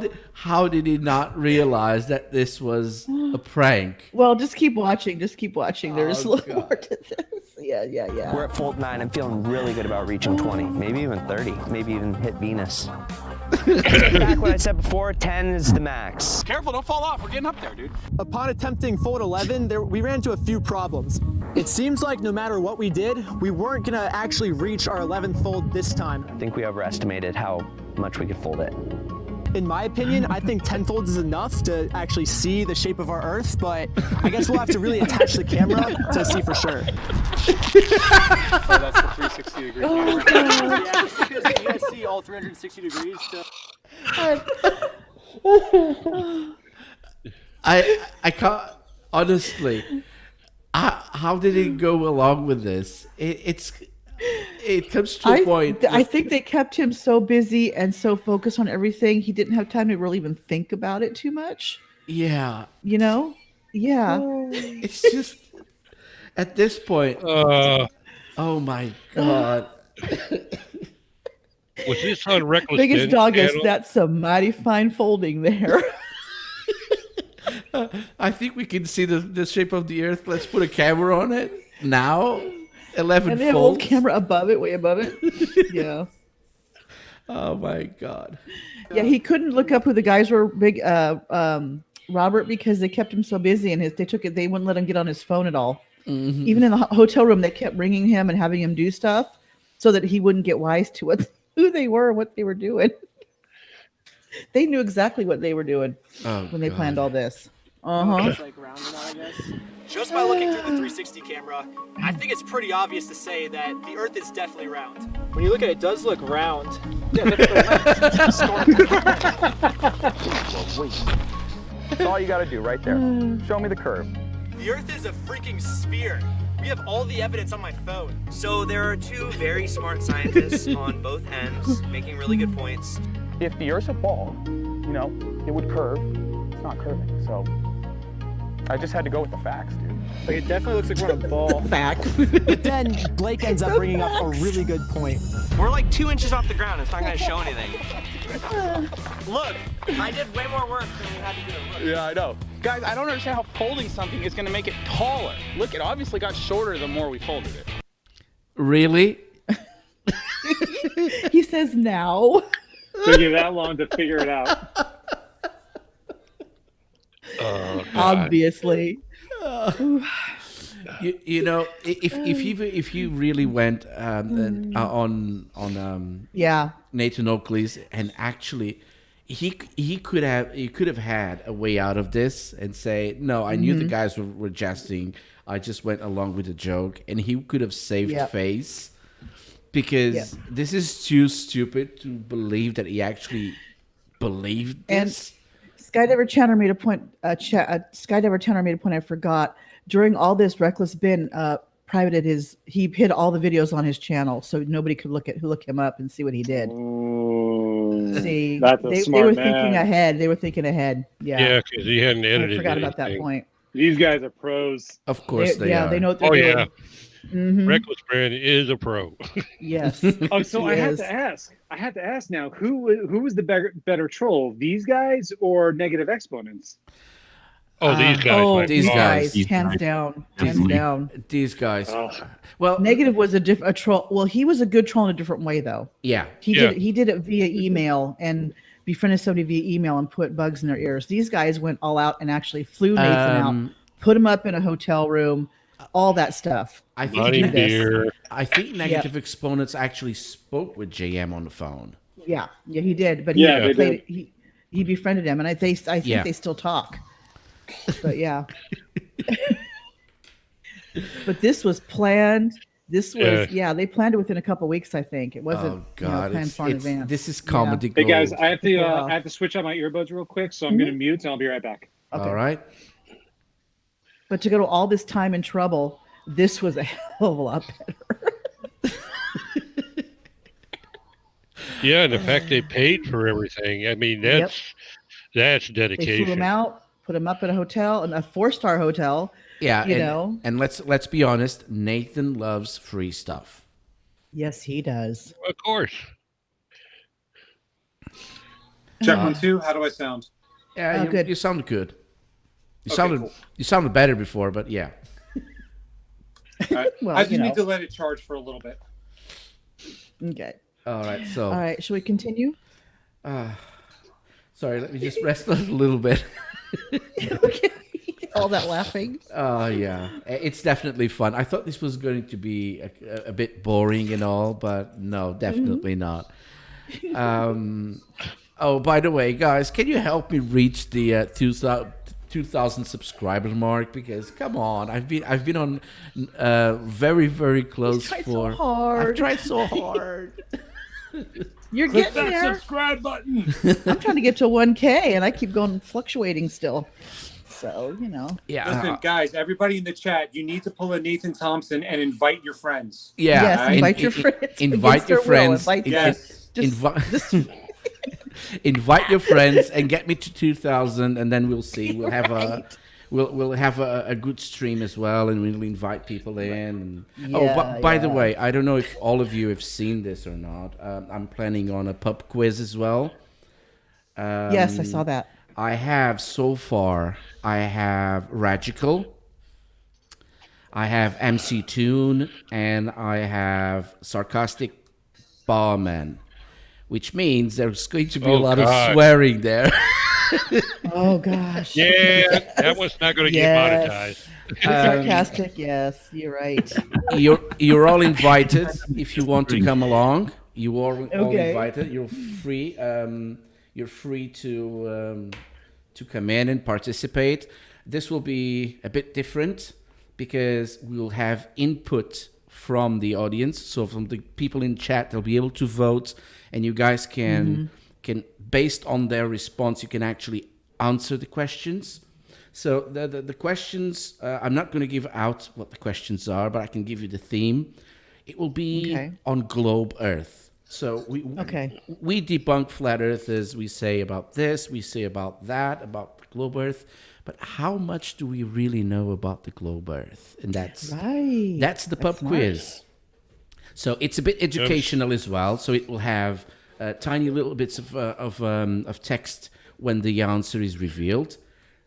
did he not realize that this was a prank? Well, just keep watching. Just keep watching. There's a little more to this. Yeah. We're at fold 9. I'm feeling really good about reaching 20, maybe even 30, maybe even hit Venus. Back what I said before, 10 is the max. Careful, don't fall off. We're getting up there, dude. Upon attempting fold 11, we ran into a few problems. It seems like no matter what we did, we weren't gonna actually reach our 11th fold this time. I think we overestimated how much we could fold it. In my opinion, I think 10 folds is enough to actually see the shape of our Earth, but I guess we'll have to really attach the camera to see for sure. So that's the 360 degree camera. Yeah, just because you guys see all 360 degrees. I can't honestly. How did he go along with this? It comes to a point. I think they kept him so busy and so focused on everything, he didn't have time to really even think about it too much. Yeah. You know? Yeah. It's just at this point. Oh my God. Was this on Reckless Biggest Ben's dog is channel? that's some mighty fine folding there. I think we can see the shape of the Earth. Let's put a camera on it now. 11 And they have a little folds. camera above it, way above it. Yeah. Oh my God. Yeah, he couldn't look up who the guys were. Big Robert, because they kept him so busy, and they wouldn't let him get on his phone at all. Mm-hmm. Even in the hotel room, they kept ringing him and having him do stuff so that he wouldn't get wise to who they were and what they were doing. They knew exactly what they were doing when they planned all this. Just by looking through the 360 camera, I think it's pretty obvious to say that the Earth is definitely round. When you look at it, it does look round. Yeah, That's all you gotta do right there. Show me the curve. The Earth is a freaking sphere. We have all the evidence on my phone. So there are two very smart scientists on both ends making really good points. If the Earth's a ball, you know, it would curve. It's not curving, so I just had to go with the facts, dude. Like, it definitely looks like we're on a ball. Fact. But then Blake ends up bringing up a really good point. We're like 2 inches off the ground. It's not going to show anything. Look, I did way more work than we had to do. Look. Yeah, I know. Guys, I don't understand how folding something is gonna make it taller. Look, it obviously got shorter the more we folded it. Really? He says now. Took you that long to figure it out. Oh, God. Obviously. You know, if you really went on Yeah. Nathan Oakley's and actually he could have had a way out of this and say, no, I knew the guys were jesting. I just went along with the joke, and he could have saved face, because this is too stupid to believe that he actually believed this. And Skydiver Tanner made a point. Skydiver Tanner made a point I forgot. During all this, Reckless Ben privated he hid all the videos on his channel, so nobody could look him up and see what he did. See, they were thinking ahead. They were thinking ahead. Yeah, because he hadn't edited. I forgot anything. about that point. These guys are pros. Of course they are. They know what they're doing. Yeah. Mm-hmm. Reckless Ben is a pro. Yes. Oh, so I have to ask now, who was the better troll, these guys or negative exponents? Oh, these guys. These guys. Hands down. Hands down. These guys. Oh. Well, Negative was a troll. Well, he was a good troll in a different way, though. Yeah. He did it via email and befriended somebody via email and put bugs in their ears. These guys went all out and actually flew Nathan out, put him up in a hotel room, all that stuff. I think negative exponents actually spoke with JM on the phone. Yeah, he did. But he befriended him, and I think they still talk. But yeah. But this was planned. This was they planned it within a couple of weeks. I think it wasn't. Oh God, planned far in advance. This is comedy Hey gold. guys, I have to switch out my earbuds real quick, so I'm going to mute and I'll be right back. Okay. All right. But to go to all this time and trouble, this was a hell of a lot better. Yeah, and the fact they paid for everything. I mean, that's dedication. They flew him out, put him up in a hotel, a 4-star hotel. Yeah, you know. And let's be honest, Nathan loves free stuff. Yes, he does. Of course. Check 1, 2. How do I sound? Yeah, good. You sounded good. Cool. You sounded better before, but yeah. Well, I just need to let it charge for a little bit. Okay. All right. All right. Shall we continue? Sorry. Let me just rest a little bit. Okay. All that laughing. Oh yeah, it's definitely fun. I thought this was going to be a bit boring and all, but no, definitely not. Oh, by the way, guys, can you help me reach the 2,000 subscriber mark? Because come on, I've been on very, very close. I've tried so hard. You're Click getting that there. subscribe button. I'm trying to get to 1K, and I keep going fluctuating still. So Yeah. Listen, guys, everybody in the chat, you need to pull a Nathan Thompson and invite your friends. Yeah. Yes, invite your friends. Invite your friends. Invite your friends and get me to 2,000, and then we'll see. We'll have we'll have a good stream as well, and we'll invite people in. By the way, I don't know if all of you have seen this or not. I'm planning on a pub quiz as well. Yes, I saw that. I have so far. I have Radical. I have MC Tune, and I have Sarcastic Barman, which means there's going to be a lot of swearing there. Oh gosh. Yeah, that one's not going to get monetized. Sarcastic, yes, you're right. You're all invited if you want to come along. You are all invited. You're free. You're free to come in and participate. This will be a bit different because we'll have input from the audience. So from the people in chat, they'll be able to vote, and you guys can based on their response, you can actually answer the questions. So the questions, I'm not going to give out what the questions are, but I can give you the theme. It will be on globe Earth. So we debunk flat earthers. We say about this, we say about that, about the globe Earth. But how much do we really know about the globe Earth? And that's the pub quiz. So it's a bit educational as well. So it will have tiny little bits of text when the answer is revealed.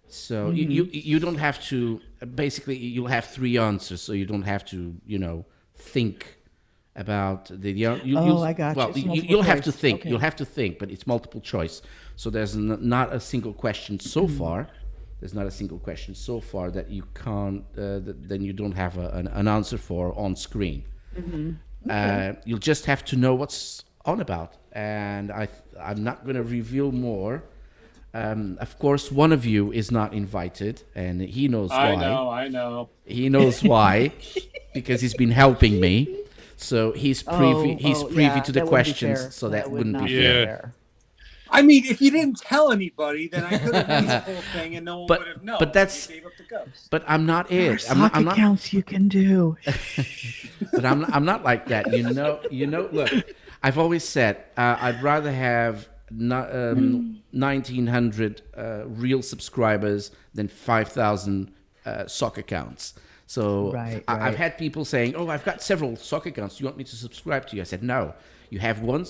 So you don't have to. Basically, you'll have 3 answers, so you don't have to think about the. I got well, you. You'll have to choice. think. Okay. You'll have to think, but it's multiple choice. So there's not a single question so far. There's not a single question so far that you can't. Then you don't have an answer for on screen. You'll just have to know what's on about, and I'm not going to reveal more. Of course, one of you is not invited, and he knows why. I know. He knows why, because he's been helping me. So he's privy to the questions, so that wouldn't be fair. I mean, if you didn't tell anybody, then I could have done the whole thing and no one would have known. But that's. You gave up the ghost. But I'm not it. I'm not. Accounts you can do. But I'm not like that. You know. Look, I've always said I'd rather have 1,900 real subscribers than 5,000 sock accounts. So I've had people saying, "Oh, I've got several sock accounts. Do you want me to subscribe to you?" I said, "No. You have one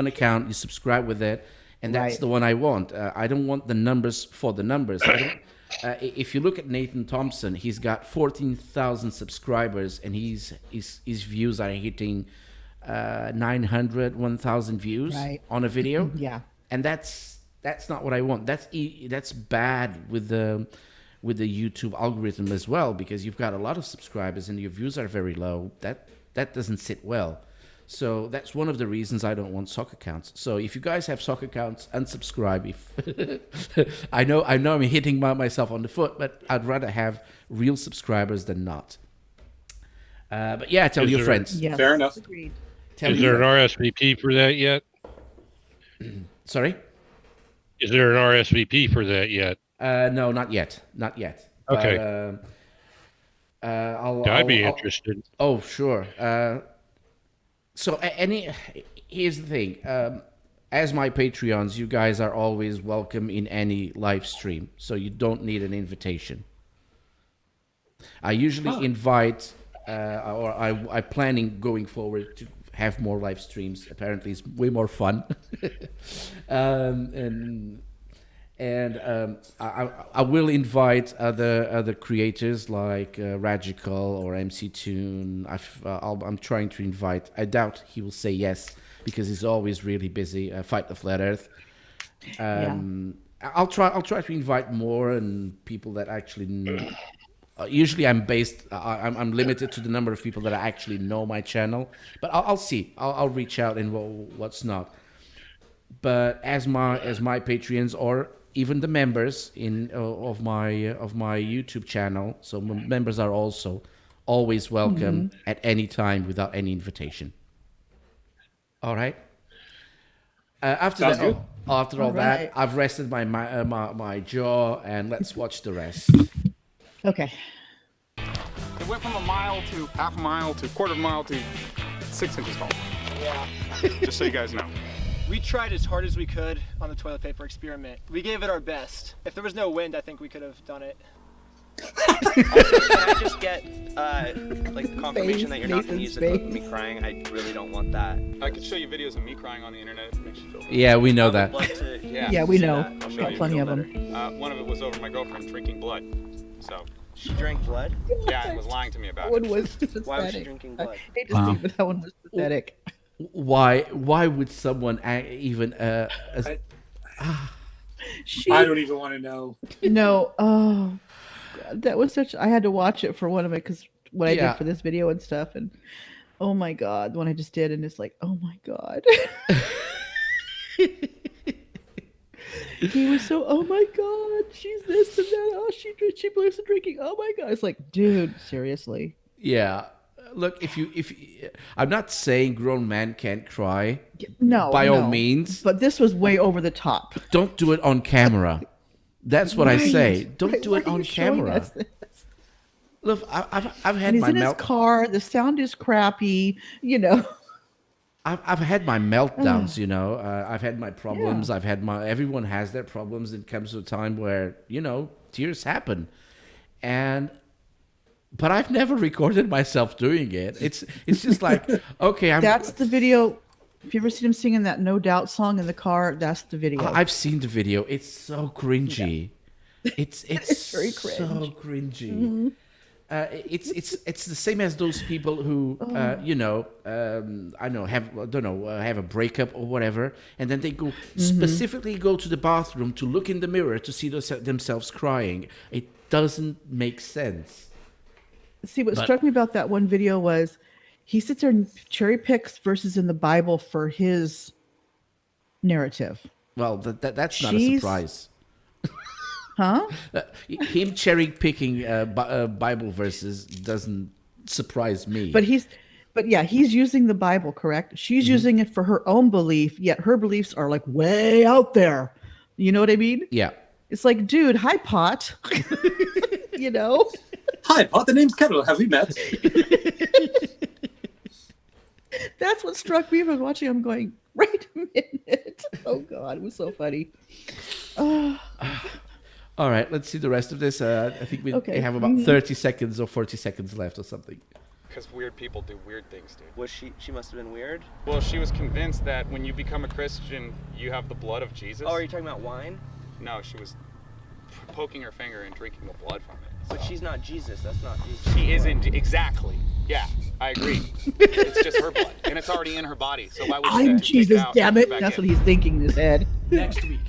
account. You subscribe with it." And that's the one I want. I don't want the numbers for the numbers. If you look at Nathan Thompson, he's got 14,000 subscribers, and his views are hitting 900, 1,000 views on a video. Yeah, and that's not what I want. That's bad with the YouTube algorithm as well, because you've got a lot of subscribers and your views are very low. That doesn't sit well. So that's one of the reasons I don't want sock accounts. So if you guys have sock accounts, unsubscribe. If I know I'm hitting myself on the foot, but I'd rather have real subscribers than not. But yeah, tell your friends. Yes. Fair enough. Agreed. Is there an RSVP for that yet? Sorry? Is there an RSVP for that yet? No, not yet. Not yet. Okay. But, I'd be interested. Oh, sure. So here's the thing. As my Patreons, you guys are always welcome in any live stream, so you don't need an invitation. I usually invite, or I'm planning going forward to have more live streams. Apparently, it's way more fun. I will invite other creators like Radical or MC Toon. I'm trying to invite. I doubt he will say yes because he's always really busy. Fight the Flat Earth. I'll try to invite more and people that actually. Usually, I'm limited to the number of people that actually know my channel, but I'll see. I'll reach out and what's not. But as my Patreons or even the members of my YouTube channel, so members are also always welcome at any time without any invitation. All right. After all that, I've rested my jaw, and let's watch the rest. Okay. It went from a mile to half a mile to quarter of a mile to 6 inches tall. Yeah. Just so you guys know. We tried as hard as we could on the toilet paper experiment. We gave it our best. If there was no wind, I think we could have done it. Also, can I just get like confirmation that you're not going to use it with me crying? I really don't want that. I could show you videos of me crying on the internet. It makes you feel better. Yeah, we know that. Yeah, we know. I'll show Got you. plenty of them. One of it was over my girlfriend drinking blood. So she drank blood? Yeah, and was lying to me about That it. one was pathetic. Why was she drinking blood? I hate to say, but that one was pathetic. Why would someone even I don't even want to know. No, oh, God, that was such. I had to watch it for one of it because what I did for this video and stuff, and oh my God, the one I just did, and it's like, oh my God. He was so, oh my God, she's this and that. Oh, she believes in drinking. Oh my God, it's like, dude, seriously. Yeah. Look, if I'm not saying grown men can't cry. No, by all means. But this was way over the top. Don't do it on camera. That's what I say. Don't do it on camera. Look, I've had my in his car. The sound is crappy. You know. I've had my meltdowns. You know. I've had my problems. I've had my. Everyone has their problems. It comes to a time where tears happen, but I've never recorded myself doing it. It's just like, okay, That's the video. If you ever seen him singing that No Doubt song in the car, that's the video. I've seen the video. It's so cringy. Yeah. It's very cringe. So cringy. Mm-hmm. It's the same as those people who have a breakup or whatever, and then they go specifically go to the bathroom to look in the mirror to see themselves crying. It doesn't make sense. See, what struck me about that one video was he sits there and cherry picks verses in the Bible for his narrative. Well, that's not a surprise. Huh? Him cherry picking Bible verses doesn't surprise me. But he's using the Bible, correct? She's using it for her own belief, yet her beliefs are like way out there. You know what I mean? Yeah. It's like, dude, hi, Pot. You know? Hi, Pot. The name's Kettle. Have we met? That's what struck me when watching. I'm going, wait a minute. Oh, God. It was so funny. All right. Let's see the rest of this. I think we have about 30 seconds or 40 seconds left or something. Because weird people do weird things, dude. Was she must have been weird? Well, she was convinced that when you become a Christian, you have the blood of Jesus. Oh, are you talking about wine? No, she was poking her finger and drinking the blood from it. But she's not Jesus. That's not Jesus. She isn't. Exactly. Yeah, I agree. It's just her blood, and it's already in her body. So why would I'm Jesus, damn it. That's what he's thinking in his head. Next week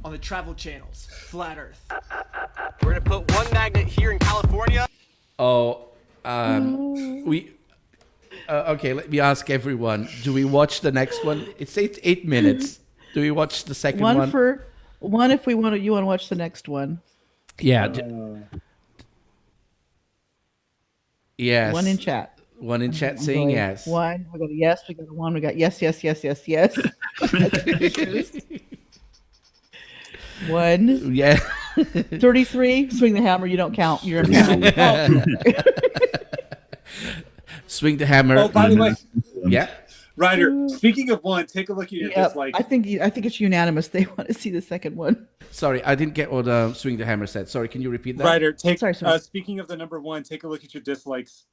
on the Travel Channels, Flat Earth. We're going to put one magnet here in California. Okay, let me ask everyone. Do we watch the next one? It's 8 minutes. Do we watch the second one? One if you want to watch the next one. Yeah. Yes. One in chat. One in chat saying yes. One. We got a yes. We got a one. We got yes. One. Yeah. 33. Swing the hammer. You don't count. You're Swing the hammer. Oh, by the way. Yeah. Ryder, speaking of one, take a look at your dislike. I think it's unanimous. They want to see the second one. Sorry, I didn't get what Swing the Hammer said. Sorry, can you repeat that? Ryder, sorry. Speaking of the number one, take a look at your dislikes.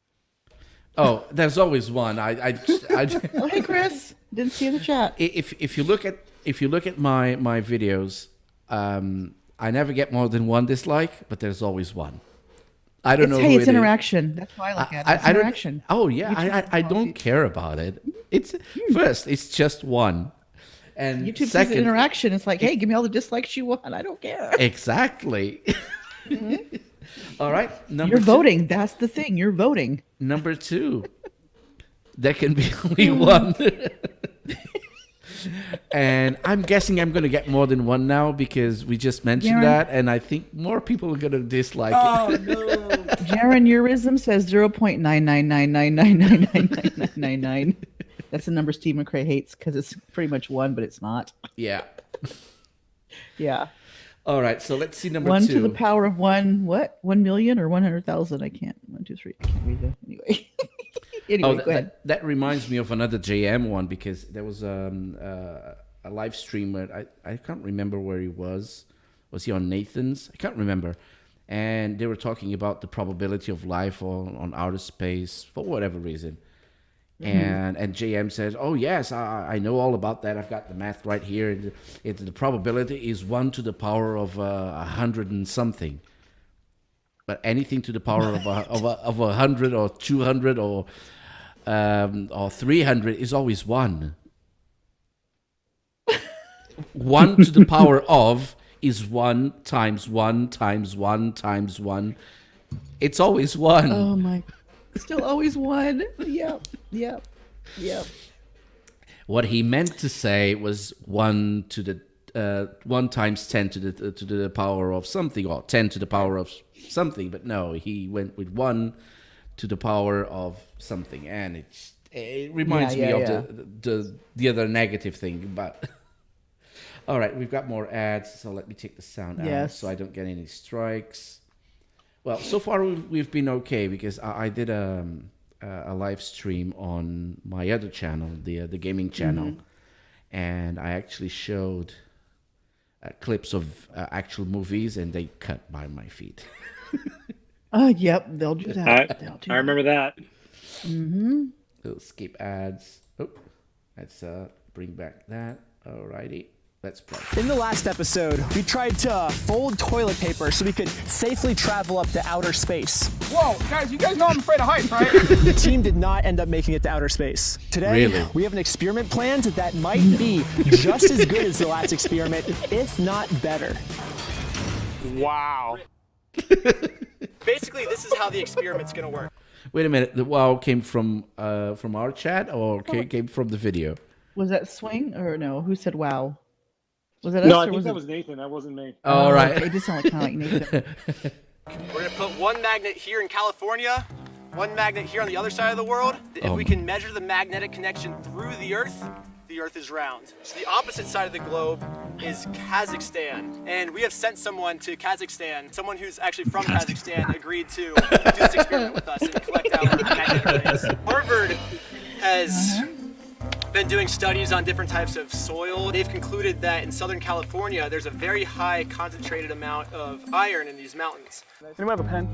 Oh, there's always one. Oh, hey, Chris. Didn't see in the chat. If you look at my videos, I never get more than one dislike, but there's always one. I don't know. It's interaction. That's why I like it. It's interaction. Oh yeah, I don't care about it. It's just one. And YouTube second, sees interaction. It's like, hey, give me all the dislikes you want. I don't care. Exactly. All right. You're voting. That's the thing. You're voting. Number 2. There can be only one. And I'm guessing I'm going to get more than one now because we just mentioned that, and I think more people are going to dislike it. Oh no! Jaron Eurism says 0.999999999. That's the number Steve McRae hates because it's pretty much one, but it's not. Yeah. Yeah. All right, so let's see number 2. 1 to the power of 1. What? 1 million or 100,000? I can't. 1, 2, 3. I can't read that anyway. Anyway, go ahead. That reminds me of another JM one because there was a live stream where I can't remember where he was. Was he on Nathan's? I can't remember. And they were talking about the probability of life on outer space for whatever reason. Mm-hmm. And JM says, "Oh yes, I know all about that. I've got the math right here. The probability is 1 to the power of 100 and something. But anything to the power of 100 or 200 or 300 is always 1. 1 to the power of is 1 times 1 times 1 times 1. It's always 1. Oh my! Still always 1. Yep. What he meant to say was 1 to the 1 times 10 to the power of something, or 10 to the power of something. But no, he went with 1 to the power of something, and it reminds me of the other negative thing. But all right, we've got more ads, so let me take the sound out so I don't get any strikes. Well, so far we've been okay because I did a live stream on my other channel, the gaming channel, and I actually showed clips of actual movies, and they cut by my feet. Yep, they'll do that. I remember that. Mm-hmm. We'll skip ads. Oh, let's bring back that. Alrighty. Let's play. In the last episode, we tried to fold toilet paper so we could safely travel up to outer space. Whoa, guys, you guys know I'm afraid of heights, right? The team did not end up making it to outer space. Today, we have an experiment planned that might be just as good as the last experiment, if not better. Wow. Basically, this is how the experiment's going to work. Wait a minute. The wow came from our chat or came from the video? Was that Swing or no? Who said wow? Was that us? No, I or think was that it... was Nathan. That wasn't me. All right. Okay. It did sound like Nathan. We're gonna put one magnet here in California, one magnet here on the other side of the world. If we can measure the magnetic connection through the Earth is round. So the opposite side of the globe is Kazakhstan. And we have sent someone to Kazakhstan, someone who's actually from Kazakhstan agreed to do this experiment with us and collect our magnetic rays. Harvard has been doing studies on different types of soil. They've concluded that in Southern California, there's a very high concentrated amount of iron in these mountains. Anyone have a pen?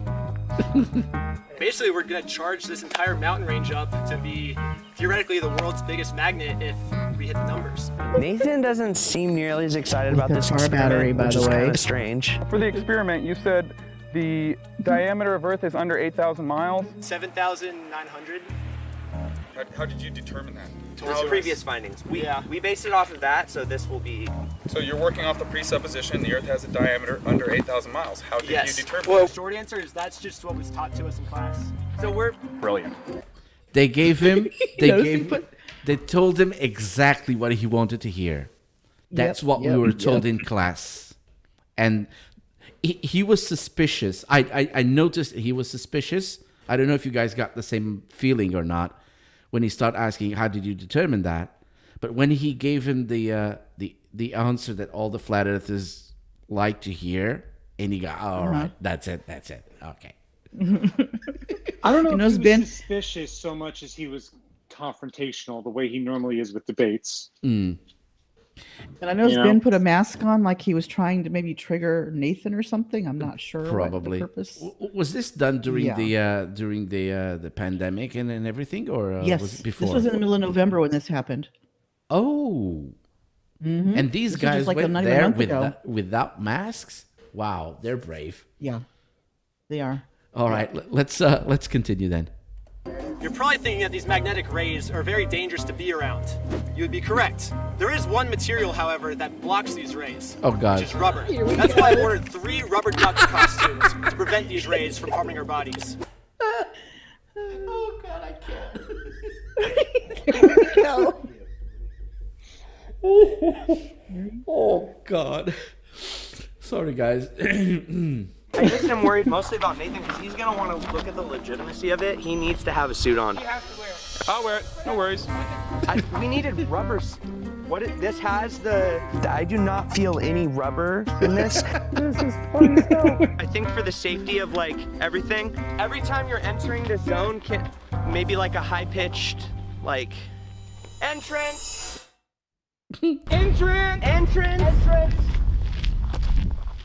Basically, we're gonna charge this entire mountain range up to be theoretically the world's biggest magnet if we hit the numbers. Nathan doesn't seem nearly as excited about this car experiment, battery, by which the is kind way. of strange. For the experiment, you said the diameter of Earth is under 8,000 miles. 7,900. How did you determine that? Those previous findings. We based it off of that, so this will be. So you're working off the presupposition the Earth has a diameter under 8,000 miles. How did you determine Well, that? short answer is that's just what was taught to us in class. So we're brilliant. They gave him. They told him exactly what he wanted to hear. That's what we were told in class, and he was suspicious. I noticed he was suspicious. I don't know if you guys got the same feeling or not when he started asking, "How did you determine that?" But when he gave him the answer that all the flat earthers like to hear, and he got, "All right, that's it. Okay." I don't know if he Ben was suspicious so much as he was confrontational, the way he normally is with debates. And I know Ben put a mask on like he was trying to maybe trigger Nathan or something. I'm not sure. Probably. What the purpose. Was this done during the pandemic and everything, or Yes. was it before? This was in the middle of November when this happened. Oh. And these This was guys just like went not even a there month ago. without masks. Wow, they're brave. Yeah, they are. All right, let's continue then. You're probably thinking that these magnetic rays are very dangerous to be around. You would be correct. There is one material, however, that blocks these rays. Oh, God. Which is rubber. That's why I ordered 3 rubber duck costumes to prevent these rays from harming our bodies. Oh, God, I can't. Oh, God. Sorry, guys. I guess I'm worried mostly about Nathan because he's going to want to look at the legitimacy of it. He needs to have a suit on. I'll wear it. No worries. We needed rubbers. This has the... I do not feel any rubber in this. This is fun stuff. I think for the safety of like everything, every time you're entering the zone, maybe like a high-pitched like entrance. Entrance.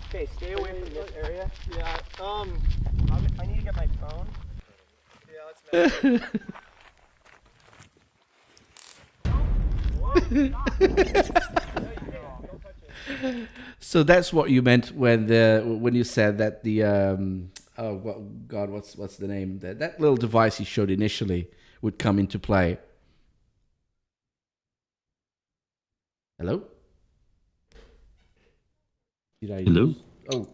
Okay, stay away from this area. Yeah. I need to get my phone. Yeah, let's So that's what you meant when you said that the God, what's the name? That little device you showed initially would come into play. Hello? Hello? Oh.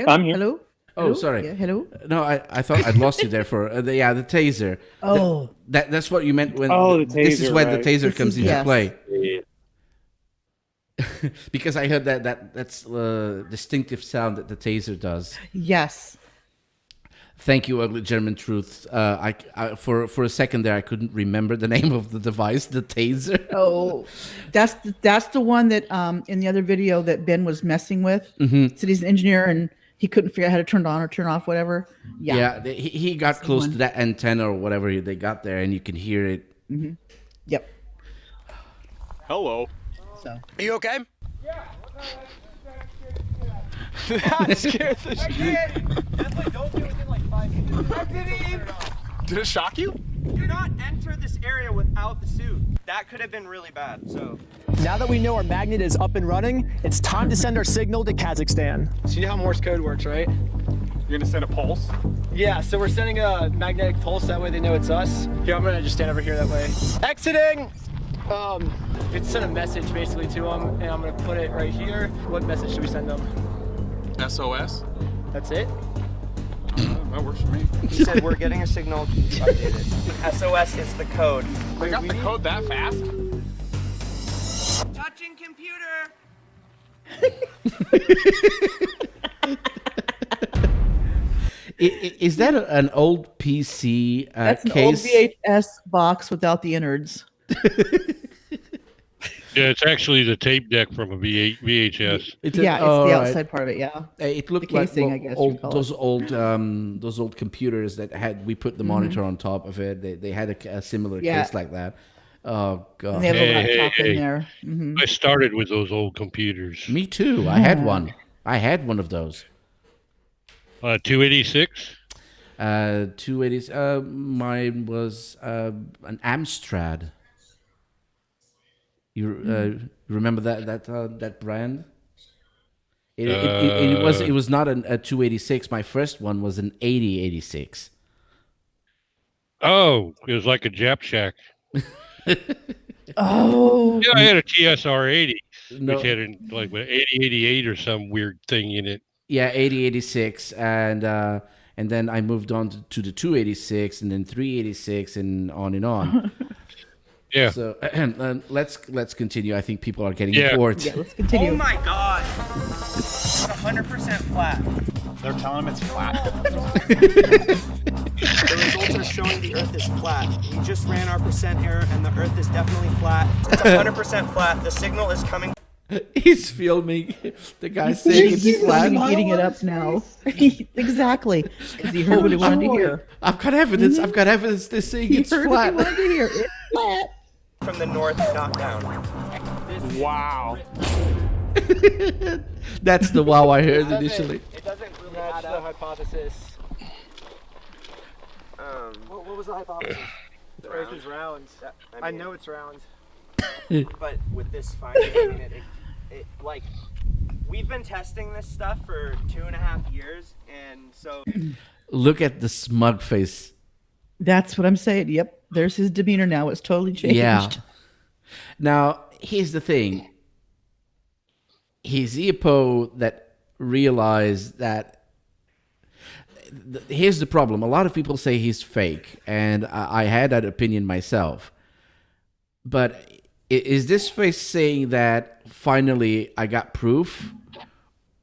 I'm here. Hello? Oh, Hello? sorry. Yeah, hello? No, I thought I'd lost you there for the taser. Oh. That's what you meant when the this is taser, when right. the taser comes into yes. play. Because I heard that's the distinctive sound that the taser does. Yes. Thank you, Ugly German Truth. I for a second there I couldn't remember the name of the device, the taser. Oh, that's the one that in the other video that Ben was messing with. Mm-hmm. So he's an engineer and he couldn't figure out how to turn it on or turn off, whatever. Yeah. He got close to that antenna or whatever they got there, and you can hear it. Mm-hmm. Yep. Hello. So. Are you okay? Yeah. That scared the shit. Definitely don't do it in like 5 minutes. Did it shock you? Do not enter this area without the suit. That could have been really bad. So. Now that we know our magnet is up and running, it's time to send our signal to Kazakhstan. So you know how Morse code works, right? You're gonna send a pulse? Yeah, so we're sending a magnetic pulse, that way they know it's us. Here, I'm gonna just stand over here that way. Exiting! You can send a message basically to them, and I'm gonna put it right here. What message should we send them? SOS? That's it? That works for me. He said we're getting a signal updated. SOS is the code. They got the code that fast? Touching computer. Is that an old PC That's an case? old VHS box without the innards. Yeah, it's actually the tape deck from a VHS. It's the outside part of it. Yeah, It looked the casing, like I guess. old, those old computers that had we put the monitor on top of it. They had a similar case like that. Oh god! And they have a laptop in there. I started with those old computers. Me too. I had one. I had one of those. 286. 280. Mine was an Amstrad. You remember that brand? It was not a 286. My first one was an 8086. Oh, it was like a Jap Shack. Oh. Yeah, I had a TSR 80, No. which had like 8088 or some weird thing in it. Yeah, 8086, and then I moved on to the 286, and then 386, and on and on. Yeah. So let's continue. I think people are getting Yeah. bored. Yeah, let's continue. Oh my god. It's 100% flat. They're telling him it's flat. The results are showing the Earth is flat. We just ran our percent error, and the Earth is definitely flat. It's 100% flat. The signal is coming. He's filming the guy saying it's flat. Eating it up now. Exactly, because he heard what he wanted to hear. I've got evidence. I've got evidence. They're saying He it's heard what he flat. wanted to hear. It's flat. From the north, not down. Wow. That's the wow I heard initially. It doesn't really match the hypothesis. What was the hypothesis? The Earth is round. I know it's round. But with this finding, I mean, it like we've been testing this stuff for 2.5 years, and so Look at the smug face. That's what I'm saying. Yep, there's his demeanor now. It's totally changed. Yeah. Now, here's the thing. He's Eopo that realized that. Here's the problem. A lot of people say he's fake, and I had that opinion myself. But is this face saying that finally I got proof?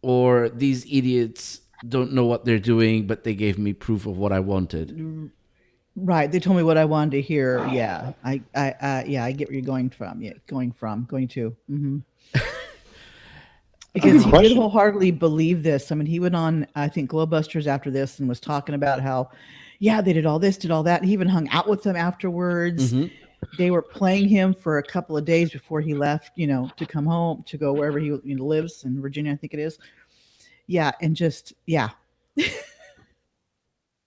Or these idiots don't know what they're doing, but they gave me proof of what I wanted? Right. They told me what I wanted to hear. Yeah. I get where you're going from. Yeah. Going to. Mm-hmm. Because he did wholeheartedly believe this. I mean, he went on, I think, Glowbusters after this and was talking about how, yeah, they did all this, did all that. He even hung out with them afterwards. Mm-hmm. They were playing him for a couple of days before he left, to come home, to go wherever he lives in Virginia, I think it is. Yeah. And just, yeah.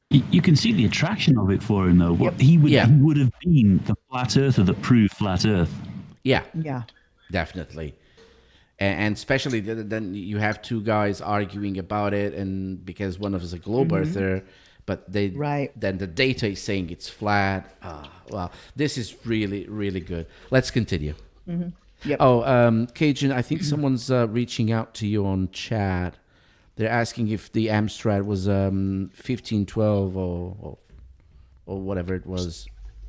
You can see the attraction of it for him, though. What he would have been the flat earther that proved flat Earth. Yeah. Yeah. Definitely. And especially then you have two guys arguing about it, and because one of us is a globe earther, but then the data is saying it's flat. Well, this is really, really good. Let's continue. Mm-hmm. Yep. Oh, Cajun, I think someone's reaching out to you on chat. They're asking if the Amstrad was 1512 or whatever it was.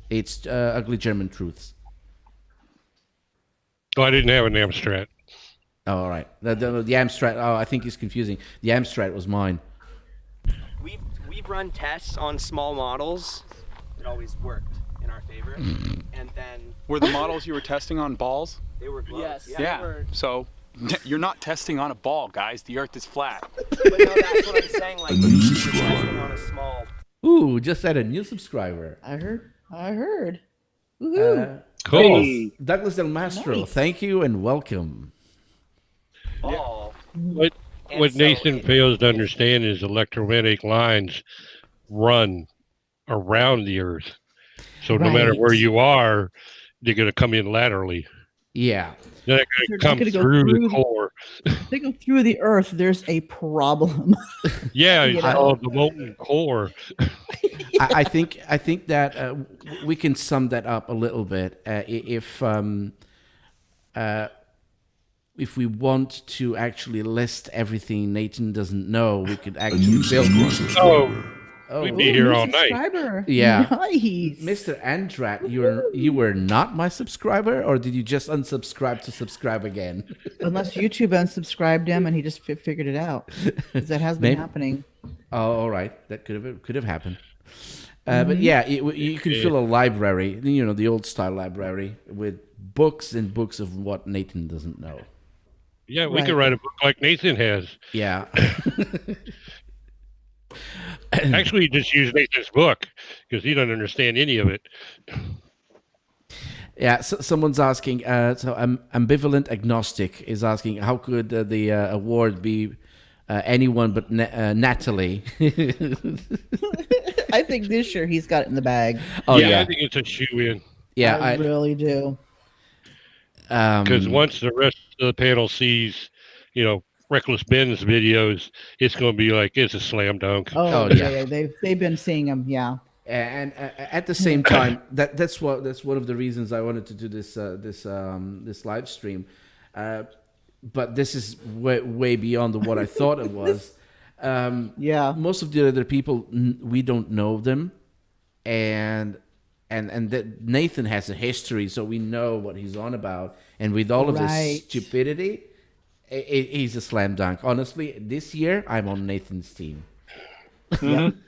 It's Ugly German Truths. Oh, I didn't have an Amstrad. Oh, all right. The Amstrad. Oh, I think he's confusing. The Amstrad was mine. We've run tests on small models. It always worked in our favor. And then Were the models you were testing on balls? they were globes. Yes. Yeah. So you're not testing on a ball, guys. The Earth is flat. But no, that's what I'm saying. Like we were testing on a small. Ooh, just had a new subscriber. I heard. Woohoo. Cool. Douglas Del Mastro, thank you and welcome. Ball. What And so Nathan fails to understand is electromagnetic lines run around the Earth. So no matter where you are, they're going to come in laterally. Yeah. They're going to come through the core. They go through the Earth. There's a problem. Yeah, it's called the molten core. I think that we can sum that up a little bit. If we want to actually list everything Nathan doesn't know, we could actually build one. Oh, Oh, We'd be here new all night. subscriber. Yeah. Nice. Mr. Andrat, you were not my subscriber, or did you just unsubscribe to subscribe again? Unless YouTube unsubscribed him and he just figured it out. 'Cause that has been Maybe. happening. Oh, all right, that could have happened. But yeah, you can fill a library, the old style library with books and books of what Nathan doesn't know. Yeah, we could write a book like Nathan has. Yeah. Actually, just use Nathan's book because he doesn't understand any of it. Yeah, so someone's asking. So ambivalent agnostic is asking, how could the award be anyone but Natalie? I think this year he's got it in the bag. Oh yeah, yeah, I think it's a shoe-in. Yeah, I really do. Because once the rest of the panel sees, Reckless Ben's videos, it's going to be like it's a slam dunk. Oh yeah, they've been seeing him. Yeah. And at the same time, that's one of the reasons I wanted to do this live stream. But this is way beyond what I thought it was. Yeah. Most of the other people, we don't know them, and that Nathan has a history, so we know what he's on about. And with all of this stupidity, he's a slam dunk. Honestly, this year I'm on Nathan's team. Mm-hmm.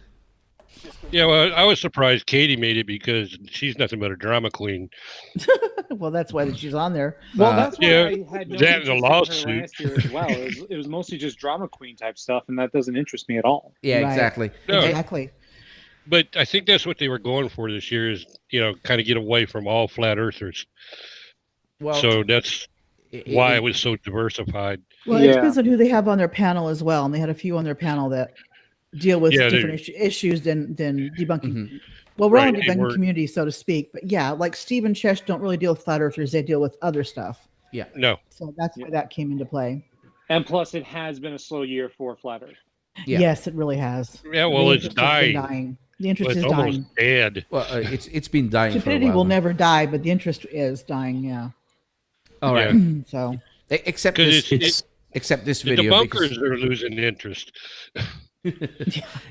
Yeah, well, I was surprised Katie made it because she's nothing but a drama queen. Well, that's why she's on there. Well, that's why yeah, I had no that and interest the in her lawsuit. last year as well. It was mostly just drama queen type stuff, and that doesn't interest me at all. Yeah, exactly. No. Exactly. But I think that's what they were going for this year is, kind of get away from all flat earthers. Well, so that's why it was so diversified. Well, it depends on who they have on their panel as well. And they had a few on their panel that deal with different issues than debunking. Mm-hmm. Well, we're all in the debunking community, so to speak. But yeah, like Steve and Chesh don't really deal with flat earthers. They deal with other stuff. Yeah. No. So that's why that came into play. And plus, it has been a slow year for flat earth. Yeah. Yes, it really has. Yeah, well, The it's interest has been dying. The interest Well, is it's almost dying. dead. Well, it's been dying Stupidity for a while. will never die, but the interest is dying. Yeah. All right. So except 'Cause this, except this the video. debunkers are losing interest.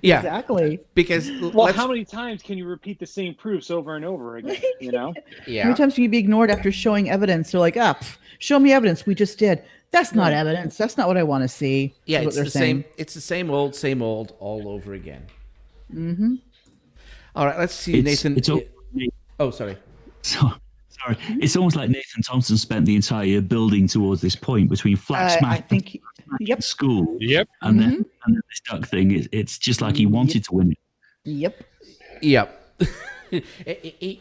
Yeah, exactly. Because Well, how many times can you repeat the same proofs over and over again? How many times can you be ignored after showing evidence? They're like, show me evidence. We just did. That's not evidence. That's not what I want to see. Yeah, is what it's they're the saying. same. It's the same old, all over again. Mm-hmm. All right, let's see, Nathan. Oh, sorry. Sorry. It's almost like Nathan Thompson spent the entire year building towards this point between flat smack I think. Yep. school. Yep. And then this duck thing. It's just like he wanted to win it. Yep. Yep.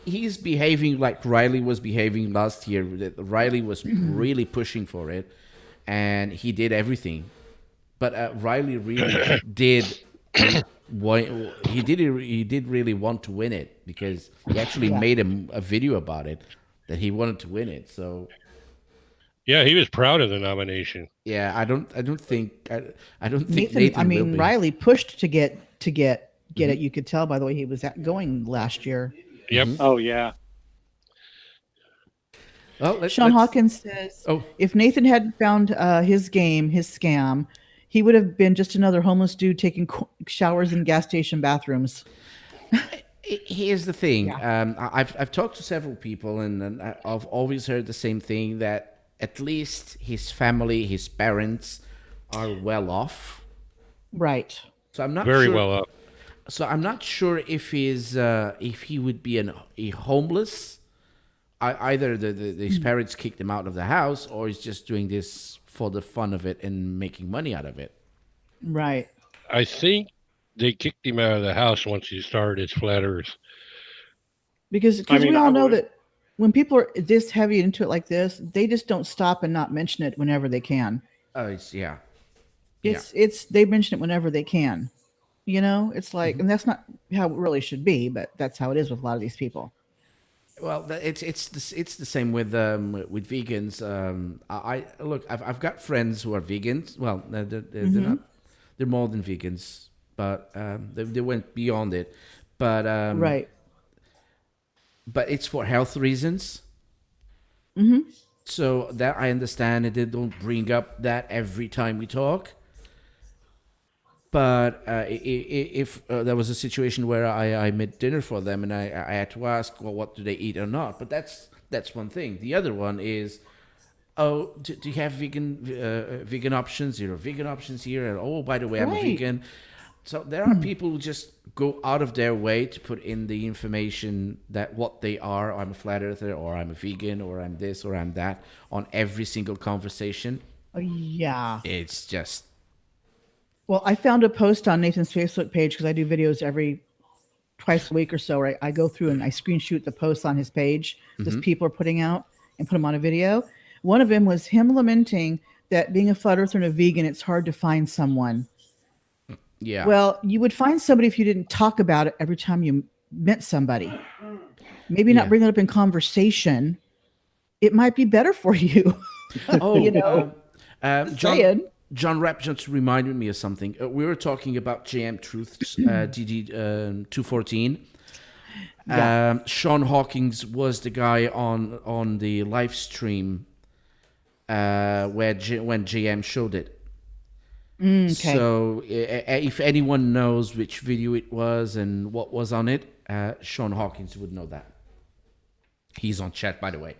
He's behaving like Riley was behaving last year. Riley was really pushing for it, and he did everything. But Riley really did. He did really want to win it because he actually made a video about it that he wanted to win it. So Yeah, he was proud of the nomination. yeah, I don't think Nathan, Nathan will be. Riley pushed to get it. You could tell by the way he was going last year. Yep. Oh yeah. Well, Sean Hawkins says, if Nathan hadn't found his scam, he would have been just another homeless dude taking showers in gas station bathrooms. Here's the thing. I've talked to several people, and I've always heard the same thing, that at least his family, his parents, are well off. Right. So I'm not very sure, well off. So I'm not sure if he would be a homeless. Either his parents kicked him out of the house, or he's just doing this for the fun of it and making money out of it. Right. I think they kicked him out of the house once he started his flat earth. Because we all know that when people are this heavy into it like this, they just don't stop and not mention it whenever they can. It's they mention it whenever they can. It's like, and that's not how it really should be, but that's how it is with a lot of these people. Well, it's the same with vegans. I've got friends who are vegans. Well, they're not. They're more than vegans, but they went beyond it. But right. But it's for health reasons. Mm-hmm. So that I understand, and they don't bring up that every time we talk. But if there was a situation where I made dinner for them and I had to ask, well, what do they eat or not? But that's one thing. The other one is, oh, do you have vegan options? There are vegan options here. And oh, by the way, I'm a vegan. So there are people who just go out of their way to put in the information that what they are. I'm a flat earther, or I'm a vegan, or I'm this, or I'm that, on every single conversation. Oh, yeah. It's just... Well, I found a post on Nathan's Facebook page because I do videos twice a week or so. Right? I go through and I screenshot the posts on his page that people are putting out and put them on a video. One of them was him lamenting that being a flat earther and a vegan, it's hard to find someone. Yeah. Well, you would find somebody if you didn't talk about it every time you met somebody. Maybe not bring it up in conversation. It might be better for you. You know. John Rapp just reminded me of something. We were talking about JM Truth's DD214. Sean Hawkins was the guy on the live stream when JM showed it. Okay. So if anyone knows which video it was and what was on it, Sean Hawkins would know that. He's on chat, by the way.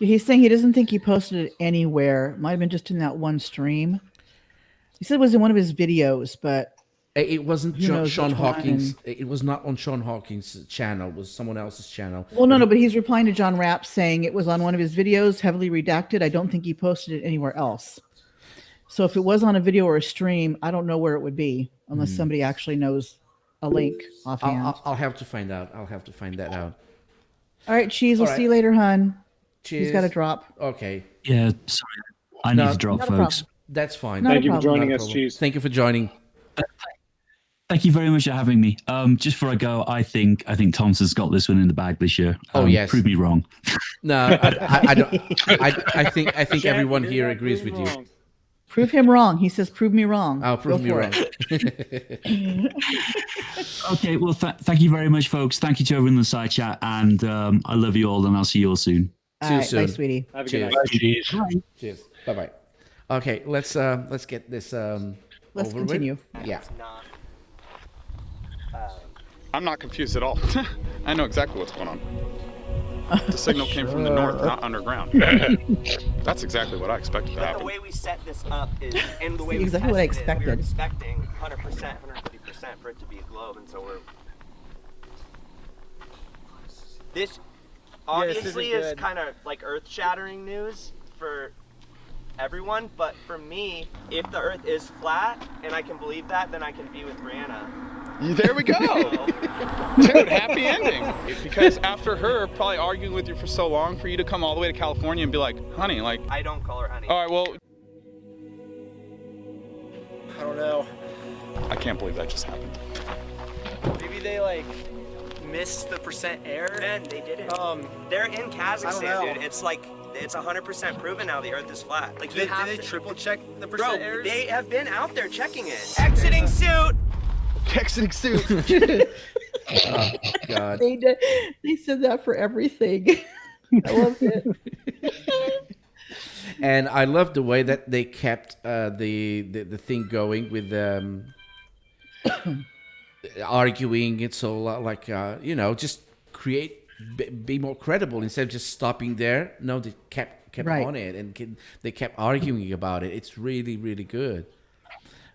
He's saying he doesn't think he posted it anywhere. Might have been just in that one stream. He said it was in one of his videos, but it wasn't Sean Hawkins. It was not on Sean Hawkins' channel. It was someone else's channel. Well, no, but he's replying to John Rapp saying it was on one of his videos, heavily redacted. I don't think he posted it anywhere else. So if it was on a video or a stream, I don't know where it would be unless somebody actually knows a link offhand. I'll have to find out. I'll have to find that out. All right, Cheese. We'll see you later, hon. Cheers. He's got to drop. Okay. Yeah, sorry. I need to drop, folks. That's fine. Thank you for joining us, Cheese. Thank you for joining. Thank you very much for having me. Just before I go, I think Thompson's got this one in the bag this year. Yes. Prove me wrong. No, I don't. I think everyone here agrees with you. Prove him wrong. He says, "Prove me wrong." I'll prove me wrong. Okay. Well, thank you very much, folks. Thank you to everyone in the side chat, and I love you all, and I'll see you all soon. See you soon. Bye, sweetie. Have a Cheers. good night. Cheers. Cheers. Bye. Okay, let's get this Let's over continue. With. Yeah. I'm not confused at all. I know exactly what's going on. The signal came from the north, not underground. That's exactly what I expected to happen. The way we set this up is, and the way exactly what I expected. We were expecting 100%, 150% for it to be a globe, and so we're. This obviously is kind of like earth-shattering news for everyone, but for me, if the Earth is flat and I can believe that, then I can be with Brianna. There we go. Dude, happy ending. Because after her probably arguing with you for so long, for you to come all the way to California and be like, honey, like... I don't call her honey. All right, well... I don't know. I can't believe that just happened. Maybe they, like, missed the percent air? Ben, they didn't. They're in Kazakhstan, dude. It's like... It's 100% proven now the Earth is flat. Like, did they triple check the percent errors? They have been out there checking it. Exiting suit! Exiting suit. Oh, God. They said that for everything. I love it. And I love the way that they kept the thing going with arguing. It's so like just be more credible instead of just stopping there. No, they kept right on it and they kept arguing about it. It's really, really good.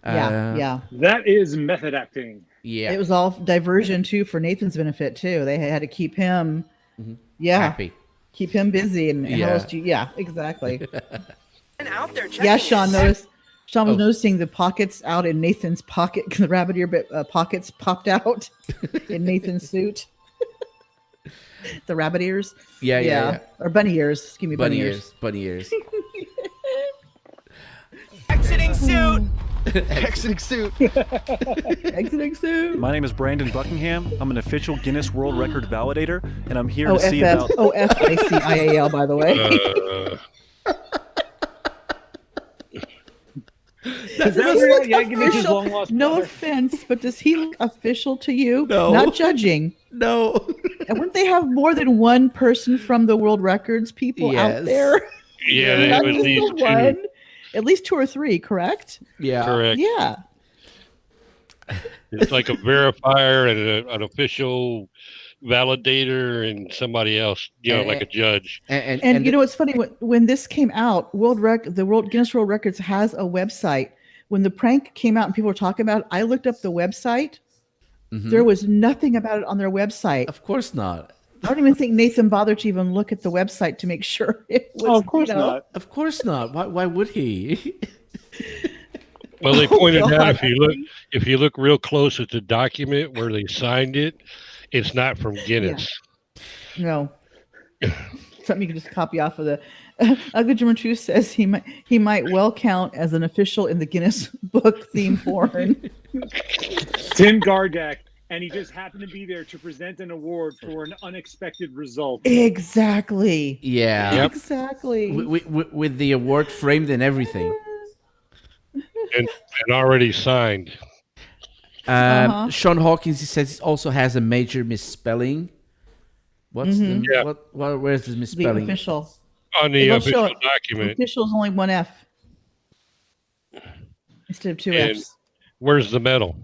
Yeah. That is method acting. Yeah. It was all diversion too for Nathan's benefit too. They had to keep him happy. Keep him busy and exactly. And out there checking Sean noticed. Sean was noticing the pockets out in Nathan's pocket. The rabbit ear pockets popped out in Nathan's suit. The rabbit ears. Yeah. Or bunny ears. Excuse me, bunny ears. Bunny ears. Exiting suit. Exiting suit. Exiting suit. My name is Brandon Buckingham. I'm an official Guinness World Record validator, and I'm here to see about... OFICIAL, by the way. No offense, but does he look official to you? No. Not judging. No. And wouldn't they have more than one person from the World Records people out there? Yeah, they have at least two. At least 2 or 3, correct? Yeah. Correct. Yeah. It's like a verifier and an official validator and somebody else, like a judge. And you know what's funny? When this came out, the Guinness World Records has a website. When the prank came out and people were talking about it, I looked up the website. Mhm. There was nothing about it on their website. Of course not. I don't even think Nathan bothered to even look at the website to make sure it was. Of course not. Of course not. Why would he? Well, they pointed out if you look real close at the document where they signed it, it's not from Guinness. No. Something you can just copy off of the. Ugly German Truth says he might well count as an official in the Guinness book theme porn. Tim Gardeck, and he just happened to be there to present an award for an unexpected result. Exactly. Yeah. Yep. Exactly. With the award framed and everything. And already signed. Sean Hawkins, he says it also has a major misspelling. What's where's the misspelling? The official. On the official document. Official is only one F instead of two And Fs. where's the medal?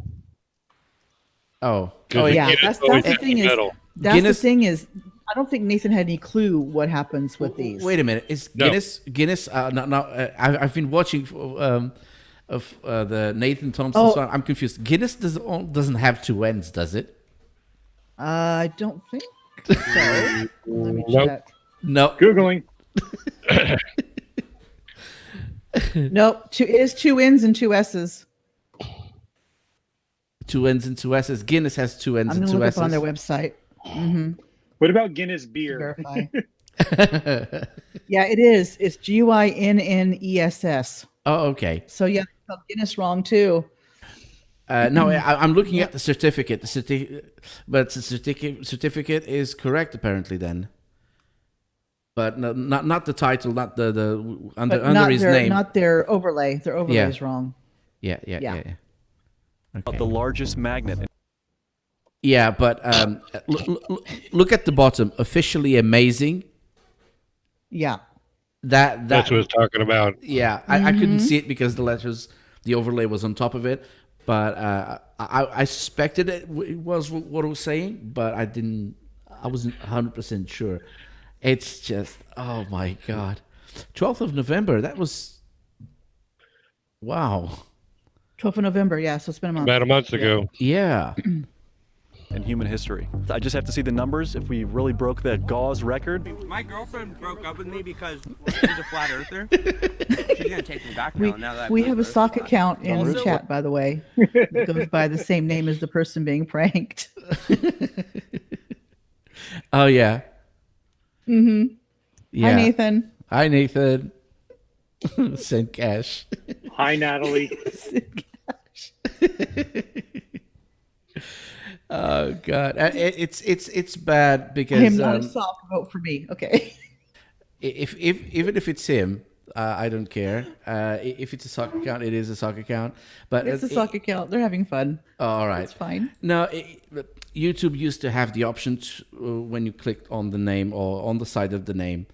Oh yeah. Guinness That's always the has thing the is. medal. That's Guinness- the thing is. I don't think Nathan had any clue what happens with these. Wait a minute. Is No. Guinness? I've been watching of the Nathan Thompson song. I'm confused. Guinness doesn't have two ends, does it? I don't think so. Let me Nope. check. No. Googling. Nope. It is two N's and two S's. Two N's and two S's. Guinness has two N's I'm and gonna two look S's. up on their website. Mm-hmm. What about Guinness beer? Verify. Yeah, it is. It's GYNNESS. Oh, okay. So yeah, they spelled Guinness wrong too. No, I'm looking at the certificate. But the certificate is correct apparently then. But no, not the title, not the under his name. Not their overlay. Their overlay Yeah. is wrong. Yeah. Okay. The largest magnet. Yeah, but look at the bottom. Officially amazing. Yeah. That's what it's talking about. Yeah, I couldn't see it because the overlay was on top of it. But I suspected it was what it was saying, but I wasn't 100% sure. It's just, oh my God. 12th of November, that was, wow. 12th of November, yeah, so it's been a month. About a month ago. Yeah. In human history. I just have to see the numbers if we really broke that gauze record. My girlfriend broke up with me because she's a flat earther. She's gonna take me back now. Now that We have a sock account in the chat, by the way. It goes by the same name as the person being pranked. Oh, yeah. Mm-hmm. Yeah. Hi, Nathan. Hi, Nathan. Send cash. Hi, Natalie. Oh God, it's bad because I am not a sock. Vote for me. Okay. If even if it's him, I don't care. If it's a sock account, it is a sock account. But It's a sock account. They're having fun. All right, It's fine. No, YouTube used to have the option when you clicked on the name or on the side of the name,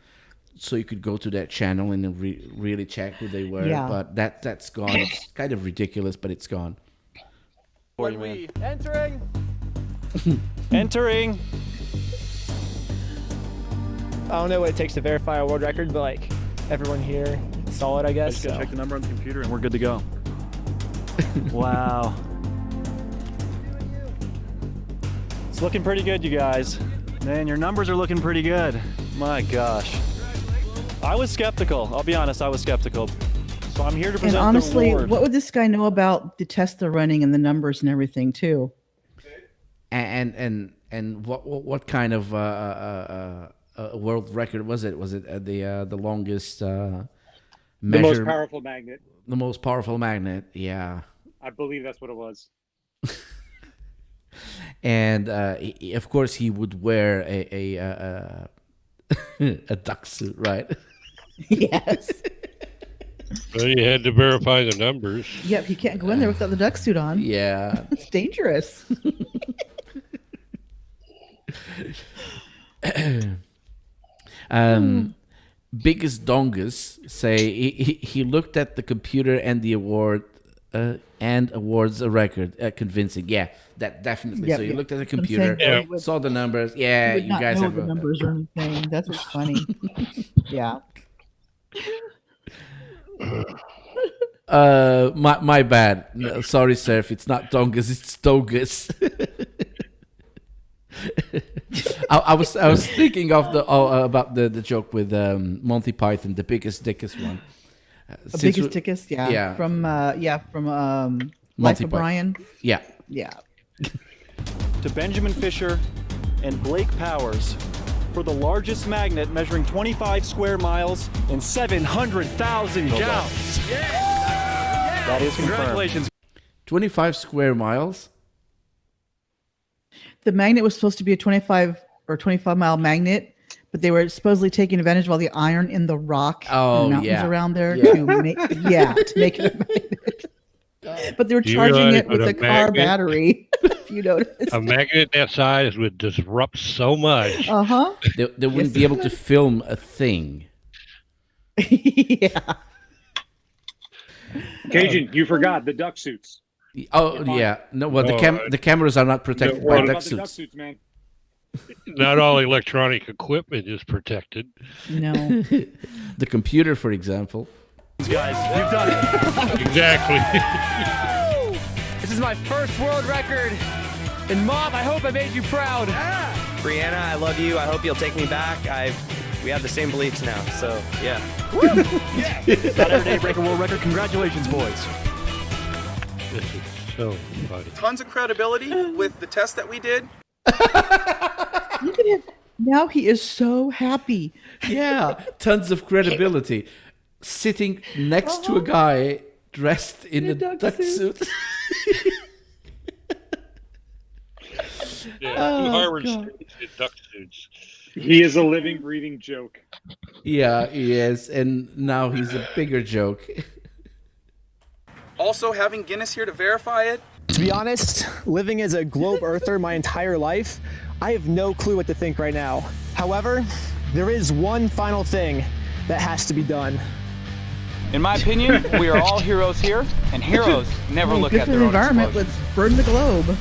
so you could go to that channel and then really check who they were. Yeah. But that's gone. It's kind of ridiculous, but it's gone. Entering. Entering. I don't know what it takes to verify a world record, but like everyone here saw it, I I guess. just gotta So. check the number on the computer and we're good to go. Wow. It's looking pretty good, you guys. Man, your numbers are looking pretty good. My gosh. I was skeptical. I'll be honest, I was skeptical. So I'm here to And present honestly, the award. what would this guy know about the test they're running and the numbers and everything too? And what kind of world record was it? Was it the longest The measure? most powerful magnet. The most powerful magnet, yeah. I believe that's what it was. And of course, he would wear a duck suit, right? Yes. So you had to verify the numbers. Yep, he can't go in there without the duck suit on. Yeah. It's dangerous. Biggest Dongus say he looked at the computer and the award and awards a record convincing. Yeah, that definitely. Yep, so you yep. looked at the I'm computer, saying, yeah. saw the numbers. Yeah, would you not guys know have the numbers or anything. That's what's funny. Yeah. My bad. No, sorry, Surf. It's not Dongus. It's Togus. I was thinking of about the joke with Monty Python, the biggest dickest one. The biggest dickest, yeah. From Life of Brian. Yeah. Yeah. To Benjamin Fisher and Blake Powers for the largest magnet measuring 25 square miles and 700,000 gallons. That is congratulations. 25 square miles. The magnet was supposed to be a 25 mile magnet, but they were supposedly taking advantage of all the iron in the rock and mountains around there to make it a magnet. But they were charging it with a car battery. If you notice, a magnet that size would disrupt so much. They wouldn't be able to film a thing. Yeah. Cajun, you forgot the duck suits. Oh yeah, no. Well, the cameras are not protected by duck suits. Duck suits, man. Not all electronic equipment is protected. No. The computer, for example. Guys, you've done it. Exactly. This is my first world record. And Mom, I hope I made you proud. Brianna, I love you. I hope you'll take me back. We have the same beliefs now, so yeah. Saturday Day break a world record. Congratulations, boys. This is so funny. Tons of credibility with the test that we did. Look at him. Now he is so happy. Yeah, tons of credibility. Sitting next to a guy dressed in a duck suit. Yeah, Harvard students in duck suits. He is a living, breathing joke. Yeah, he is, and now he's a bigger joke. Also, having Guinness here to verify it. To be honest, living as a globe earther my entire life, I have no clue what to think right now. However, there is one final thing that has to be done. In my opinion, we are all heroes here, and heroes never look good at for their the own environment. explosion. Let's burn the globe.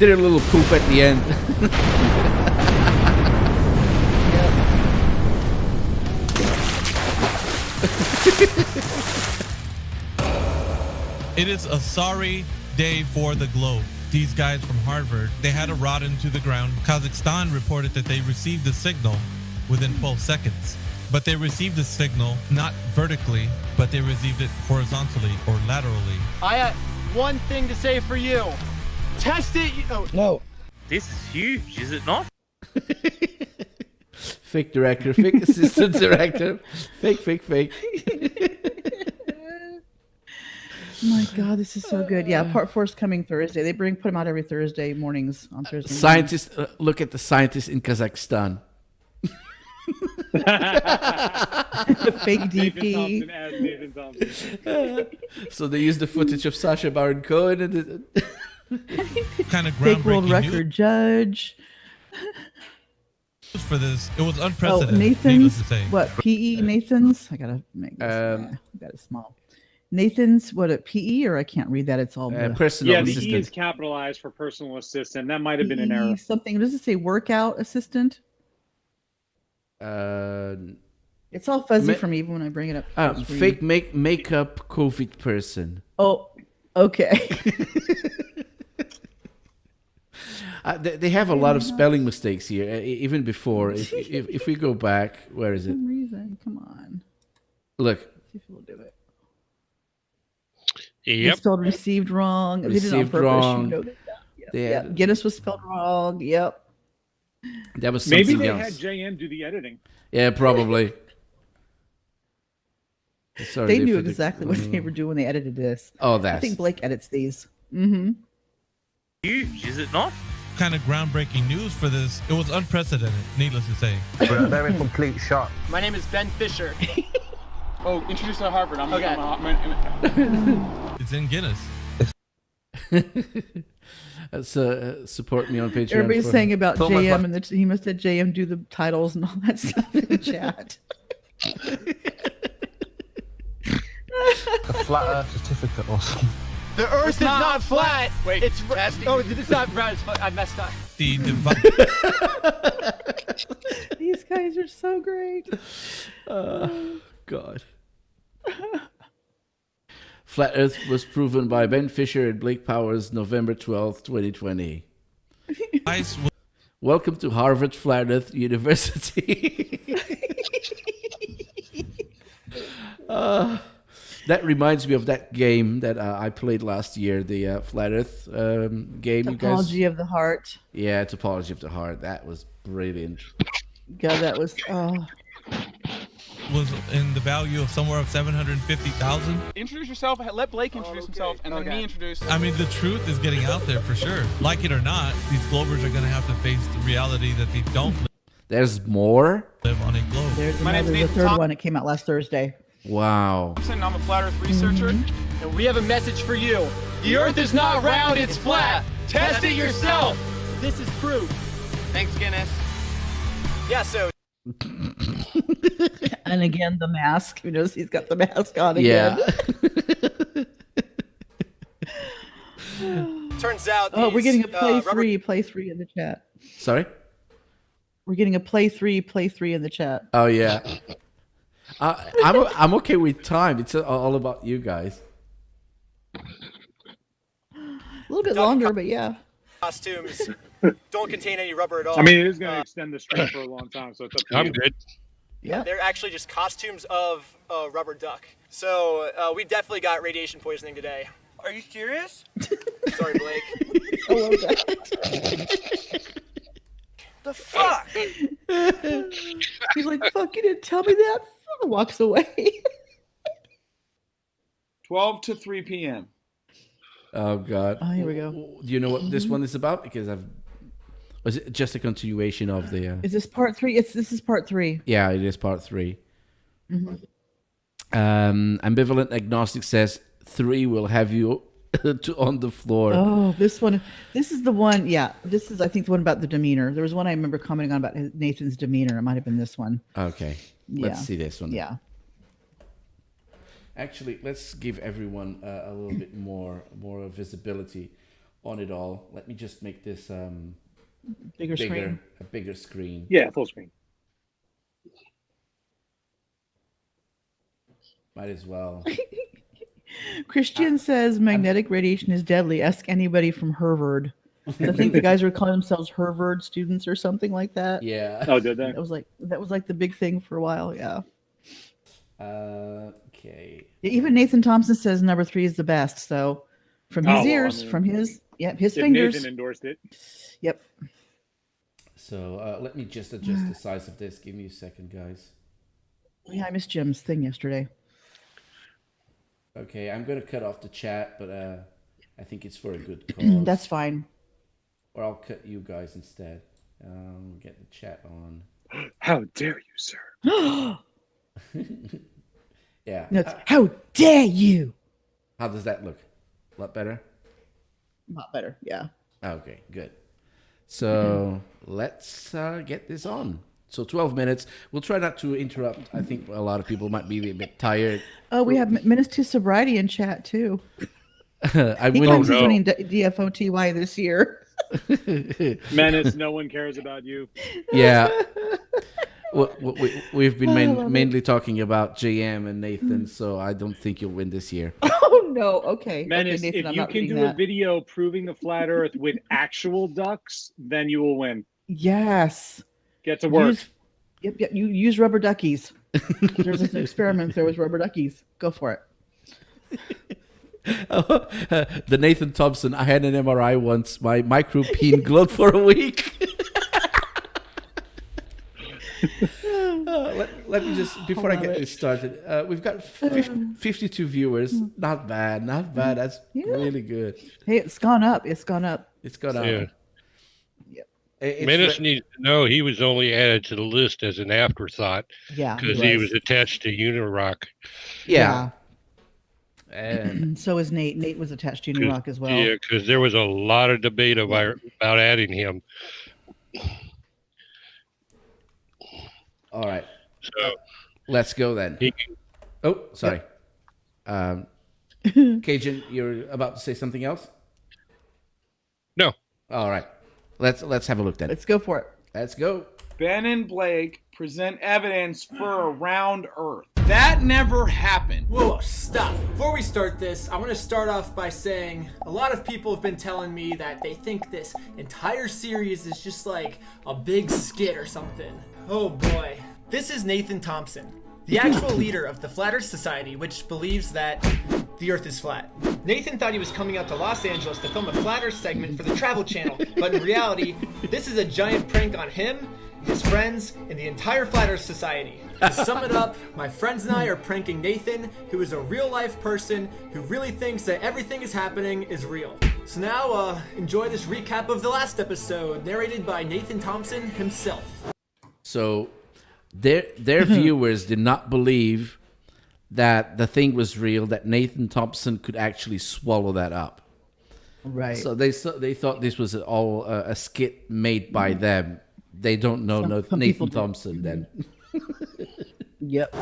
Did a little poof at the end. It is a sorry day for the globe. These guys from Harvard, they had a rod into the ground. Kazakhstan reported that they received the signal within 12 seconds. But they received the signal not vertically, but they received it horizontally or laterally. I have one thing to say for you. Test it. No. This is huge, is it not? Fake director, fake assistant director, fake. My God, this is so good. Yeah, part 4 is coming Thursday. They put them out every Thursday mornings on Thursday. Scientists, look at the scientists in Kazakhstan. Fake DP. Thompson as Nathan Thompson. So they used the footage of Sacha Baron Cohen and Kind of fake world groundbreaking record judge. for this. It was Oh, unprecedented. Needless Nathan's. to say. What, PE Nathan's? I gotta make this. Got it small. Nathan's, what, a PE, or I can't read that. It's all personal Yeah, the assistant. E is capitalized for personal assistant. That might have been an error. Something. Does it say workout assistant? It's all fuzzy for me even when I bring it up. to the screen. Fake makeup COVID person. Oh, okay. They have a lot of spelling mistakes here, even before. If we go back, where is For it? some reason, come on. Look. See if we'll do it. Yep. They spelled received wrong. They did it on Received purpose. wrong. You know that. They Yep. had- Guinness was spelled wrong. Yep. That was Maybe something they else. had JM do the editing. Yeah, probably. Sorry, They knew for the- exactly what they were doing when they edited this. Oh, I that's. think Blake edits these. Mm-hmm. Huge, is it not? Kind of groundbreaking news for this. It was unprecedented, needless to say. They're in complete shock. My name is Ben Fisher. Oh, introduce to Harvard. I'm Okay. It's in Guinness. Support me on Patreon. Everybody's for- saying about Oh my JM, God. and he must have JM do the titles and all that stuff in the chat. a flat Earth certificate or something. The Earth is not flat. Wait, it's oh, it's not round. I messed up. These guys are so great. God. Flat Earth was proven by Ben Fisher and Blake Powers, November 12th, 2020. Welcome to Harvard Flat Earth University. That reminds me of that game that I played last year, the Flat Earth game. Topology of the Heart. Yeah, Topology of the Heart. That was brilliant. God, that was... Was in the value of somewhere of 750,000. Introduce yourself. Let Blake introduce himself, and then me introduce. I mean, the truth is getting out there for sure. Like it or not, these Globers are going to have to face the reality that they don't There's more? live on a globe. There's the third one. It came out last Thursday. Wow. I'm a flat Earth researcher. And we have a message for you. The Earth is not round, it's flat. Test it yourself. This is proof. Thanks, Guinness. Yeah, so... And again, the mask. Who knows? He's got the mask on again. Yeah. Turns out. Oh, we're getting a play three in the chat. Sorry? We're getting a play three in the chat. Oh, yeah. I'm okay with time. It's all about you guys. A little bit longer, but yeah. Costumes don't contain any rubber at all. I mean, it is going to extend the stream for a long time, so it's up to you. I'm good. Yeah. They're actually just costumes of a rubber duck. So we definitely got radiation poisoning today. Are you serious? Sorry, Blake. I love that. The fuck? He's like, fuck, you didn't tell me that. Walks away. 12 to 3 p.m. Oh, God. Oh, here we go. Do you know what this one is about? Because was it just a continuation of the... Is this part 3? This is part 3. Yeah, it is part 3. Mm-hmm. Ambivalent Agnostic says 3 will have you on the floor. Oh, this one. This is the one. Yeah, this is, I think, the one about the demeanor. There was one I remember commenting on about Nathan's demeanor. It might have been this one. Okay. Let's see this one. Yeah. Actually, let's give everyone a little bit more visibility on it all. Let me just make this bigger screen. A bigger screen. Yeah, full screen. Might as well. Christian says magnetic radiation is deadly. Ask anybody from Harvard. I think the guys were calling themselves Harvard students or something like that. Yeah. Oh, did they? That was like the big thing for a while. Yeah. Okay. Even Nathan Thompson says number 3 is the best. So from his ears, from his fingers. Nathan endorsed it. Yep. So let me just adjust the size of this. Give me a second, guys. Yeah, I missed Jim's thing yesterday. Okay, I'm going to cut off the chat, but I think it's for a good cause. That's fine. Or I'll cut you guys instead. Get the chat on. How dare you, sir? Yeah. No, how dare you? How does that look? A lot better? A lot better, yeah. Okay, good. So let's get this on. So 12 minutes. We'll try not to interrupt. I think a lot of people might be a bit tired. Oh, we have Minutes to Sobriety in chat, too. He claims he's winning DFOTY this year. Menace, no one cares about you. Yeah. We've been mainly talking about JM and Nathan, so I don't think you'll win this year. Oh, no. Okay. Menace, okay, Nathan, if you can do a video proving the flat Earth with actual ducks, then you will win. Yes. Get to work. Yep. You use rubber duckies. There's an experiment. There was rubber duckies. Go for it. The Nathan Thompson. I had an MRI once. My micropene glowed for a week. Let me just, before I get this started, we've got 52 viewers. Not bad. That's really good. Hey, it's gone up. It's gone up. Yeah. Menace needs to know he was only added to the list as an afterthought. Yeah. Because he was attached to Uni Rock. Yeah. And so is Nate. Nate was attached to Uni Rock as well. Yeah, because there was a lot of debate about adding him. All right. So let's go then. Oh, sorry. Cajun, you're about to say something else? No. All right. Let's have a look then. Let's go for it. Let's go. Ben and Blake present evidence for a round Earth. That never happened. Whoa, stop. Before we start this, I want to start off by saying a lot of people have been telling me that they think this entire series is just like a big skit or something. Oh boy. This is Nathan Thompson, the actual leader of the Flat Earth Society, which believes that the Earth is flat. Nathan thought he was coming out to Los Angeles to film a Flat Earth segment for the Travel Channel, but in reality, this is a giant prank on him, his friends, and the entire Flat Earth Society. To sum it up, my friends and I are pranking Nathan, who is a real-life person who really thinks that everything is happening is real. So now, enjoy this recap of the last episode, narrated by Nathan Thompson himself. So, their viewers did not believe that the thing was real, that Nathan Thompson could actually swallow that up. Right. So they thought this was all a skit made by them. They don't know Nathan Thompson then. Yep.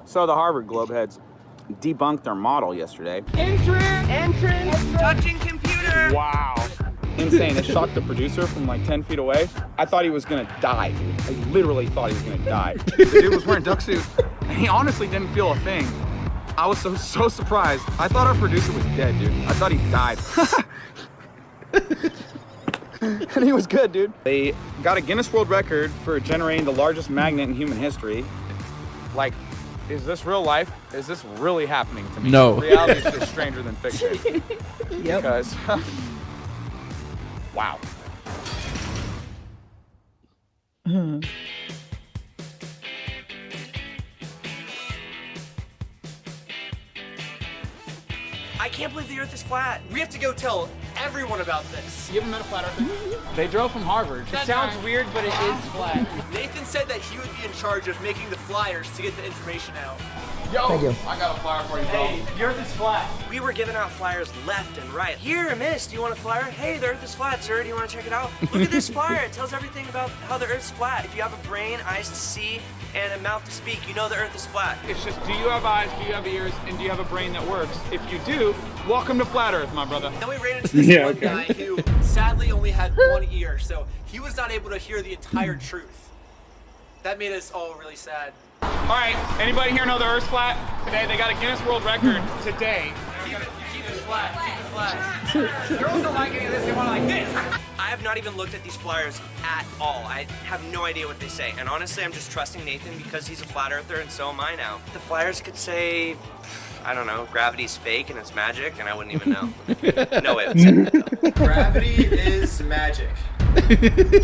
So the Harvard Globeheads debunked their model yesterday. Entrance, touching computer. Wow. Insane. It shocked the producer from like 10 feet away. I thought he was gonna die, dude. I literally thought he was gonna die. The dude was wearing duck suit, and he honestly didn't feel a thing. I was so surprised. I thought our producer was dead, dude. I thought he died. And he was good, dude. They got a Guinness World Record for generating the largest magnet in human history. Like, is this real life? Is this really happening to me? No. Reality is just stranger than fiction. Yep. Because, wow. I can't believe the Earth is flat. We have to go tell everyone about this. You haven't met a flat earther? They drove from Harvard. It sounds weird, but it is flat. Nathan said that he would be in charge of making the flyers to get the information out. Yo, Thank you. I got a flyer for you, bro. Hey, the Earth is flat. We were giving out flyers left and right. Here, miss, do you want a flyer? Hey, the Earth is flat, sir. Do you want to check it out? Look at this flyer. It tells everything about how the Earth's flat. If you have a brain, eyes to see, and a mouth to speak, you know the Earth is flat. It's just, do you have eyes, do you have ears, and do you have a brain that works? If you do, welcome to Flat Earth, my brother. Then we ran into this one guy who sadly only had one ear, so he was not able to hear the entire truth. That made us all really sad. All right, anybody here know the Earth's flat? Today, they got a Guinness World Record today. Keep it flat, keep it flat. Girls don't like any of this, they want it like this. I have not even looked at these flyers at all. I have no idea what they say. And honestly, I'm just trusting Nathan because he's a flat earther and so am I now. The flyers could say, I don't know, gravity's fake and it's magic, and I wouldn't even know. No way I would say that though. Gravity is magic.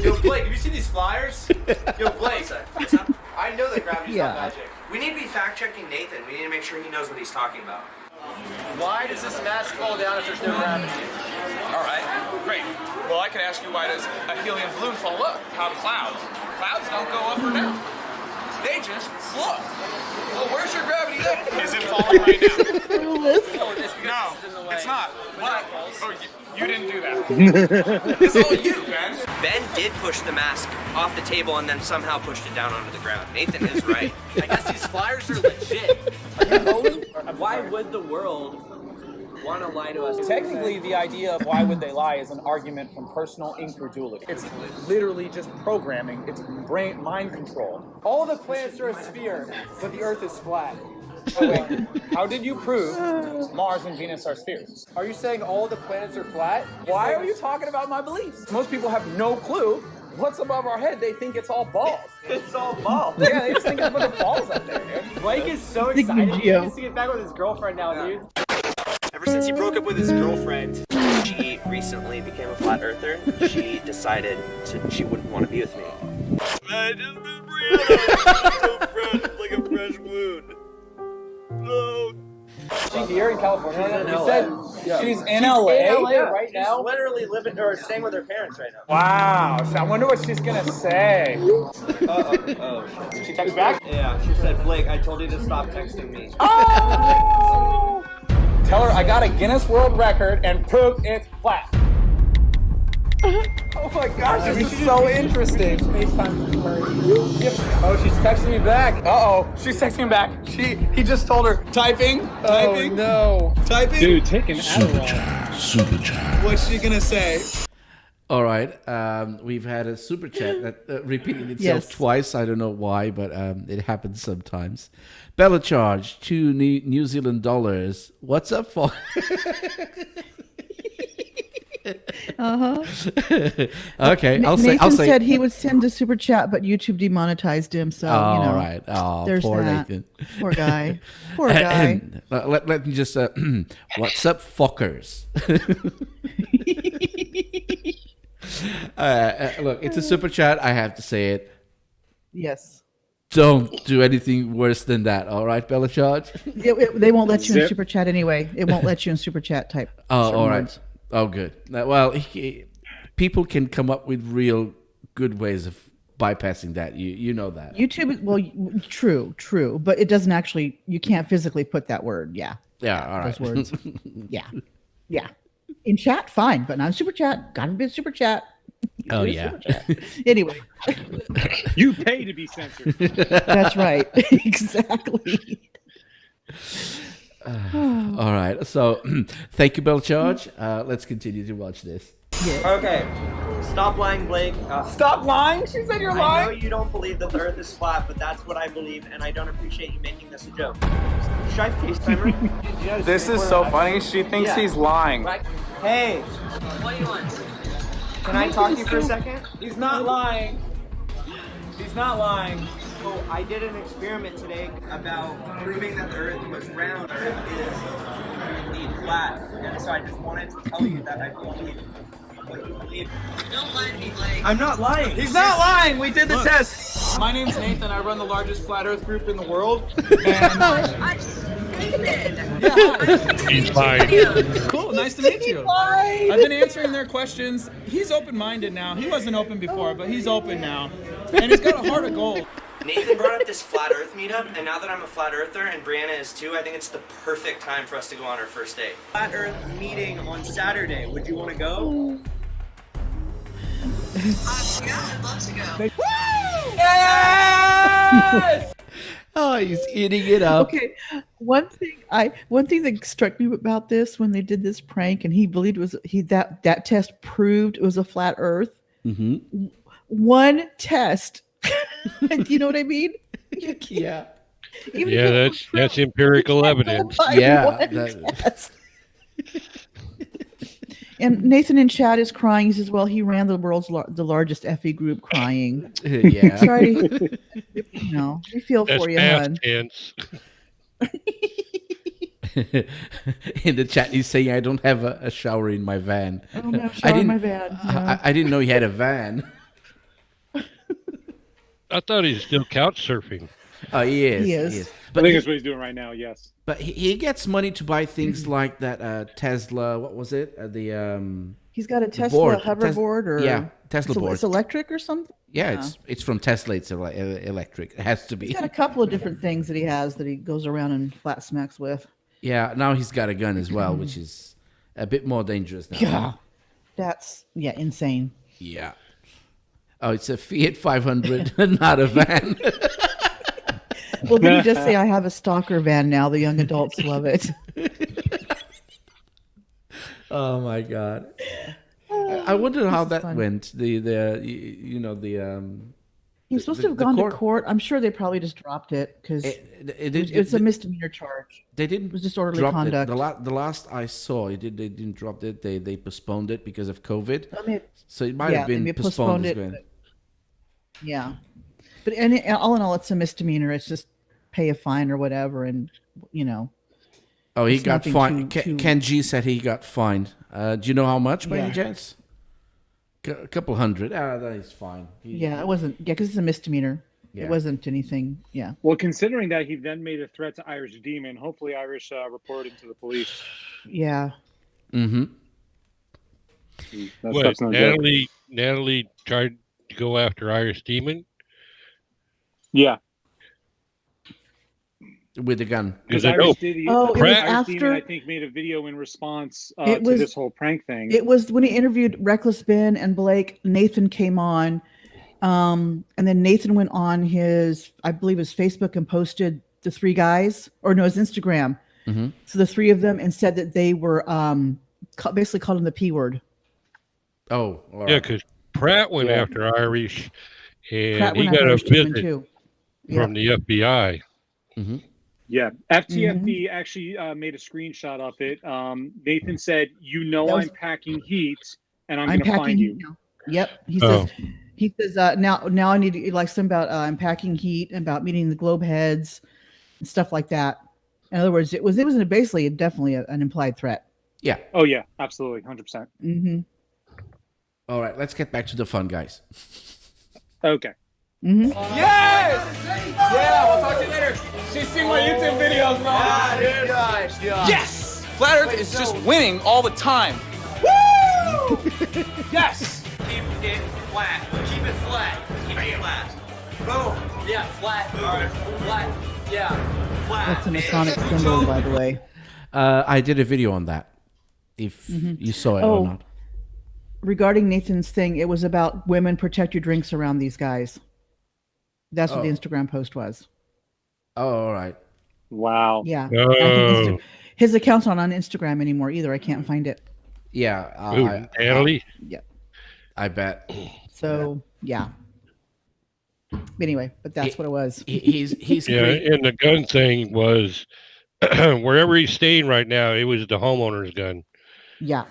Yo, Blake, have you seen these flyers? Yo, Blake. I know that gravity's not magic. We need to be fact-checking Nathan. We need to make sure he knows what he's talking about. Why does this mask fall down if there's no gravity? All right, great. Well, I can ask you, why does a helium balloon fall up? How do clouds? Clouds don't go up or down. They just float. Well, where's your gravity then? Is it falling right now? No, it's not. Why? Oh, you didn't do that. It's all you, Ben. Ben did push the mask off the table and then somehow pushed it down onto the ground. Nathan is right. I guess these flyers are legit. Why would the world want to lie to us? Technically, the idea of why would they lie is an argument from personal incredulity. It's literally just programming. It's mind control. All the planets are a sphere, but the Earth is flat. Oh, wait. How did you prove Mars and Venus are spheres? Are you saying all the planets are flat? Why are you talking about my beliefs? Most people have no clue what's above our head. They think it's all balls. It's all balls. Yeah, they just think it's a bunch of balls up there, dude. Blake is so excited. He gets to get back with his girlfriend now, dude. Ever since he broke up with his girlfriend, she recently became a flat earther. She decided she wouldn't want to be with me. I just been realized so fresh, like a fresh wound. No. She's here in California. She's in You LA. said she's in LA right now? She's literally living or staying with her parents right now. Wow. So I wonder what she's gonna say. She texted back? Yeah, she said, Blake, I told you to stop texting me. Oh! Tell her I got a Guinness World Record and prove it's flat. Oh my gosh, this is so interesting. Oh, she's texting me back. Uh-oh, she's texting me back. He just told her, typing. Oh, no. Typing. Dude, taking Super chat. What's she gonna say? All right. We've had a super chat that repeated itself twice. I don't know why, but it happens sometimes. Bella Charge, $2 New Zealand dollars. What's up for? Okay, Nathan said he would send a super chat, but YouTube demonetized him. So all right. Oh, there's poor that. Nathan. Poor guy. Poor guy. Let me just. What's up, fuckers? Look, it's a super chat. I have to say it. Yes. Don't do anything worse than that. All right, Bella Charge. They won't let you in super chat anyway. It won't let you in super chat type. Oh, all right. Words. Oh, good. Well, people can come up with real good ways of bypassing that. You know that. YouTube, well, true, but it doesn't actually. You can't physically put that word. Yeah. Yeah. All right. Those words. Yeah. In chat, fine, but not in super chat. Gotta be a super chat. Oh yeah. Anyway, you pay to be censored. That's right. Exactly. All right. So, thank you, Bell Charge. Let's continue to watch this. Okay. Stop lying, Blake. Stop lying? She said you're I lying? know you don't believe that the Earth is flat, but that's what I believe, and I don't appreciate you making this a joke. Should I FaceTime her? This is so funny. She thinks he's lying. Hey. What do you want? Can I talk to you for a second? He's not lying. He's not lying. So I did an experiment today about proving that the Earth was round. Earth is indeed flat, and so I just wanted to tell you that I believe what you believe. Don't lie to me, Blake. I'm not lying. He's not lying. We did the test. My name's Nathan. I run the largest flat Earth group in the world. He's lying. Cool. Nice to meet you. I've been answering their questions. He's open-minded now. He wasn't open before, but he's open now. And he's got a heart of gold. Nathan brought up this flat Earth meetup, and now that I'm a flat Earther and Brianna is too, I think it's the perfect time for us to go on our first date. Flat Earth meeting on Saturday. Would you want to go? Yeah, I'd love to go. Woo! Yes! Oh, he's eating it up. Okay, one thing that struck me about this when they did this prank, and he believed that test proved it was a flat Earth. Mm-hmm. One test. You know what I mean? Yeah. That's empirical evidence. Yeah. And Nathan in chat is crying. He says, "Well, he ran the world's the largest FE group, crying." Yeah. Sorry. No, we feel for you, hon. Tense. In the chat, he's saying, "I don't have a shower in my van." I don't have a shower in my van. Yeah. I didn't know he had a van. I thought he was still couch surfing. Oh, he is. He is. But I think that's what he's doing right now. Yes. But he gets money to buy things like that Tesla. What was it? He's got a Tesla hoverboard, or Tesla board. It's electric or something. Yeah, it's from Tesla. It's electric. It has to be. He's got a couple of different things that he has that he goes around and flat smacks with. Yeah. Now he's got a gun as well, which is a bit more dangerous now. Yeah. That's insane. Yeah. Oh, it's a Fiat 500, not a van. Well, then he does say, "I have a stalker van now." The young adults love it. Oh my God! I wonder how that went. He was supposed to have gone to court. I'm sure they probably just dropped it because it's a misdemeanor charge. They didn't. It was disorderly drop conduct. It. The last I saw, they didn't drop it. They postponed it because of COVID. So it might have been postponed. Yeah, but all in all, it's a misdemeanor. It's just pay a fine or whatever, and Oh, he got fined. Ken G said he got fined. Do you know how much by any chance? A couple hundred. That is fine. It wasn't. Yeah, because it's a misdemeanor. Yeah. It wasn't anything. Yeah. Well, considering that he then made a threat to Irish Demon, hopefully Irish reported to the police. Yeah. Mm-hmm. What, Natalie tried to go after Irish Demon? Yeah. with the gun. Because I know Iris Demon, I think, made a video in response to this whole prank thing. It was when he interviewed Reckless Ben and Blake. Nathan came on, and then Nathan went on his, I believe, his Facebook and posted the three guys, or no, his Instagram. Mm-hmm. So the three of them, and said that they were basically called him the P word. Oh, yeah, because Pratt went after Irish, and Pratt he went got after a Irish Demon, visit too. from the FBI. Mm-hmm. Yeah, FTFB actually made a screenshot of it. Nathan said, I'm packing heat, and I'm going to find you. Now. Yep. He says, now I need to, like, something about I'm packing heat, and about meeting the globe heads and stuff like that. In other words, it was basically definitely an implied threat. Yeah. Oh yeah, absolutely, 100%. Mm-hmm. All right, let's get back to the fun, guys. Okay. Mm-hmm. Yes! Yeah, we'll talk to you later. She's seen my YouTube videos, bro. Yeah, dude. Gosh, yeah. Yes! Flat Earth is just winning all the time. Woo! Yes! Keep it flat. Keep it flat. Keep it flat. Boom. Yeah, flat. All right. Flat. Yeah. Flat. That's a Masonic symbol, by the way. I did a video on that. If you saw it or not. Regarding Nathan's thing, it was about women protect your drinks around these guys. That's what the Instagram post was. Oh, all right. Wow. Yeah. Oh. His account's not on Instagram anymore either. I can't find it. Yeah. Natalie? Yeah. I bet. So, yeah. Anyway, but that's what it was. He's yeah, great. and the gun thing was wherever he's staying right now, it was the homeowner's gun. Yeah.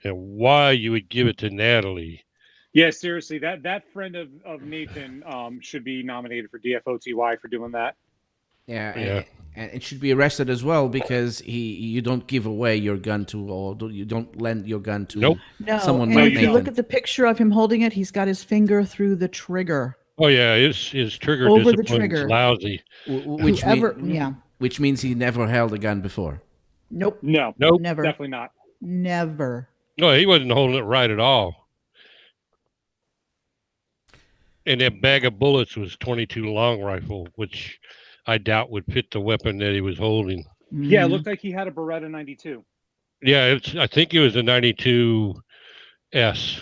And why you would give it to Natalie? Yeah, seriously, that friend of Nathan should be nominated for DFOTY for doing that. Yeah. And it should be arrested as well, because you don't give away your gun to, or you don't lend your gun to someone and like if Nathan. you look at the picture of him holding it, he's got his finger through the trigger. Oh yeah, his trigger Over the discipline's trigger. lousy. Which means he never held a gun before. Nope. No. Never. Definitely not. Never. No, he wasn't holding it right at all. And that bag of bullets was 22 long rifle, which I doubt would fit the weapon that he was holding. Yeah, it looked like he had a Beretta 92. Yeah, I think it was a 92 S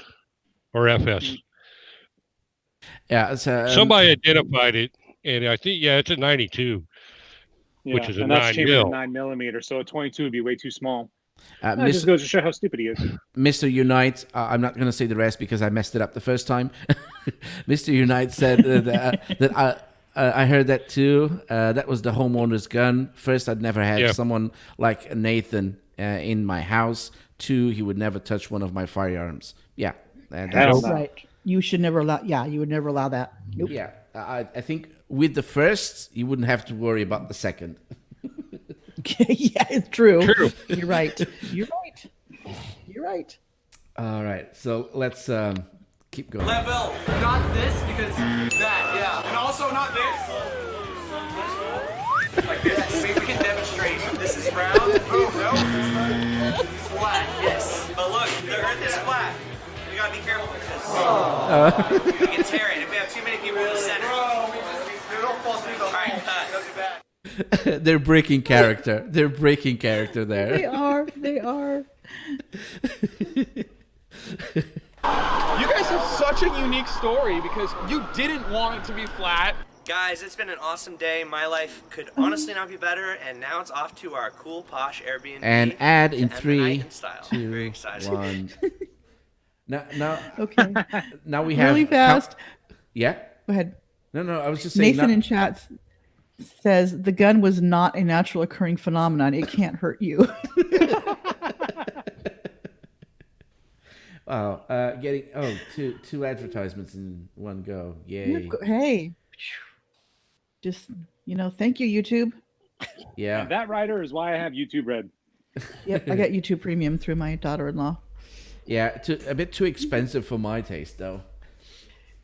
or FS. Yeah, somebody identified it, and I think it's a 92, which is a and that's 9 chambered mil. 9mm, so a 22 would be way too small. That just goes to show how stupid he is. Mr. Unite, I'm not going to say the rest because I messed it up the first time. Mr. Unite said that I heard that too. That was the homeowner's gun. First, I'd never had someone like Nathan in my house. Two, he would never touch one of my firearms. Yeah. That's right. You should never allow. Yeah, you would never allow that. Nope. Yeah, I think with the first, you wouldn't have to worry about the second. Yeah, it's true. You're right. You're right. All right, so let's keep going. Level. Not this because that, yeah. And also not this. Like this. We can demonstrate. This is round. Oh, no. Flat, yes. But look, the earth is flat. We gotta be careful with this. We can tear it if we have too many people in the center. It'll fall through the hole. Don't do that. They're breaking character. They're breaking character there. They are. You guys have such a unique story because you didn't want it to be flat. Guys, it's been an awesome day. My life could honestly not be better, and now it's off to our cool, posh Airbnb. And add in to end the night 3, in style. 2, Very excited. 1. Now, okay. Now we have really fast. Yeah. Go ahead. No. I was just saying. Nathan in chat says the gun was not a natural occurring phenomenon. It can't hurt you. Wow. Getting two advertisements in one go. Yay. Hey. Just thank you, YouTube. Yeah. And that writer is why I have YouTube Red. Yep, I got YouTube Premium through my daughter-in-law. Yeah, a bit too expensive for my taste, though.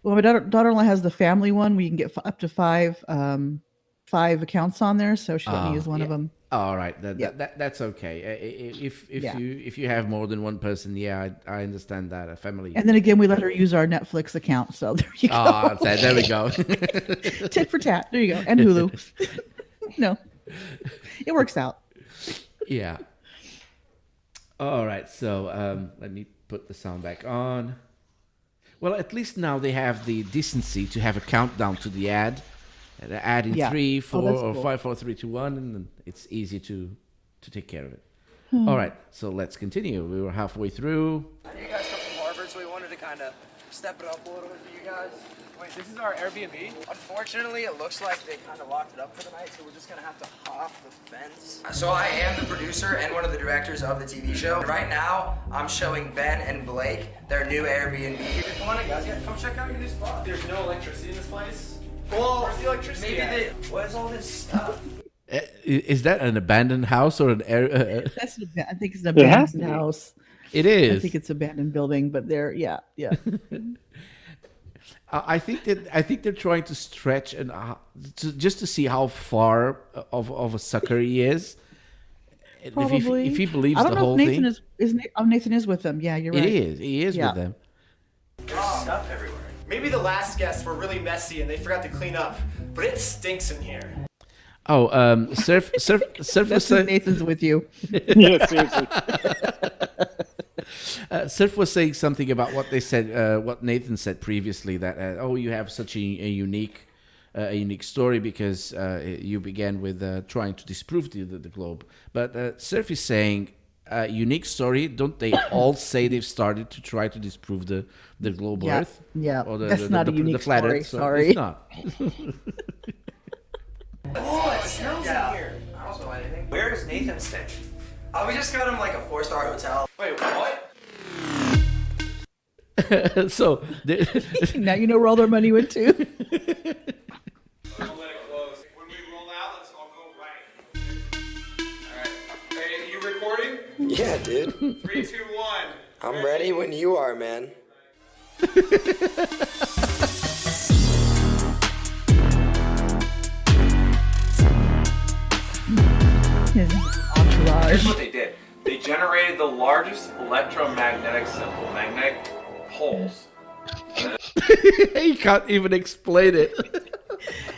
Well, my daughter-in-law has the family one where you can get up to five accounts on there, so she let me use one of them. All right, that's okay. If you have more than one person, I understand that a family. And then again, we let her use our Netflix account, so there you go. There we go. Tit for tat. There you go, and Hulu. No. It works out. Yeah. All right. So let me put the sound back on. Well, at least now they have the decency to have a countdown to the ad. The ad in 3, 4, or cool. 5, 4, 3, 2, 1, and then it's easy to take care of it. Hmm. All right. So let's continue. We were halfway through. I know you guys come from Harvard, so we wanted to kind of step it up a little bit for you guys. Wait, this is our Airbnb? Unfortunately, it looks like they kind of locked it up for the night, so we're just going to have to hop the fence. So I am the producer and one of the directors of the TV show. Right now, I'm showing Ben and Blake their new Airbnb. Come on in, guys. Yeah, come check out your new spot. There's no electricity in this place? Well, where's the electricity what is all this stuff? Is that an abandoned house or an air? I think it's an abandoned house. It is. I think it's an abandoned building, but yeah. I think they're trying to stretch and just to see how far of a sucker he is. Probably. If he believes I don't the know whole if Nathan thing. Nathan is with them. Yeah, you're right. He is with them. There's stuff everywhere. Maybe the last guests were really messy and they forgot to clean up, but it stinks in here. Oh, Surf was saying Nathan's with you. Yeah, seriously. Surf was saying something about what they said, what Nathan said previously, that you have such a unique story because you began with trying to disprove the globe. But Surf is saying unique story. Don't they all say they've started to try to disprove the globe Earth? Yeah, or that's not a unique flat story. Earth, so Sorry. it's not. Oh, it smells in here. I don't smell anything. Where is Nathan staying? We just got him like a 4-star hotel. Wait, what? So now you know where all their money went to. Don't let it close. When we roll out, let's all go right. Alright. Hey, you recording? Yeah, dude. 3, 2, 1. I'm ready when you are, man. His entourage. Here's what they did. They generated the largest electromagnetic symbol, magnetic pulse. He can't even explain it.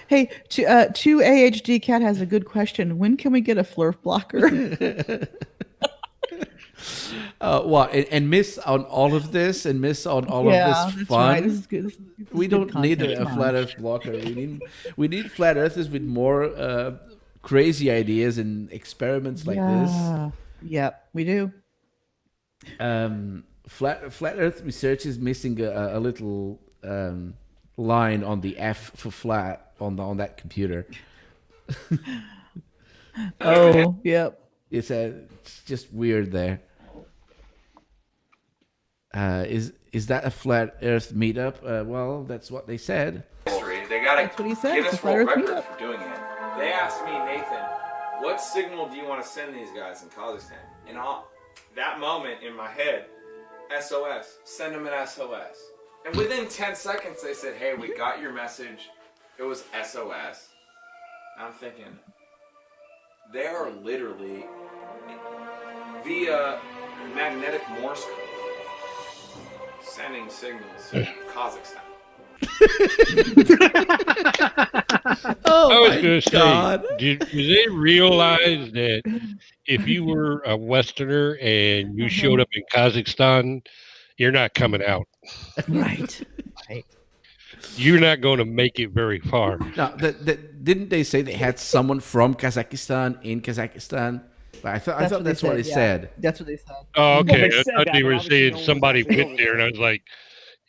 Hey, 2AHD Cat has a good question. When can we get a flurf blocker? What and miss on all of this and miss on all of this that's fun. right. This is good. This is We good don't need content. a flat Earth blocker. We need flat Earthers with more crazy ideas and experiments like this. Yep, we do. Flat Earth research is missing a little line on the F for flat on that computer. Oh, yep. It's just weird there. Is that a flat Earth meetup? Well, that's what they said. They got That's what he a said. Guinness It's a flat World Earth Record meetup. for doing it. They asked me, Nathan, what signal do you want to send these guys in Kazakhstan? And that moment in my head, SOS, send them an SOS. And within 10 seconds, they said, hey, we got your message. It was SOS. I'm thinking, they are literally via magnetic Morse code sending signals to Kazakhstan. Oh I was my going to God. say, do they realize that if you were a Westerner and you showed up in Kazakhstan, you're not coming out? Right. You're not going to make it very far. Now, didn't they say they had someone from Kazakhstan in Kazakhstan? But I thought that's what they said. That's what they said. Oh, Well, okay. they I said thought that, they but were obviously saying no one's somebody actually went over there, and I was like,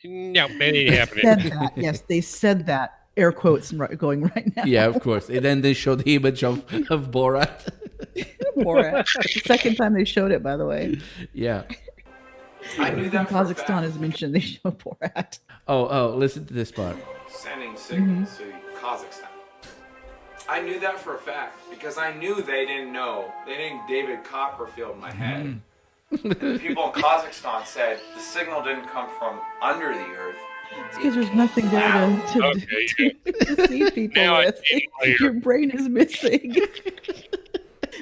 no, that ain't happening. Said that. Yes, they said that. Air quotes going right now. Yeah, of course. And then they showed the image of Borat. Borat. The second time they showed it, by the way. Yeah. I knew that for a fact. Kazakhstan is mentioned. They show Borat. Oh, listen to this part. Sending signals to Kazakhstan. I knew that for a fact because I knew they didn't know. They didn't David Copperfield in my head. And the people in Kazakhstan said the signal didn't come from under the earth. It's because there's nothing there to see people Now I with. see it clear. Your brain is missing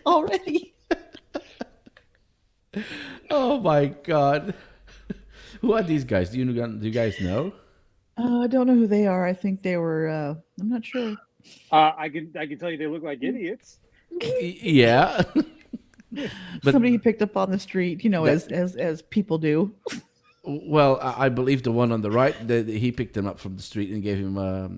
already. Oh my God. Who are these guys? Do you guys know? I don't know who they are. I think they were. I'm not sure. I can tell you they look like idiots. Yeah. But Somebody he picked up on the street, you know, as people do. well, I believe the one on the right, he picked him up from the street and gave him a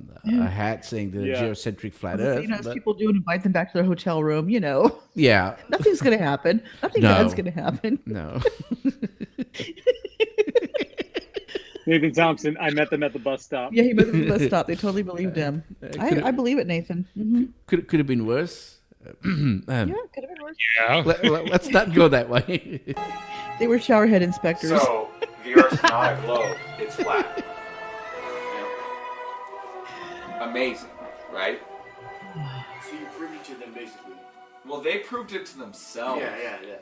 hat saying the geocentric flat Earth. You know, as but- people do, and invite them back to their hotel room. You know. Yeah. Nothing's gonna happen. Nothing bad's gonna happen. No. Nathan Thompson, I met them at the bus stop. Yeah, he met them at the bus stop. They totally believed him. I believe it, Nathan. Mm-hmm. Could have been worse. Yeah, could have been worse. Yeah. Let's not go that way. They were showerhead inspectors. So, the Earth's not a globe, it's flat. Amazing, right? So you proved it to them, basically. Well, they proved it to themselves.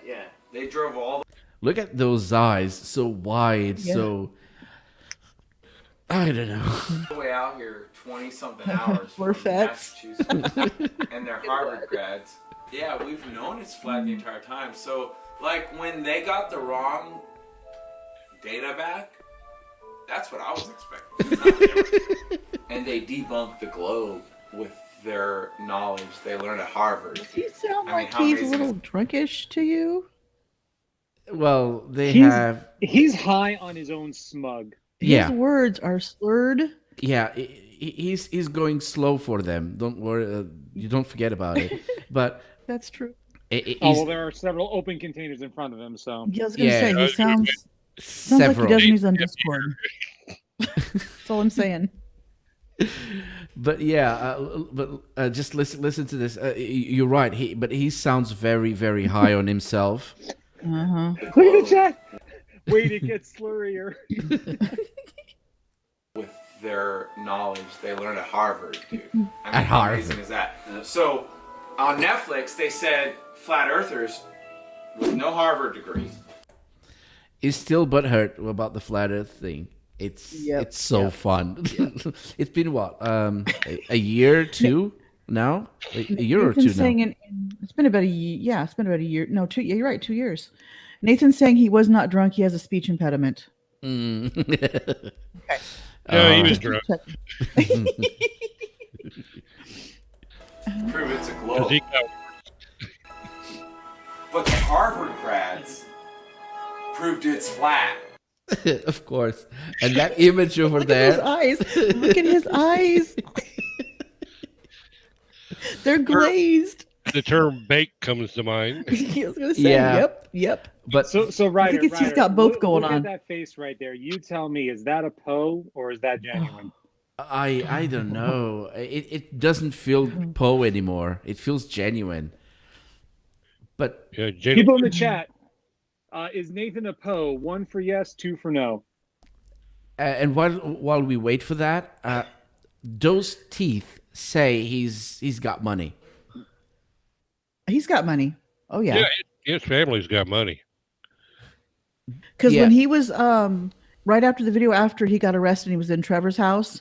Yeah. They drove all Look at those eyes, so wide, Yeah. so I don't know. the way out here 20-something hours We're from facts. Massachusetts, and they're Harvard grads. Yeah, we've known it's flat the entire time. So, like, when they got the wrong data back, that's what I was expecting. And they debunked the globe with their knowledge they learned at Harvard. Does he sound I mean, like how he's a amazing little drunkish to you? Well, they He's- have. He's high on his own smug. Yeah. His words are slurred. Yeah, he's going slow for them. Don't worry, you don't forget about it. But That's true. Oh, well, there are several open containers in front of him, so. Yeah, I was gonna Yeah. say he sounds like he several. does when he's on Discord. That's all I'm saying. But yeah, just listen to this. You're right. He sounds very, very high on himself. Uh-huh. Look at the chat! Wait, it gets slurrier. with their knowledge they learned at Harvard, dude. I mean, At how Harvard. amazing is that? So, on Netflix, they said flat earthers with no Harvard degree. He's still butthurt about the flat Earth thing. It's so fun. It's been what a year, two now, a year or Nathan's two now. saying it's been about a year. Yeah, it's been about a year. No, 2. Yeah, you're right. 2 years. Nathan's saying he was not drunk. He has a speech impediment. Mm. Okay. No, he was drunk. Prove it's a 'Cause globe. he got- But the Harvard grads proved it's flat. Of course, and that image over Look at his there. eyes. Look at his eyes. They're glazed. The term "bake" comes to mind. I was gonna say, Yeah. yep. But So Ryder, he's got both going look on. at that face right there. You tell me, is that a Poe or is that genuine? I don't know. It doesn't feel Poe anymore. It feels genuine. But Yeah, People in the chat, is Nathan a Poe? 1 for yes, 2 for no. and while we wait for that, those teeth say he's got money. He's got money. Oh Yeah, yeah. his family's got money. Because Yeah. when he was right after the video, after he got arrested, he was in Trevor's house.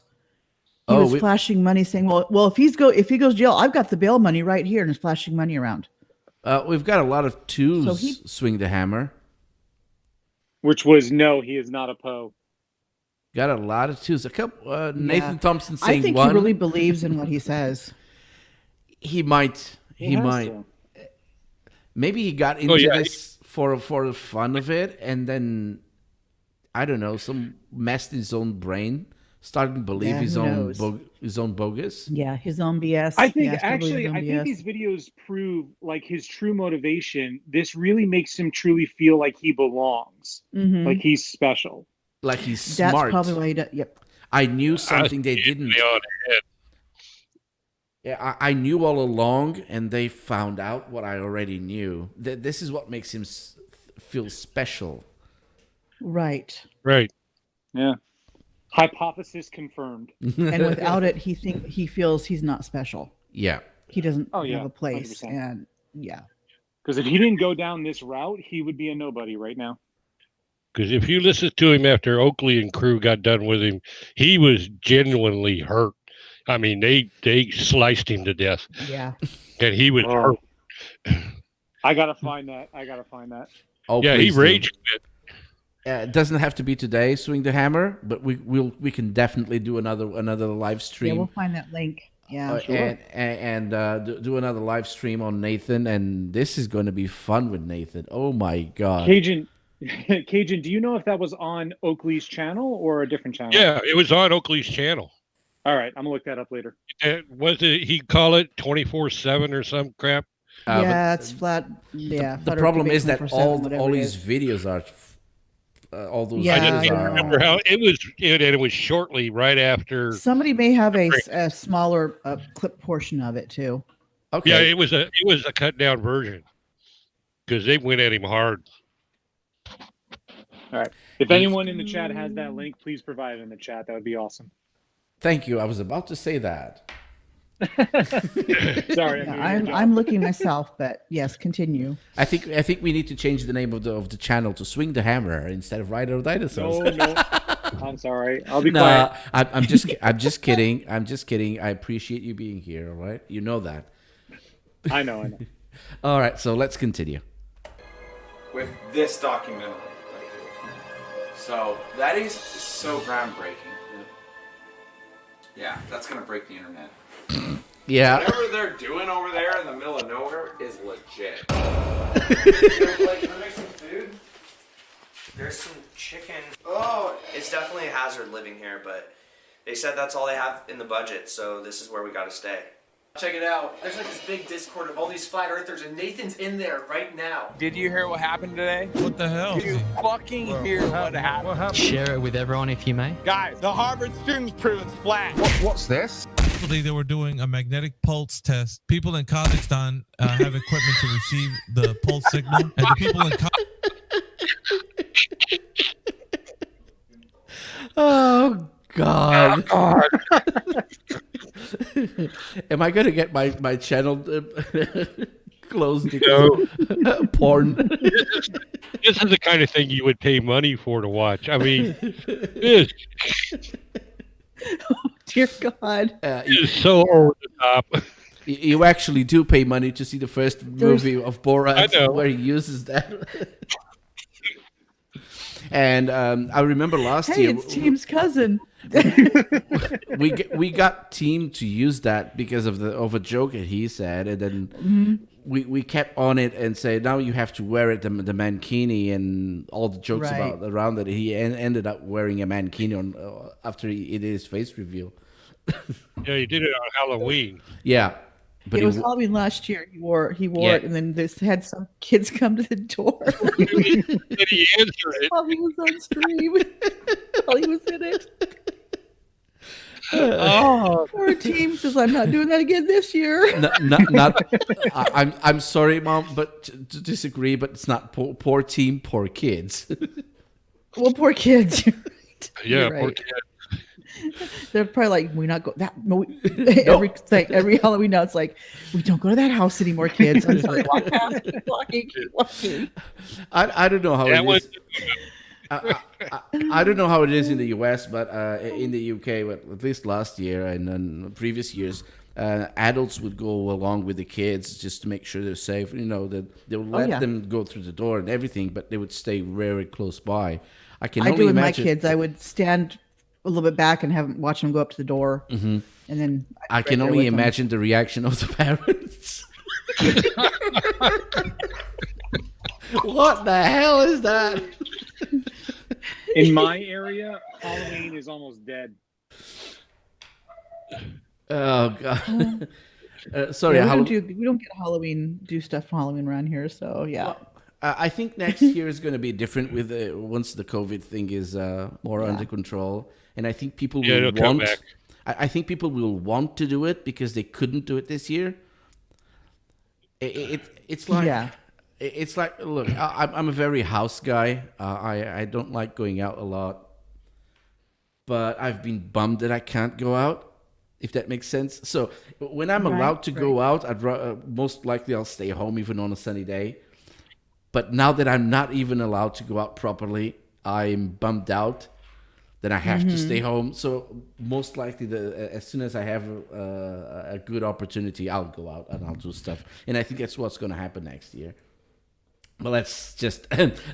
He Oh, was flashing money, saying, "Well, if he goes jail, I've got the bail money right here," and is flashing money around. We've got a lot of twos. So he- swing the hammer. Which was no, he is not a Poe. Got a lot of twos. A couple. Nathan Yeah. Thompson I saying think one. he really believes in what he says. He might. He has might. to. Maybe he got into yeah, this for the fun of it, and then I don't know, some messed in his own brain, started to believe Yeah, his who own knows? his own bogus. Yeah, his own BS. I think Yeah, it's totally his own I think BS. these videos prove like his true motivation. This really makes him truly feel like he belongs, Mhm. like he's special. Like he's That's smart. probably why he does. Yep. I knew something they didn't. Me on the head. Yeah, I knew all along, and they found out what I already knew. This is what makes him feel special. Right. Right. Yeah. Hypothesis confirmed. And without it, he feels he's not special. Yeah. He doesn't Oh, yeah, have a place. 100%. And yeah. Because if he didn't go down this route, he would be a nobody right now. Because if you listen to him after Oakley and crew got done with him, he was genuinely hurt. I mean, they sliced him to death, Yeah. and he was Oh. hurt. I gotta find that. Oh, Yeah, he please do. rage quit. It doesn't have to be today, swing the hammer, but we can definitely do another live Yeah, stream we'll find that link. Yeah, do another live stream on Nathan, and this is going to be fun with Nathan. Oh my God, Cajun, do you know if that was on Oakley's channel or a different channel? Yeah, it was on Oakley's channel. All right, I'm gonna look that up later. Was it? He call it 24/7 or some crap. Yeah, it's flat. Yeah. The problem is that all these videos are. All those I just videos can't are. remember how it was. It was shortly right after. Somebody may have a smaller clip portion of it too. Okay. Yeah, it was a cut down version because they went at him hard. All right. If anyone in the chat has that link, please provide it in the chat. That would be awesome. Thank you. I was about to say that. Sorry, I'm looking myself, but yes, continue. I think we need to change the name of the channel to Swing the Hammer instead of Rider of Dinosaurs. No, I'm sorry. I'll be quiet. I'm just kidding. I'm just kidding. I appreciate you being here. All right, you know that. I know. All right, so let's continue. With this documentary. So that is so groundbreaking. Yeah, that's gonna break the internet. Yeah. Whatever they're doing over there in the middle of nowhere is legit. Like, can I make some food? There's some chicken. Oh, it's definitely a hazard living here, but they said that's all they have in the budget, so this is where we gotta stay. Check it out. There's like this big Discord of all these flat earthers, and Nathan's in there right now. Did you hear what happened today? What the hell? Did you fucking hear what happened? Share it with everyone if you may. Guys, the Harvard students prove it's flat. What's this? Recently, they were doing a magnetic pulse test. People in Kazakhstan have equipment to receive the pulse signal, and the people in Oh God! Am I gonna get my channel closed because of porn? This is the kind of thing you would pay money for to watch. I mean, this Dear God, is so over the top. You actually do pay money to see the first movie of Borat where he uses that. And I remember last year. It's Team's cousin. we got Team to use that because of a joke that he said, and then we kept on it and say now you have to wear it the mankini and all the jokes about around that. He ended up wearing a mankini on after he did his face reveal. Yeah, he did it on Halloween. Yeah. But it was Halloween last year. He wore it, and then they had some kids come to the door. And he answered it. While he was on stream. While he was in it. Poor Team says, "I'm not doing that again this year." I'm sorry, Mom, but to disagree. But it's not poor Team, poor kids. Well, poor kids. Yeah, right. poor kids. They're probably like, we not go that every Halloween now. It's like we don't go to that house anymore, kids. I'm sorry. Walk past, keep walking. I don't know how it is. I don't know how it is in the US, but in the UK, at least last year and then previous years, adults would go along with the kids just to make sure they're safe. You know, that they would let them go through the door and everything, but they would stay very close by. I can only do with imagine. my kids. I would stand a little bit back and watch them go up to the door, and then I can only imagine the reaction of the parents. What the hell is that? In my area, Halloween is almost dead. Oh God! Sorry, yeah, we don't get do stuff for Halloween around here. So yeah. Well, I think next year is going to be different with once the COVID thing is more under control, and I think people will want. I think people will want to do it because they couldn't do it this year. It's like it's like, look, I'm a very house guy. I don't like going out a lot, but I've been bummed that I can't go out, if that makes sense. So when I'm allowed to go out, most likely I'll stay home even on a sunny day. But now that I'm not even allowed to go out properly, I'm bummed out that I have to stay home. So most likely, as soon as I have a good opportunity, I'll go out and I'll do stuff. And I think that's what's going to happen next year. But let's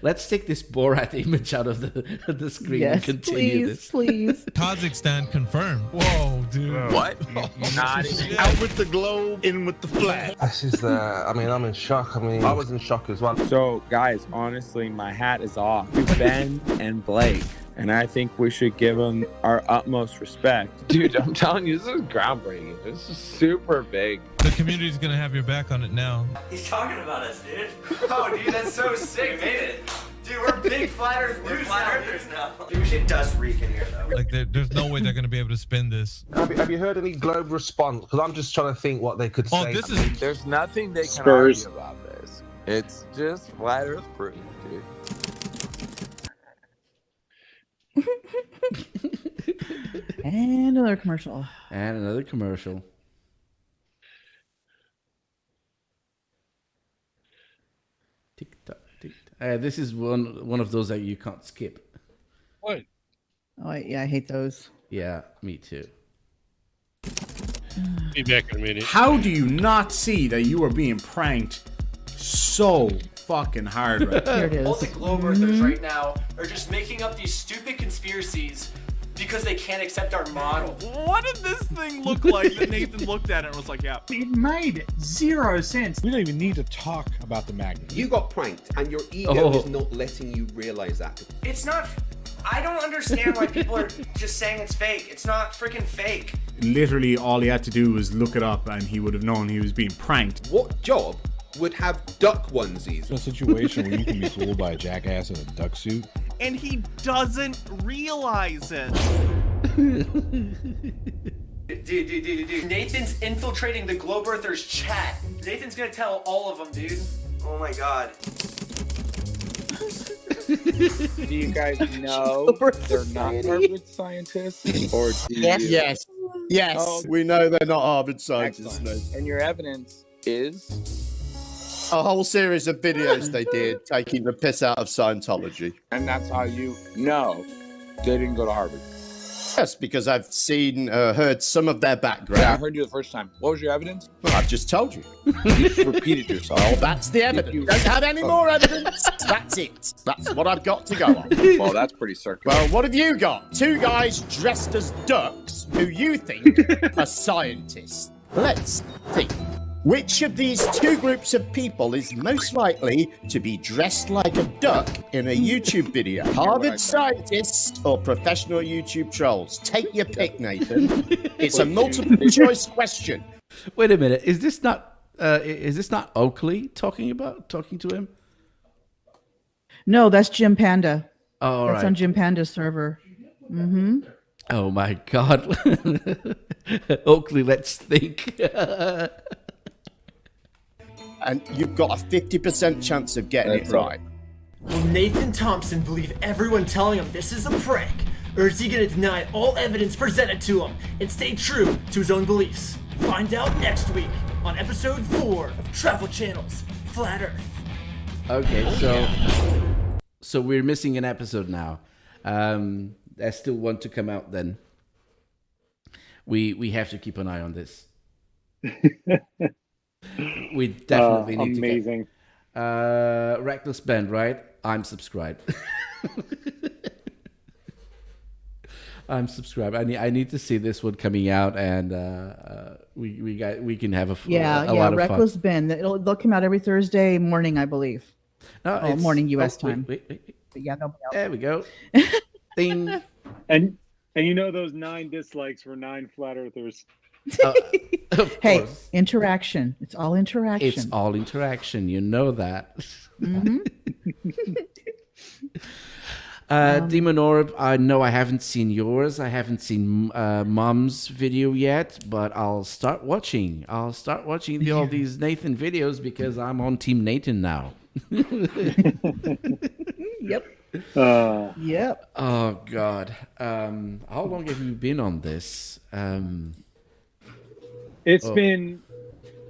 let's take this Borat image out of the screen and continue this. Please. Kazakhstan confirmed. Whoa, dude. What? Out with the globe, in with the flag. This is I mean, I'm in shock. I mean, I was in shock as well. So, guys, honestly, my hat is off to Ben and Blake. And I think we should give them our utmost respect. Dude, I'm telling you, this is groundbreaking. This is super big. The community's gonna have your back on it now. He's talking about us, dude. Oh, dude, that's so sick. We made it. Dude, we're big flat earthers now. Dude, it does reek in here, though. Like, there's no way they're gonna be able to spin this. Have you heard any globe response? Because I'm just trying to think what they could say. This is... There's nothing they can Spurs. argue about this. It's just flat earth proof, dude. And another commercial. And another commercial. Tick-tock, tick-tock. This is one of those that you can't skip. What? Oh, yeah, I hate those. Yeah, me too. Be back in a minute. How do you not see that you are being pranked so fucking hard right now? Here it is. All the globe earthers right now are just making up these stupid conspiracies because they can't accept our model. What did this thing look like that Nathan looked at it and was like, yeah. It made 0 sense. We don't even need to talk about the magnet. You got pranked, and your ego is not letting you realize that. It's not. I don't understand why people are just saying it's fake. It's not freaking fake. Literally, all he had to do was look it up, and he would have known he was being pranked. What job would have duck onesies? A situation where you can be fooled by a jackass in a duck suit. And he doesn't realize it. Dude. Nathan's infiltrating the globe earthers chat. Nathan's gonna tell all of them, dude. Oh my god. Do you guys know they're not Harvard scientists? Or do you? Yes. Oh, We know they're not Harvard scientists. excellent. And your evidence is? A whole series of videos they did taking the piss out of Scientology. And that's how you know they didn't go to Harvard. Yes, because I've seen, heard some of their background. Yeah, I heard you the first time. What was your evidence? Well, I've just told you. You just repeated yourself. Oh, that's the evidence. Don't have any more evidence. That's it. That's what I've got to go on. Well, that's pretty circular. Well, what have you got? Two guys dressed as ducks who you think are scientists. Let's think. Which of these two groups of people is most likely to be dressed like a duck in a YouTube video? Harvard scientists or professional YouTube trolls? Take your pick, Nathan. It's a multiple choice question. Wait a minute. Is this not Oakley talking to him? No, that's Jim Panda. Oh, that's right. on Jim Panda's server. Mm-hmm. Oh my God. Oakley, let's think. And you've got a 50% chance of getting it right. Will Nathan Thompson believe everyone telling him this is a prank? Or is he gonna deny all evidence presented to him and stay true to his own beliefs? Find out next week on episode 4 of Travel Channel's Flat Earth. Okay, so we're missing an episode now. There's still one to come out then. We have to keep an eye on this. We definitely need amazing. to get Reckless Ben, right? I'm subscribed. I'm subscribed. I need to see this one coming out, and we can have a lot of Reckless fun. Ben. They'll come out every Thursday morning, I believe. No, morning U.S. time. Wait. But yeah, they'll be out. There we go. Ding. And you know those 9 dislikes were 9 flat earthers. Hey, interaction. It's all interaction. It's all interaction. You know that. Mm-hmm. Demon Orb, I know I haven't seen yours. I haven't seen Mom's video yet, but I'll start watching. All these Nathan videos because I'm on Team Nathan now. Yep. Yep. Oh God. How long have you been on this? It's been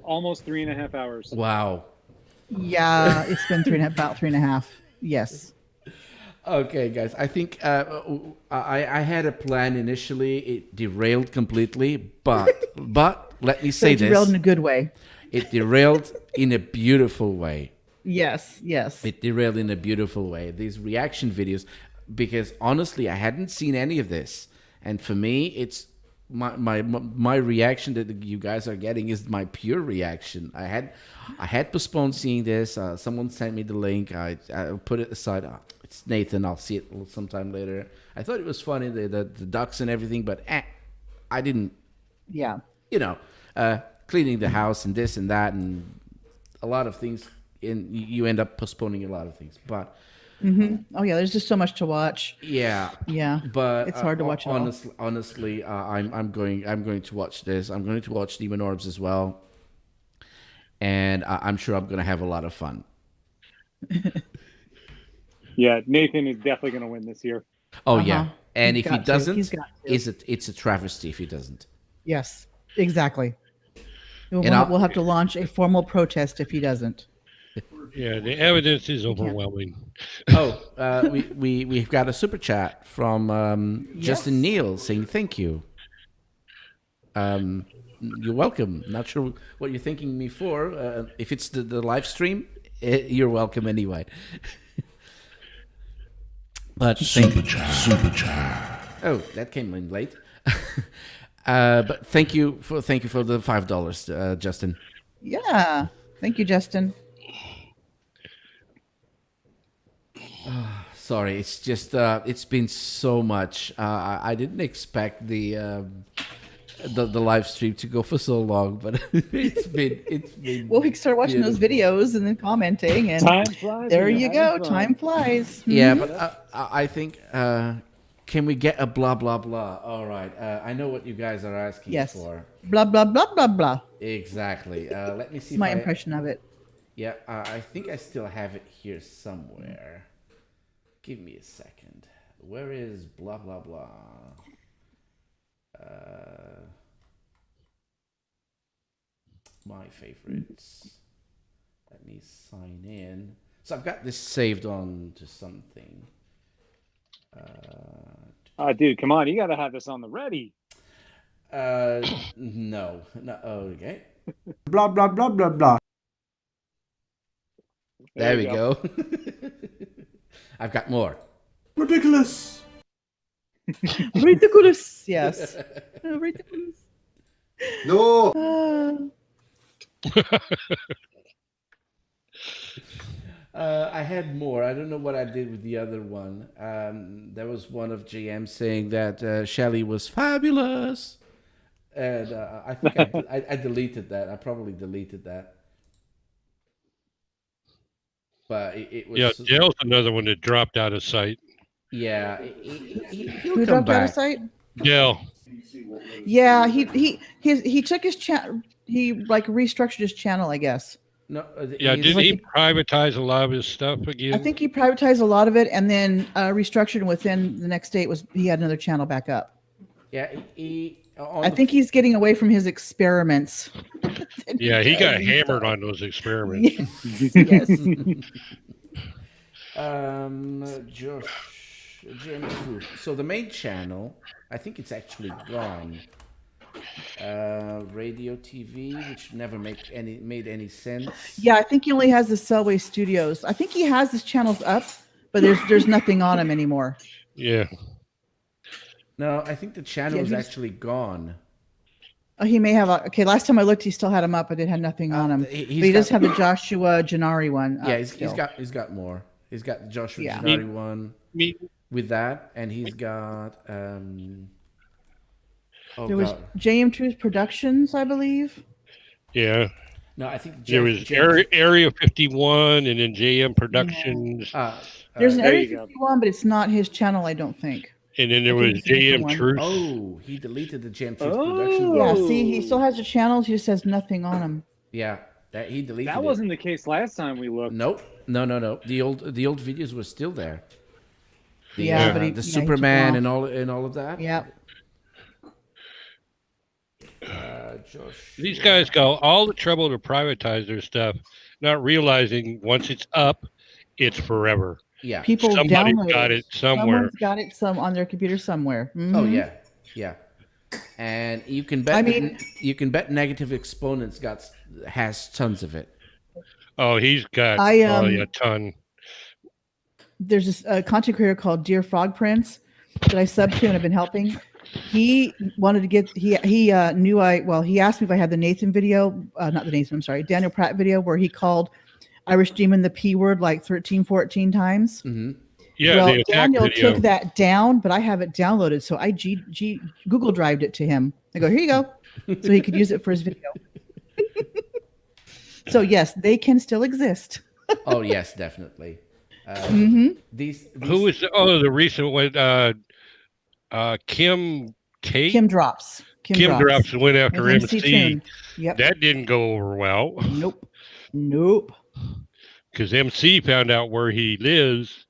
almost 3.5 hours. Wow. Yeah, it's been about 3.5. Yes. Okay, guys. I think I had a plan initially. It derailed completely, but let me say this: derailed in a good way. It derailed in a beautiful way. Yes, yes. It derailed in a beautiful way. These reaction videos, because honestly, I hadn't seen any of this, and for me, it's my reaction that you guys are getting is my pure reaction. I had postponed seeing this. Someone sent me the link. I put it aside. It's Nathan. I'll see it sometime later. I thought it was funny, the ducks and everything, but I didn't. Yeah. You know, cleaning the house and this and that and a lot of things. And you end up postponing a lot of things, but oh yeah, there's just so much to watch. Yeah, but it's hard to watch. Honestly, I'm going to watch this. I'm going to watch Demon Orbs as well, and I'm sure I'm going to have a lot of fun. Yeah, Nathan is definitely going to win this year. Oh yeah, and if he doesn't, it's a travesty if he doesn't. Yes, exactly. We'll have to launch a formal protest if he doesn't. Yeah, the evidence is overwhelming. We've got a super chat from Justin Neal saying thank you. You're welcome. Not sure what you're thanking me for. If it's the live stream, you're welcome anyway. But super chat. Oh, that came in late. But thank you for the $5, Justin. Yeah, thank you, Justin. Sorry, it's just it's been so much. I didn't expect the live stream to go for so long, but it's been. Well, we can start watching those videos and then commenting, and time flies, there you go. Time flies. Yeah, but I think can we get a blah blah blah? All right, I know what you guys are asking for. Blah blah blah blah blah. Exactly. Let me see. My impression of it. Yeah, I think I still have it here somewhere. Give me a second. Where is blah, blah, blah? My favorites. Let me sign in. So I've got this saved on to something. Dude, come on. You got to have this on the ready. No. Okay. Blah, blah, blah, blah, blah. There we go. I've got more. Ridiculous. Ridiculous. Yes. Ridiculous. No. I had more. I don't know what I did with the other one. There was one of GM saying that Shelley was fabulous. And I think I deleted that. I probably deleted that. But it was... Yeah, Dale's another one that dropped out of sight. Yeah, he'll Who come dropped out of back. sight? Dale. Yeah, he took his channel. He restructured his channel, I guess. No. Yeah, did he privatize a lot of his stuff again? I think he privatized a lot of it and then restructured. And within the next day, he had another channel back up. Yeah, I think he's getting away from his experiments. Yeah, he got hammered on those experiments. Yes. Josh, James Group. So the main channel, I think it's actually gone. Radio TV, which never made any sense. Yeah, I think he only has the Selway Studios. I think he has his channels up, but there's nothing on him anymore. Yeah. No, I think the channel is actually gone. Oh, he may have. Okay, last time I looked, he still had him up, but it had nothing on him. But he does have the Joshua Gennari one. Yeah, he's got more. He's got the Joshua Gennari one with that, and he's got. There was JM Truth Productions, I believe. Yeah. No, I think there was Area 51 and then JM Productions. There's an Area 51, but it's not his channel, I don't think. And then there was JM Truth. Oh, he deleted the JM Truth Productions. Yeah, see, he still has the channels. He just has nothing on them. Yeah, he deleted it. That wasn't the case last time we looked. Nope. No. The old videos were still there. But the Superman and all of that. Yeah. Josh. These guys go all the trouble to privatize their stuff, not realizing once it's up, it's forever. Yeah. People Somebody's download got it somewhere. Someone's got it on their computer somewhere. Mm-hmm. Oh yeah. And you can bet. You can bet Negative Exponents has tons of it. Oh, he's got I a ton. There's this content creator called Dear Frog Prince that I subbed to and I've been helping. He wanted to get he knew he asked me if I had the Nathan video, not the Nathan, I'm sorry, Daniel Pratt video where he called Irish Demon the P word like 13, 14 times. Mm-hmm. Yeah, well, the attack Daniel video. took that down, but I have it downloaded, so I Google Drived it to him. I go, here you go, so he could use it for his video. So yes, they can still exist. Oh yes, definitely. These Who was the recent one? Kim Drops. Kim Drops went after With MC. Tune. Yep. That didn't go over well. Nope. Because MC found out where he lives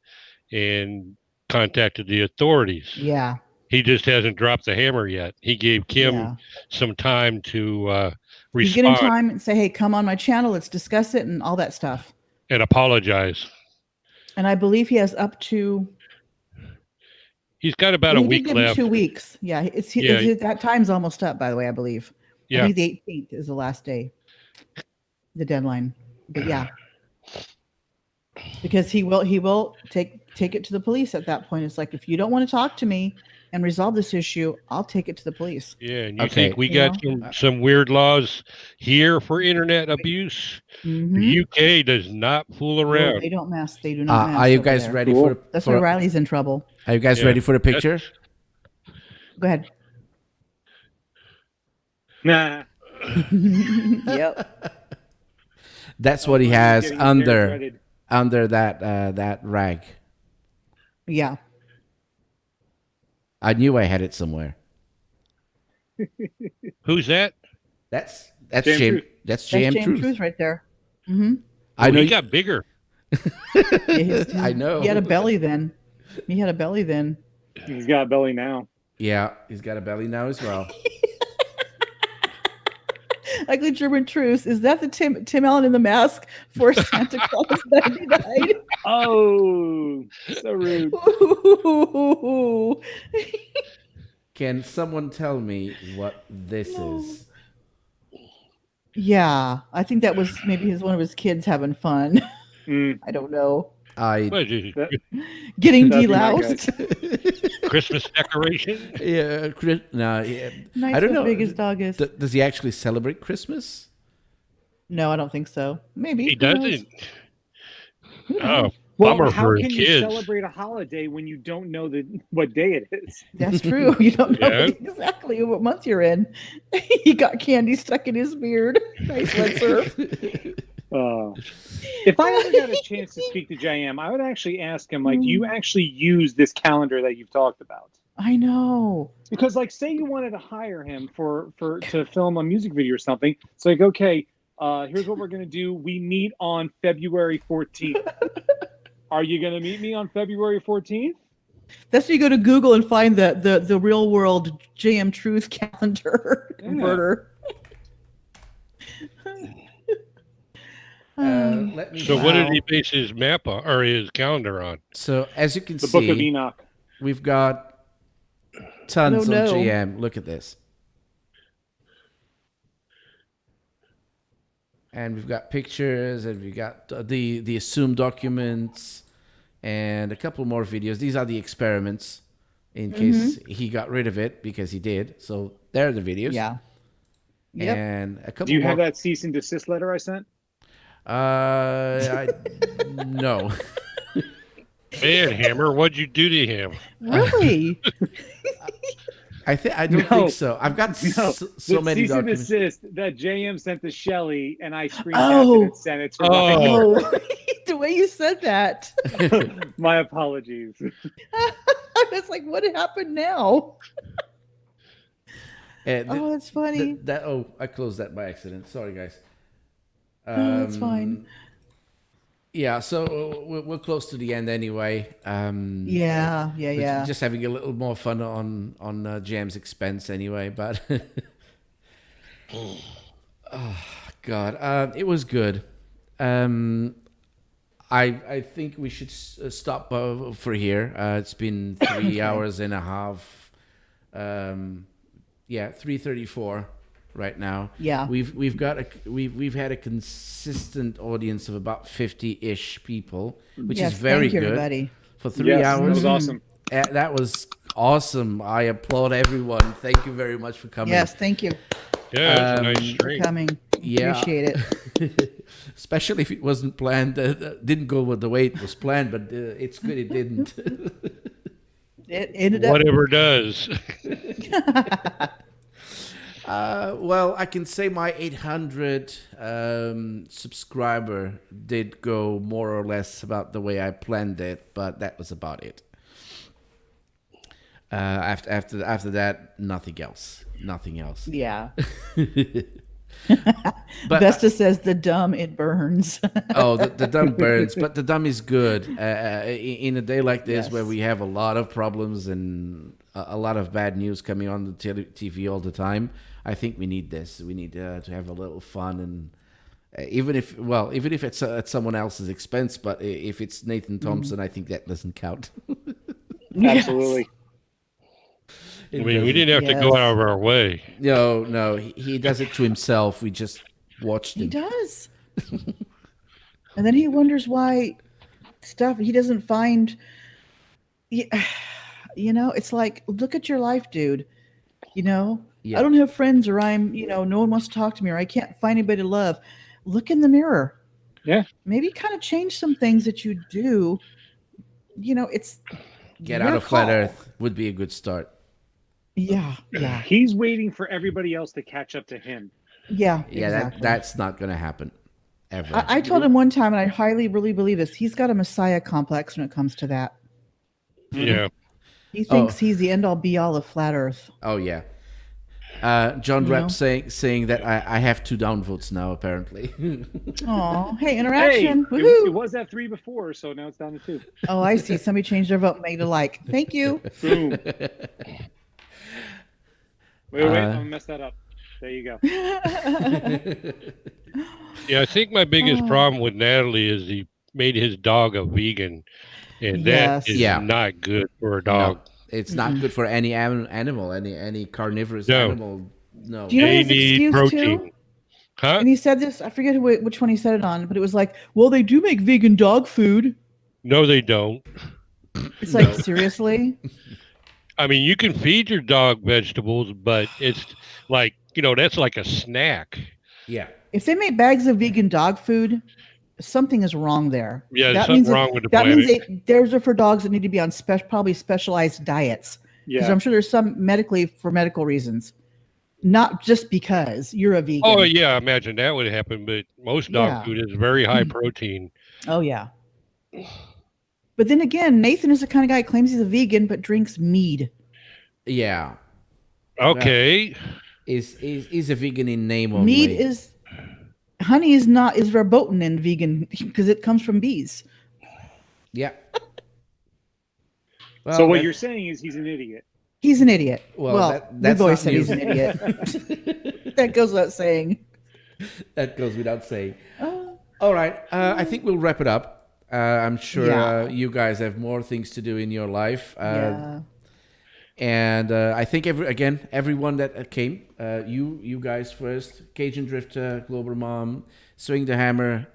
and contacted the authorities. Yeah. He just hasn't dropped the hammer yet. He gave Kim some time to respond. You get in time and say, hey, come on my channel, let's discuss it and all that stuff. And apologize. And I believe he has up to... He's got about a week left. 2 weeks. Yeah, that time's almost up, by the way, I believe. Yeah. I think the 18th is the last day. The deadline. But yeah. Because he will take it to the police at that point. It's like, if you don't want to talk to me and resolve this issue, I'll take it to the police. Yeah, and you think we got some weird laws here for internet abuse? The UK does not fool around. They don't mess. They do not mess. Are you over guys there. ready for? That's why Riley's in trouble. Are you guys ready for the picture? Go ahead. Nah. Yep. That's what he has under that rag. Yeah. I knew I had it somewhere. Who's that? That's JM. That's JM Truth right there. Mm-hmm. I know he got bigger. I know. He had a belly then. He's got a belly now. Yeah, he's got a belly now as well. Ugly German Truth. Is that the Tim Allen in the mask for Santa Claus 99? Oh, so rude. Can someone tell me what this is? Yeah, I think that was maybe one of his kids having fun. I don't know. Getting deloused. Christmas decoration? Yeah, Nice, I don't know. Big his dog is. Does he actually celebrate Christmas? No, I don't think so. Maybe he doesn't. Oh, well, bummer how for can his you kids. celebrate a holiday when you don't know what day it is? That's true. You don't know exactly what month you're in. He got candy stuck in his beard. Nice red surf. If I ever got a chance to speak to JM, I would actually ask him, like, do you actually use this calendar that you've talked about? I know. Because, like, say you wanted to hire him to film a music video or something. It's like, okay, here's what we're going to do. We meet on February 14th. Are you going to meet me on February 14th? That's where you go to Google and find the real world JM Truth calendar converter. What did he base his map on, or his calendar on? So as you can see, the Book of Enoch. We've got tons of GM. Look at this. And we've got pictures, and we've got the assumed documents, and a couple more videos. These are the experiments, in case he got rid of it, because he did. So there are the videos. Yeah. Yep. And a couple. Do you more... have that cease and desist letter I sent? No. Man, Hammer, what'd you do to him? Really? I don't think so. I've got so many cease and documents. desist that JM sent to Shelly, and I screen capped it and sent it to her. The way you said that. My apologies. I was like, what happened now? That's funny. I closed that by accident. Sorry, guys. That's fine. Yeah, so we're close to the end anyway. Yeah. Just having a little more fun on Jam's expense anyway, but oh God, it was good. I think we should stop for here. It's been 3 hours and a half. 3:34. right now. Yeah. We've had a consistent audience of about 50-ish people, which Yes, is very thank you, good everybody. for 3 hours. That was awesome. That was awesome. I applaud everyone. Thank you very much for coming. Yes, thank you. Yeah, it's a nice For stream. coming. Yeah. Appreciate it. Especially if it wasn't planned, didn't go with the way it was planned, but it's good it didn't. It ended up. Whatever does. Well, I can say my 800 subscriber did go more or less about the way I planned it, but that was about it. After that, nothing else. Yeah. But Vesta says the dumb, it burns. Oh, the dumb burns, but the dumb is good. In a day like this, where we have a lot of problems and a lot of bad news coming on the TV all the time, I think we need this. We need to have a little fun, and even if it's at someone else's expense, but if it's Nathan Thompson, I think that doesn't count. Absolutely. I mean, we didn't have to go out of our way. No, he does it to himself. We just watched him. He does. And then he wonders why stuff he doesn't find. You know, it's like, look at your life, dude. You know, Yeah. I don't have friends, or no one wants to talk to me, or I can't find anybody to love. Look in the mirror. Yeah. Maybe kind of change some things that you do. You know, it's Get your out of flat call. Earth would be a good start. Yeah. He's waiting for everybody else to catch up to him. Yeah. Yeah, exactly. that's not going to happen ever. I told him one time, and I highly really believe this. He's got a messiah complex when it comes to that. Yeah. He thinks he's the end all be all of flat Earth. Oh yeah. John Rapp saying that I have 2 downvotes now apparently. Oh, hey, interaction. Hey, Woohoo. it was at 3 before, so now it's down to 2. Oh, I see. Somebody changed their vote, made a like. Thank you. Boom. Wait, I'm gonna mess that up. There you go. Yeah, I think my biggest problem with Natalie is he made his dog a vegan, and that is not good for a dog. No, it's not good for any animal, any carnivorous animal. No. Do you know They his need excuse protein. too? Huh? And he said this, I forget which one he said it on, but it was like, well, they do make vegan dog food. No, they don't. It's like, seriously? I mean, you can feed your dog vegetables, but it's like, that's like a snack. Yeah. If they make bags of vegan dog food, something is wrong there. Yeah, there's something wrong with the that planet. means those are for dogs that need to be on probably specialized diets. Because Yeah. I'm sure there's some for medical reasons, not just because you're a vegan. Oh, yeah, I imagine that would happen, but most dog Yeah. food is very high protein. Oh, yeah. But then again, Nathan is the kind of guy who claims he's a vegan but drinks mead. Yeah. Okay. Is a vegan in name only. Mead is honey is verboten in vegan because it comes from bees. Yeah. So what you're saying is he's an idiot. He's an idiot. Well, Well, that's we've always not said new. he's an idiot. That goes without saying. That goes without saying. All right. I think we'll wrap it up. I'm sure you guys have more things to do in your life. And I think everyone that came, you guys first, Cajun Drifter, Global Mom, Swing the Hammer,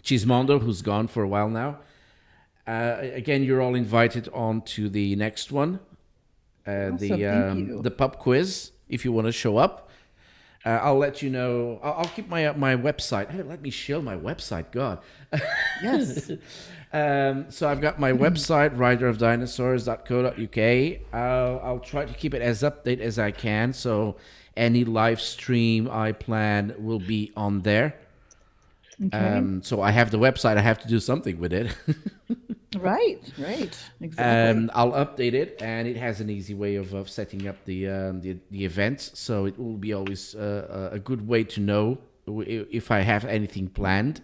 Chismondo, who's gone for a while now. Again, you're all invited on to the next one, Awesome, thank you. the pub quiz. If you want to show up, I'll let you know. I'll keep my website. Hey, let me show my website. God. Yes. So I've got my website, riderofdinosaurs.co.uk. I'll try to keep it as updated as I can. So any live stream I plan will be on there. Okay. So I have the website. I have to do something with it. Right. Exactly. I'll update it, and it has an easy way of setting up the events. So it will be always a good way to know if I have anything planned,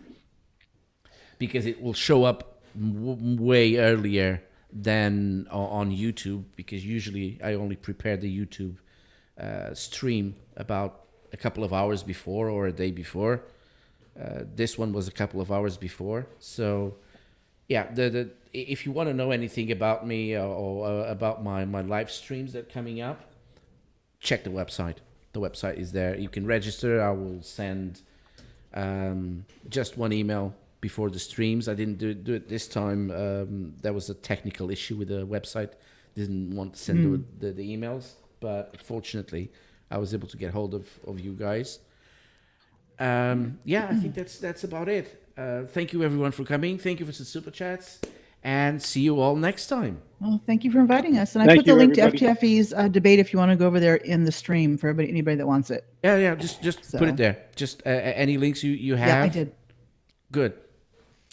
because it will show up way earlier than on YouTube. Because usually I only prepare the YouTube stream about a couple of hours before or a day before. This one was a couple of hours before. So, yeah, if you want to know anything about me or about my live streams that are coming up, check the website. The website is there. You can register. I will send just one email before the streams. I didn't do it this time. There was a technical issue with the website. Didn't want to send the emails, but fortunately, I was able to get hold of you guys. I think that's about it. Thank you everyone for coming. Thank you for the super chats, and see you all next time. Well, thank you for inviting us. And I put the link to FTFE's debate if you want to go over there in the stream for anybody that wants it. Yeah. Just put it there. Just any links you have. Yeah, I did. Good.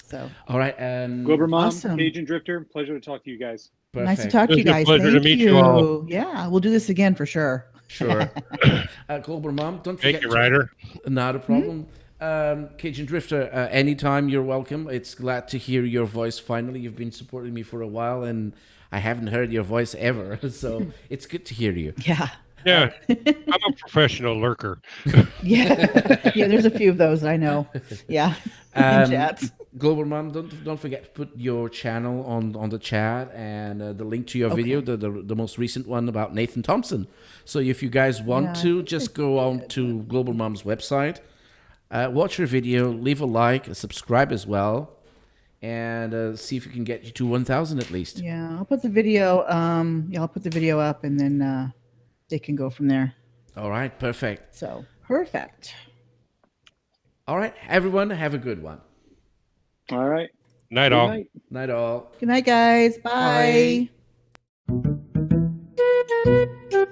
So. All right. Glober Mom, awesome. Cajun Drifter, pleasure to talk to you guys. Perfect. Nice to talk to you guys. Pleasure Thank to meet you all. Yeah, we'll do this again for sure. Sure. Glober Mom, don't forget. Thank you, Ryder. Not a problem. Cajun Drifter, anytime you're welcome. It's glad to hear your voice finally. You've been supporting me for a while, and I haven't heard your voice ever. So it's good to hear you. Yeah. Yeah, I'm a professional lurker. Yeah, there's a few of those I know. Yeah, in chats. Global Mom, don't forget to put your channel on the chat and the link to your video, the most recent one about Nathan Thompson. So if you guys want to, just go on to Global Mom's website, watch her video, leave a like, subscribe as well, and see if you can get you to 1,000 at least. Yeah, I'll put the video. I'll put the video up, and then they can go from there. All right, perfect. So perfect. All right, everyone, have a good one. All right. Night Good all. night. Night all. Good night, guys. Bye. Bye.